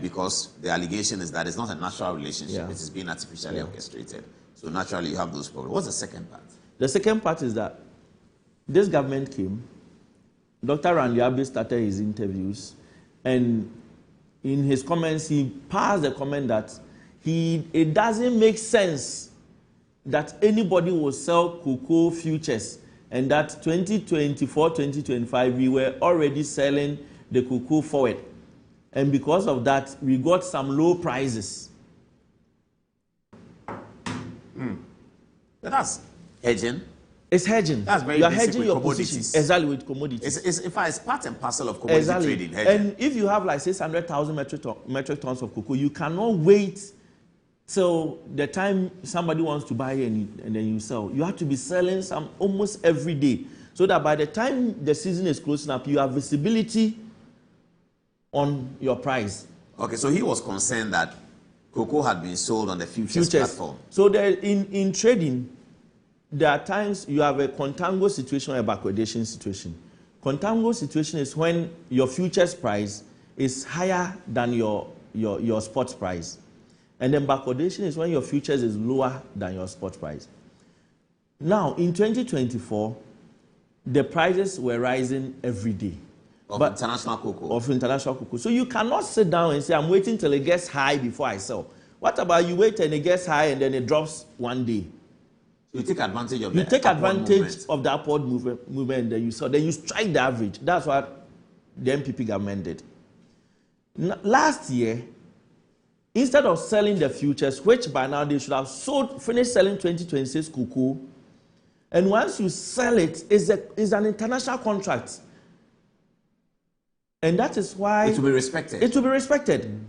Because the allegation is that it's not a natural relationship. It is being artificially orchestrated. So naturally you have those problems. What's the second part? The second part is that this government came, Dr. Randy Abbey started his interviews, and in his comments, he passed the comment that it doesn't make sense that anybody will sell cocoa futures, and that 2024, 2025, we were already selling the cocoa forward. And because of that, we got some low prices. But that's hedging. It's hedging. That's very You are basic hedging with your commodities. position. Exactly, with commodities. It's part and parcel of commodity trading. Hedging. And if you have like 600,000 metric tons of cocoa, you cannot wait till the time somebody wants to buy and then you sell. You have to be selling some almost every day, so that by the time the season is closing up, you have visibility on your price. Okay, so he was concerned that cocoa had been sold on the futures platform. So there, in trading, there are times you have a contango situation or a backwardation situation. Contango situation is when your futures price is higher than your spot price. And then backwardation is when your futures is lower than your spot price. Now, in 2024, the prices were rising every day. Of international cocoa. So you cannot sit down and say, I'm waiting till it gets high before I sell. What about you wait and it gets high and then it drops one day? You take advantage of the upward movement that you saw. Then you strike the average. That's what the MPP government did. Last year, instead of selling the futures, which by now they should have finished selling 2026 cocoa, and once you sell it, it's an international contract. And that is why... It will be respected. It will be respected.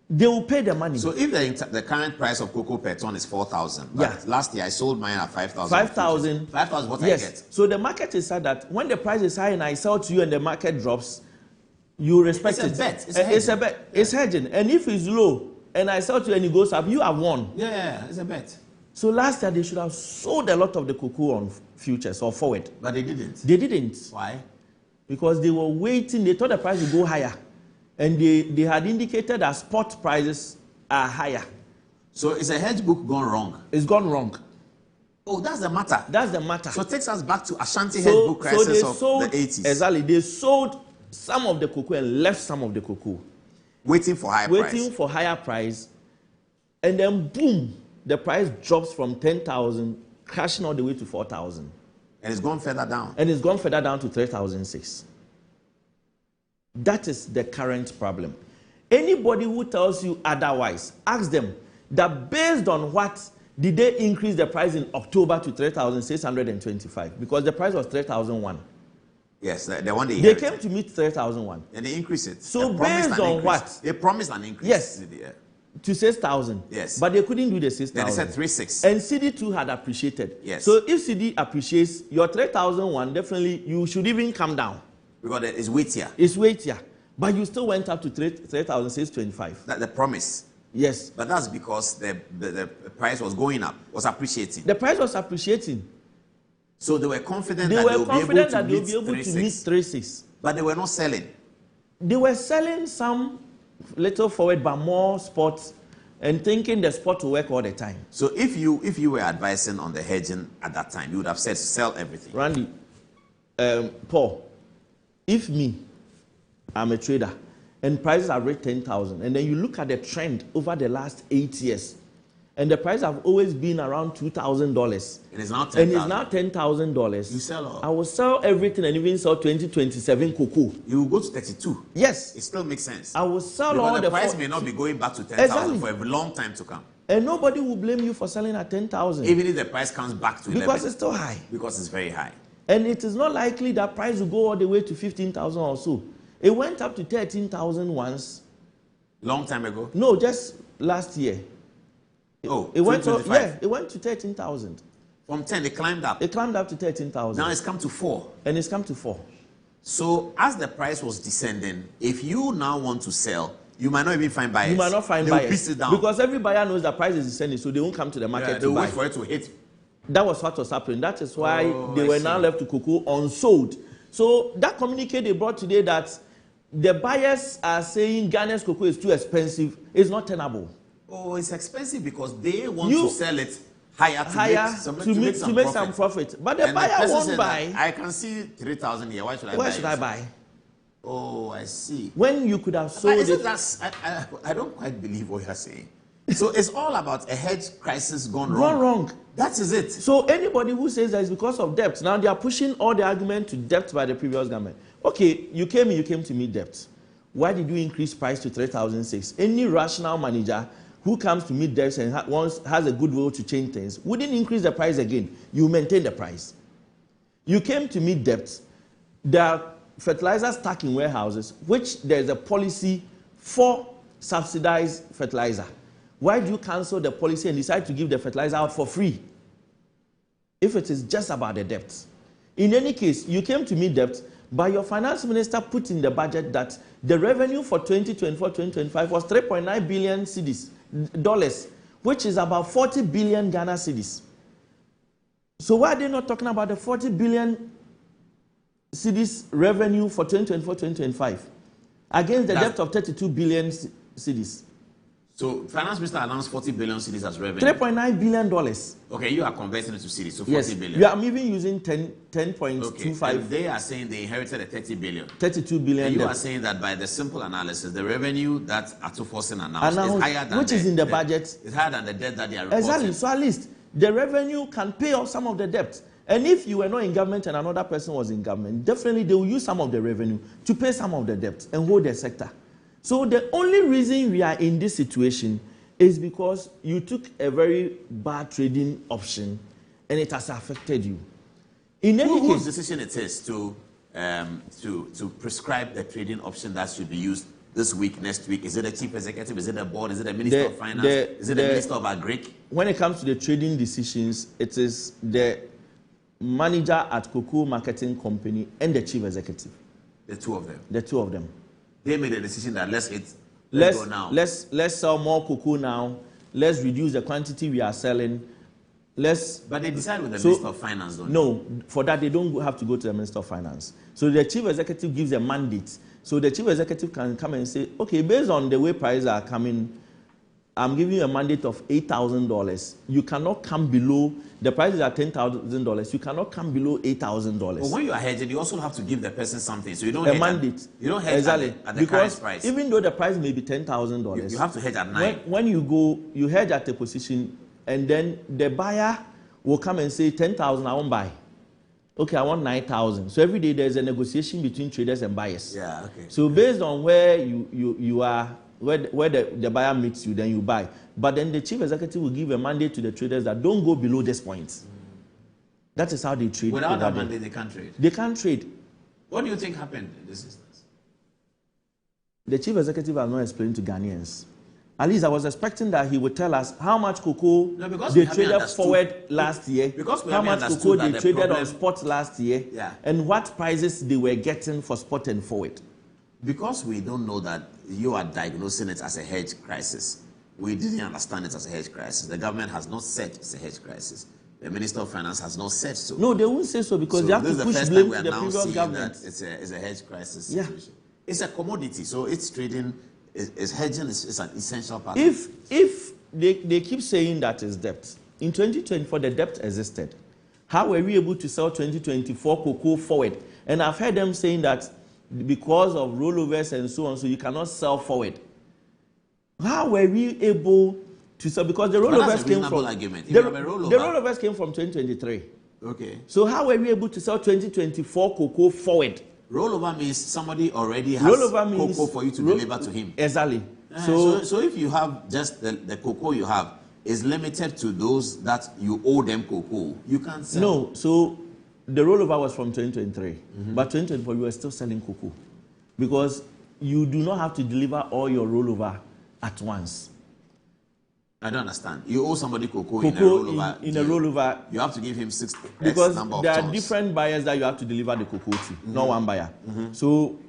They will pay the money. So if the current price of cocoa per ton is 4,000, but last year I sold mine at 5,000. 5,000. 5,000, what yes. I get. So the market is said that when the price is high and I sell to you and the market drops, you respect it. It's a bet. It's a bet. It's hedging. And if it's low and I sell to you and it goes up, you have won. Yeah, it's a bet. So last year they should have sold a lot of the cocoa on futures or forward. But they didn't. They didn't. Why? Because they were waiting. They thought the price would go higher. And they had indicated that spot prices are higher. So it's a hedge book gone wrong. It's gone wrong. Oh, that's the matter. That's the matter. So it takes us back to Ashanti hedge book crisis of the 80s. Exactly. They sold some of the cocoa and left some of the cocoa. Waiting for higher price. Waiting for higher price. And then boom, the price drops from 10,000, crashing all the way to 4,000. And it's gone further down. And it's gone further down to 3,006. That is the current problem. Anybody who tells you otherwise, ask them that based on what did they increase the price in October to 3,625? Because the price was 3,001. Yes, the one they came to meet 3,001. And they increased it. So based on what? They promised an increase. Yes. To 6,000. Yes. But they couldn't do the 6,000. Then they said 3,600. And CD2 had appreciated. Yes. So if CD appreciates, your 3,001, definitely you should even come down. Because it's weightier. It's weightier. But you still went up to 3,625. That's the promise. Yes. But that's because the price was going up, was appreciating. The price was appreciating. So they were confident that they would be able to meet 3,600. But they were not selling. They were selling some little forward, but more spots, and thinking the spot will work all the time. So if you were advising on the hedging at that time, you would have said sell everything. Randy, Paul, if I'm a trader, and prices have reached 10,000, and then you look at the trend over the last 8 years, and the price have always been around $2,000. And it's now $10,000. And it's now $10,000. You sell all. I will sell everything and even sell 2027 cocoa. You will go to 32. Yes. It still makes sense. I will sell because all the price may not be going back to 10,000 for a long time to come. And nobody will blame you for selling at 10,000. Even if the price comes back to 11. Because it's still high. Because it's very high. And it is not likely that price will go all the way to 15,000 or so. It went up to 13,000 once. Long time ago? No, just last year. It went to, it went to 13,000. From 10, it climbed up. It climbed up to 13,000. Now it's come to 4. And it's come to 4. So as the price was descending, if you now want to sell, you might not even find buyers. You might not find they buyers. Will piece it down. Because every buyer knows the price is descending, so they won't come to the market to buy. They'll wait for it to hit. That was what was happening. That is why they were now left to cocoa unsold. So that communique they brought today that the buyers are saying Ghana's cocoa is too expensive is not tenable. Oh, it's expensive because they want to sell it higher to make some profit. But the buyer won't buy. I can see 3,000 here. Why should I buy? Why should I buy? Oh, I see. When you could have sold it. I don't quite believe what you're saying. So it's all about a hedge crisis gone wrong. Gone wrong. That is it. So anybody who says that is because of debt, now they are pushing all the argument to debt by the previous government. Okay, you came to meet debt. Why did you increase price to 3,600? Any rational manager who comes to meet debts and has a goodwill to change things wouldn't increase the price again. You maintain the price. You came to meet debt. There are fertilizers stuck in warehouses, which there is a policy for subsidized fertilizer. Why do you cancel the policy and decide to give the fertilizer out for free if it is just about the debt? In any case, you came to meet debt, but your finance minister put in the budget that the revenue for 2024-2025 was 3.9 billion dollars, which is about 40 billion Ghana cedis. So why are they not talking about the 40 billion cedis revenue for 2024-2025 against the debt of 32 billion cedis? So finance minister announced 40 billion cedis as revenue. $3.9 billion. Okay, you are converting it to cedis, so 40 yes. billion. Yeah, I'm even using 10.25. Okay. And they are saying they inherited a 30 billion. 32 billion. And you are saying that by the simple analysis, the revenue that Atuforsen announced is higher than which is in the budget. It's higher than the debt that they are reporting. Exactly. So at least the revenue can pay off some of the debt. And if you were not in government and another person was in government, definitely they will use some of the revenue to pay some of the debt and hold the sector. So the only reason we are in this situation is because you took a very bad trading option and it has affected you. In any case, whose decision it is to prescribe the trading option that should be used this week, next week? Is it a chief executive? Is it a board? Is it a minister of finance? Is it a minister of agric? When it comes to the trading decisions, it is the manager at Cocoa Marketing Company and the chief executive. The two of them. The two of them. They made a decision that let's go now. Let's sell more cocoa now. Let's reduce the quantity we are selling. But they decide with the Minister of Finance, don't they? No, for that they don't have to go to the Minister of Finance. So the chief executive gives a mandate. So the chief executive can come and say, okay, based on the way prices are coming, I'm giving you a mandate of $8,000. You cannot come below, the price is at $10,000. You cannot come below $8,000. But when you are hedging, you also have to give the person something. So you don't a hedge mandate. You don't hedge exactly. at the because current price. Even though the price may be $10,000, you have to hedge at 9. When you go, you hedge at a position, and then the buyer will come and say, 10,000, I won't buy. Okay, I want 9,000. So every day there's a negotiation between traders and buyers. Yeah, okay. So based on where you are, where the buyer meets you, then you buy. But then the chief executive will give a mandate to the traders that don't go below this point. That is how they trade. Without that mandate, they can't trade. They can't trade. What do you think happened in this instance? The chief executive has not explained to Ghanaians. At least I was expecting that he would tell us how much cocoa they traded forward last year, how much cocoa they traded on spot last year, and what prices they were getting for spot and forward. Because we don't know that you are diagnosing it as a hedge crisis. We didn't understand it as a hedge crisis. The government has not said it's a hedge crisis. The Minister of Finance has not said so. No, they won't say so because they have to push blame to the previous government. It's a hedge crisis situation. Yeah. It's a commodity, so it's trading, it's hedging is an essential part. If they keep saying that is debt, in 2024 the debt existed. How were we able to sell 2024 cocoa forward? And I've heard them saying that because of rollovers and so on, so you cannot sell forward. How were we able to sell? Because the rollovers came from the rollovers came from 2023. Okay. So how were we able to sell 2024 cocoa forward? Rollover means somebody already has cocoa for you to deliver to him. Exactly. So if you have just the cocoa you have is limited to those that you owe them cocoa, you can't sell. No. So the rollover was from 2023, but 2024 you were still selling cocoa because you do not have to deliver all your rollover at once. I don't understand. You owe somebody cocoa in a rollover. In a rollover, you have to give him 6 because number of there tons. are different buyers that you have to deliver the cocoa to, not one buyer. So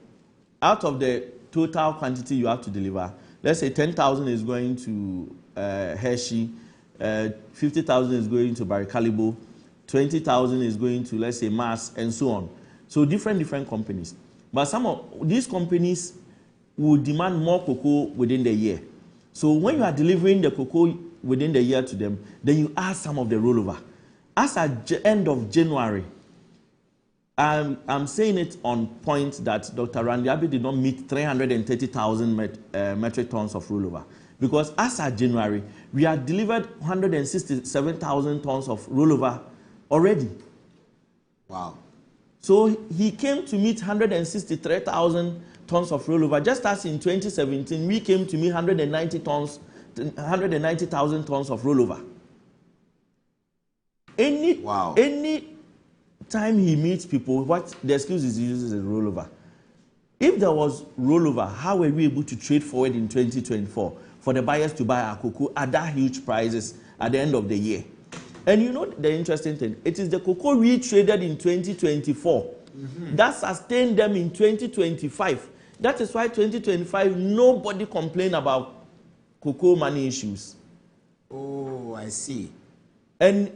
out of the total quantity you have to deliver, let's say 10,000 is going to Hershey, 50,000 is going to Barry Callebaut, 20,000 is going to, let's say, Mars, and so on. So different companies. But some of these companies will demand more cocoa within the year. So when you are delivering the cocoa within the year to them, then you add some of the rollover. As at end of January, I'm saying it on point that Dr. Randy Abbey did not meet 330,000 metric tons of rollover. Because as at January, we had delivered 167,000 tons of rollover already. Wow. So he came to meet 163,000 tons of rollover. Just as in 2017, we came to meet 190,000 tons of rollover. Any time he meets people, what the excuse is he uses is rollover. If there was rollover, how were we able to trade forward in 2024 for the buyers to buy our cocoa at that huge prices at the end of the year? And you know the interesting thing, it is the cocoa we traded in 2024 that sustained them in 2025. That is why 2025, nobody complained about cocoa money issues. Oh, I see. And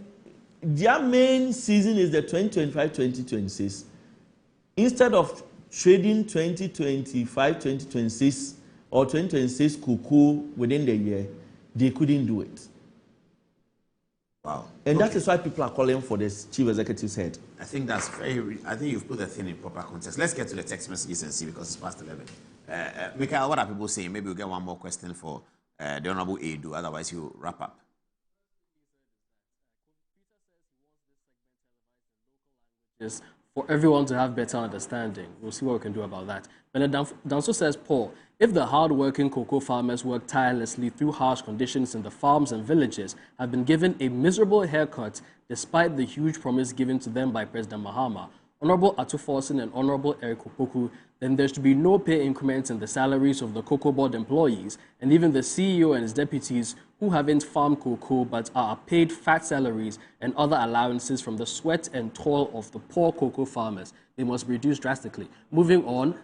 their main season is the 2025-2026. Instead of trading 2025-2026 or 2026 cocoa within the year, they couldn't do it. Wow. And that is why people are calling for this chief executive's head. I think that's I think you've put the thing in proper context. Let's get to the text messages and see, because it's past 11. Michael, what are people saying? Maybe we'll get one more question for the Honorable Edu, otherwise you'll wrap up. For everyone to have better understanding. We'll see what we can do about that. Bernard Danso says, Paul, if the hard-working cocoa farmers work tirelessly through harsh conditions in the farms and villages, have been given a miserable haircut despite the huge promise given to them by President Mahama, Honorable Atu Forson and Honorable Eric Opoku, then there should be no pay increments in the salaries of the cocoa board employees and even the CEO and his deputies who haven't farmed cocoa but are paid fat salaries and other allowances from the sweat and toil of the poor cocoa farmers. They must be reduced drastically. Moving on,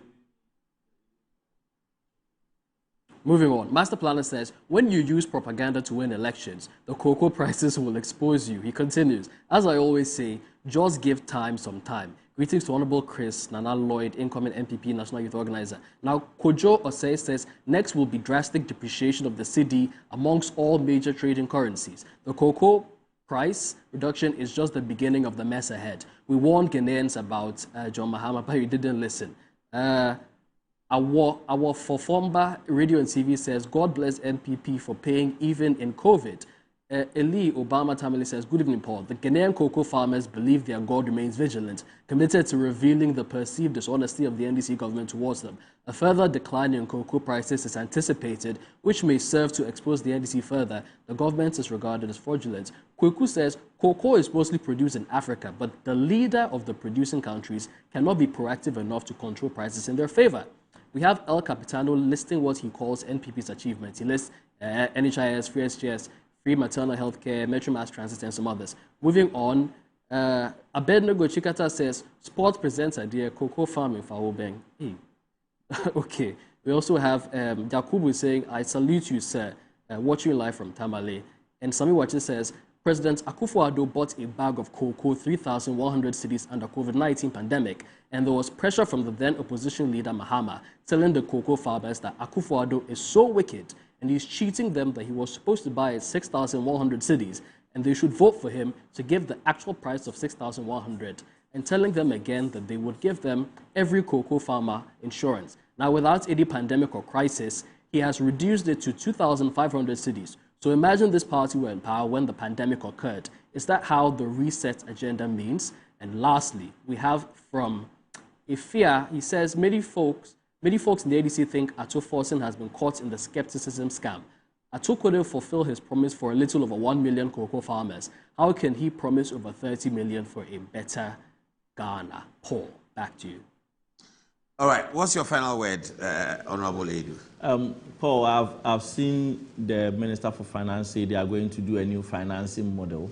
Master Planner says, when you use propaganda to win elections, the cocoa prices will expose you. He continues, as I always say, just give time some time. Greetings to Honorable Chris Nana Lloyd, incoming MPP National Youth Organizer. Now, Kojo Osei says next will be drastic depreciation of the cedi amongst all major trading currencies. The cocoa price reduction is just the beginning of the mess ahead. We warned Ghanaians about John Mahama, but you didn't listen. Our Fofomba Radio and TV says, God bless MPP for paying even in COVID. Eli Obama Tamale says, good evening, Paul. The Ghanaian cocoa farmers believe their God remains vigilant, committed to revealing the perceived dishonesty of the NDC government towards them. A further decline in cocoa prices is anticipated, which may serve to expose the NDC further. The government is regarded as fraudulent. Kweku says, cocoa is mostly produced in Africa, but the leader of the producing countries cannot be proactive enough to control prices in their favor. We have El Capitano listing what he calls NPP's achievements. He lists NHIS, free SGS, free maternal health care, Metro Mass Transit, and some others. Moving on, Abednego Chikata says, Sport presents idea, cocoa farming for Obeng. Hey. Okay. We also have Yakubu saying, I salute you, sir, watching live from Tamale. And Sami Wachi says, President Akufo-Addo bought a bag of cocoa, 3,100 cedis under COVID-19 pandemic, and there was pressure from the then opposition leader Mahama telling the cocoa farmers that Akufo-Addo is so wicked and he's cheating them that he was supposed to buy 6,100 cedis and they should vote for him to give the actual price of 6,100, and telling them again that they would give them every cocoa farmer insurance. Now, without any pandemic or crisis, he has reduced it to 2,500 cedis. So imagine this party were in power when the pandemic occurred. Is that how the reset agenda means? And lastly, we have from Ifia, he says, many folks in the ADC think Ato Forson has been caught in the skepticism scam. Ato couldn't fulfill his promise for a little over 1 million cocoa farmers. How can he promise over 30 million for a better Ghana? Paul, back to you. All right, what's your final word, Honorable Edu? Paul, I've seen the Minister for Finance say they are going to do a new financing model.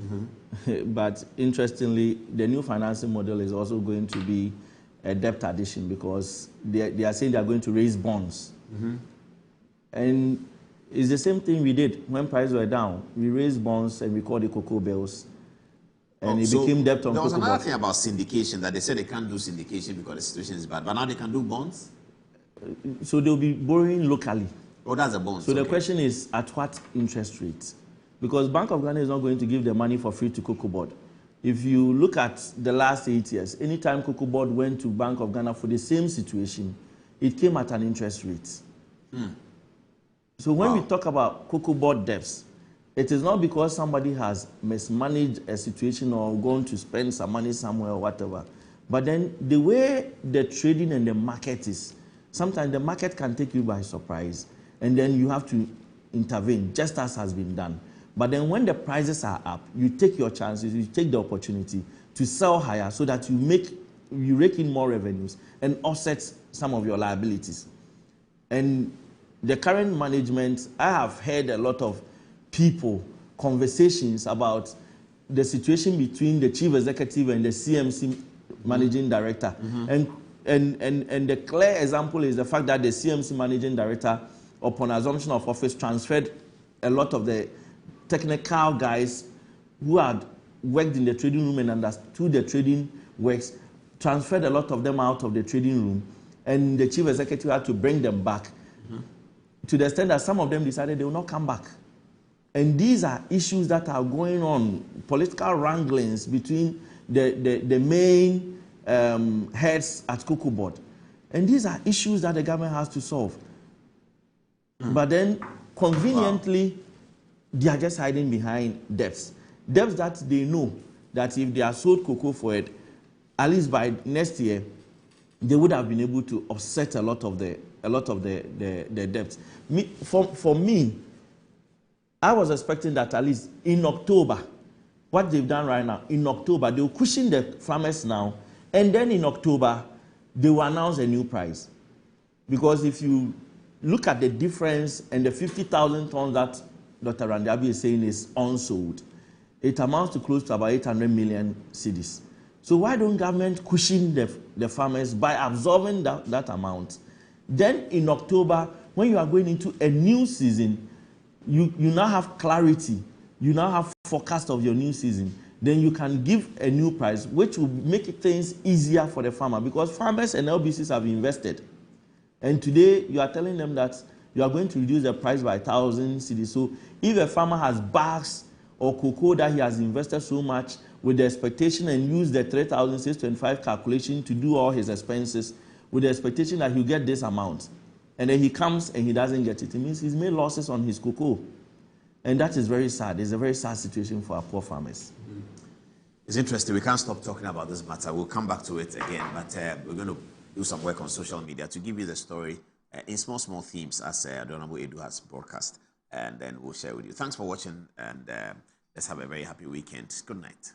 Mm-hmm. But interestingly, the new financing model is also going to be a debt addition because they are saying they are going to raise bonds. Mm-hmm. And it's the same thing we did when prices were down. We raised bonds and we called the cocoa bills. And it became debt on cocoa. There was another thing about syndication that they said they can't do syndication because the situation is bad. But now they can do bonds? So they'll be borrowing locally. Oh, that's a bond. So the question is, at what interest rate? Because Bank of Ghana is not going to give the money for free to Cocoa Board. If you look at the last 8 years, anytime Cocoa Board went to Bank of Ghana for the same situation, it came at an interest rate. So when we talk about Cocoa Board debts, it is not because somebody has mismanaged a situation or gone to spend some money somewhere or whatever. But then the way the trading and the market is, sometimes the market can take you by surprise and then you have to intervene, just as has been done. But then when the prices are up, you take your chances, you take the opportunity to sell higher so that you rake in more revenues and offset some of your liabilities. And the current management, I have heard a lot of people, conversations about the situation between the chief executive and the CMC managing director. Mm-hmm. And the clear example is the fact that the CMC managing director, upon assumption of office, transferred a lot of the technical guys who had worked in the trading room and understood the trading works, transferred a lot of them out of the trading room, and the chief executive had to bring them back. Mm-hmm. To the extent that some of them decided they will not come back. And these are issues that are going on, political wranglings between the main heads at Cocoa Board. And these are issues that the government has to solve. But then, conveniently, they are just hiding behind debts. Debts that they know that if they are sold cocoa for it, at least by next year, they would have been able to offset a lot of the debts. For me, I was expecting that at least in October, what they've done right now, in October, they will cushion the farmers now, and then in October, they will announce a new price. Because if you look at the difference and the 50,000 tons that Dr. Randabi is saying is unsold, it amounts to close to about 800 million cedis. So why don't government cushion the farmers by absorbing that amount? Then in October, when you are going into a new season, you now have clarity. You now have forecast of your new season. then you can give a new price, which will make things easier for the farmer, because farmers and LBCs have invested. And today, you are telling them that you are going to reduce the price by 1,000 cedis. So if a farmer has bags or cocoa that he has invested so much with the expectation and use the 3,625 calculation to do all his expenses with the expectation that he'll get this amount, and then he comes and he doesn't get it, it means he's made losses on his cocoa. And that is very sad. It's a very sad situation for our poor farmers. It's interesting. We can't stop talking about this matter. We'll come back to it again, but we're going to do some work on social media to give you the story in small themes as the Honorable Edu has broadcast, and then we'll share with you. Thanks for watching, and let's have a very happy weekend. Good night.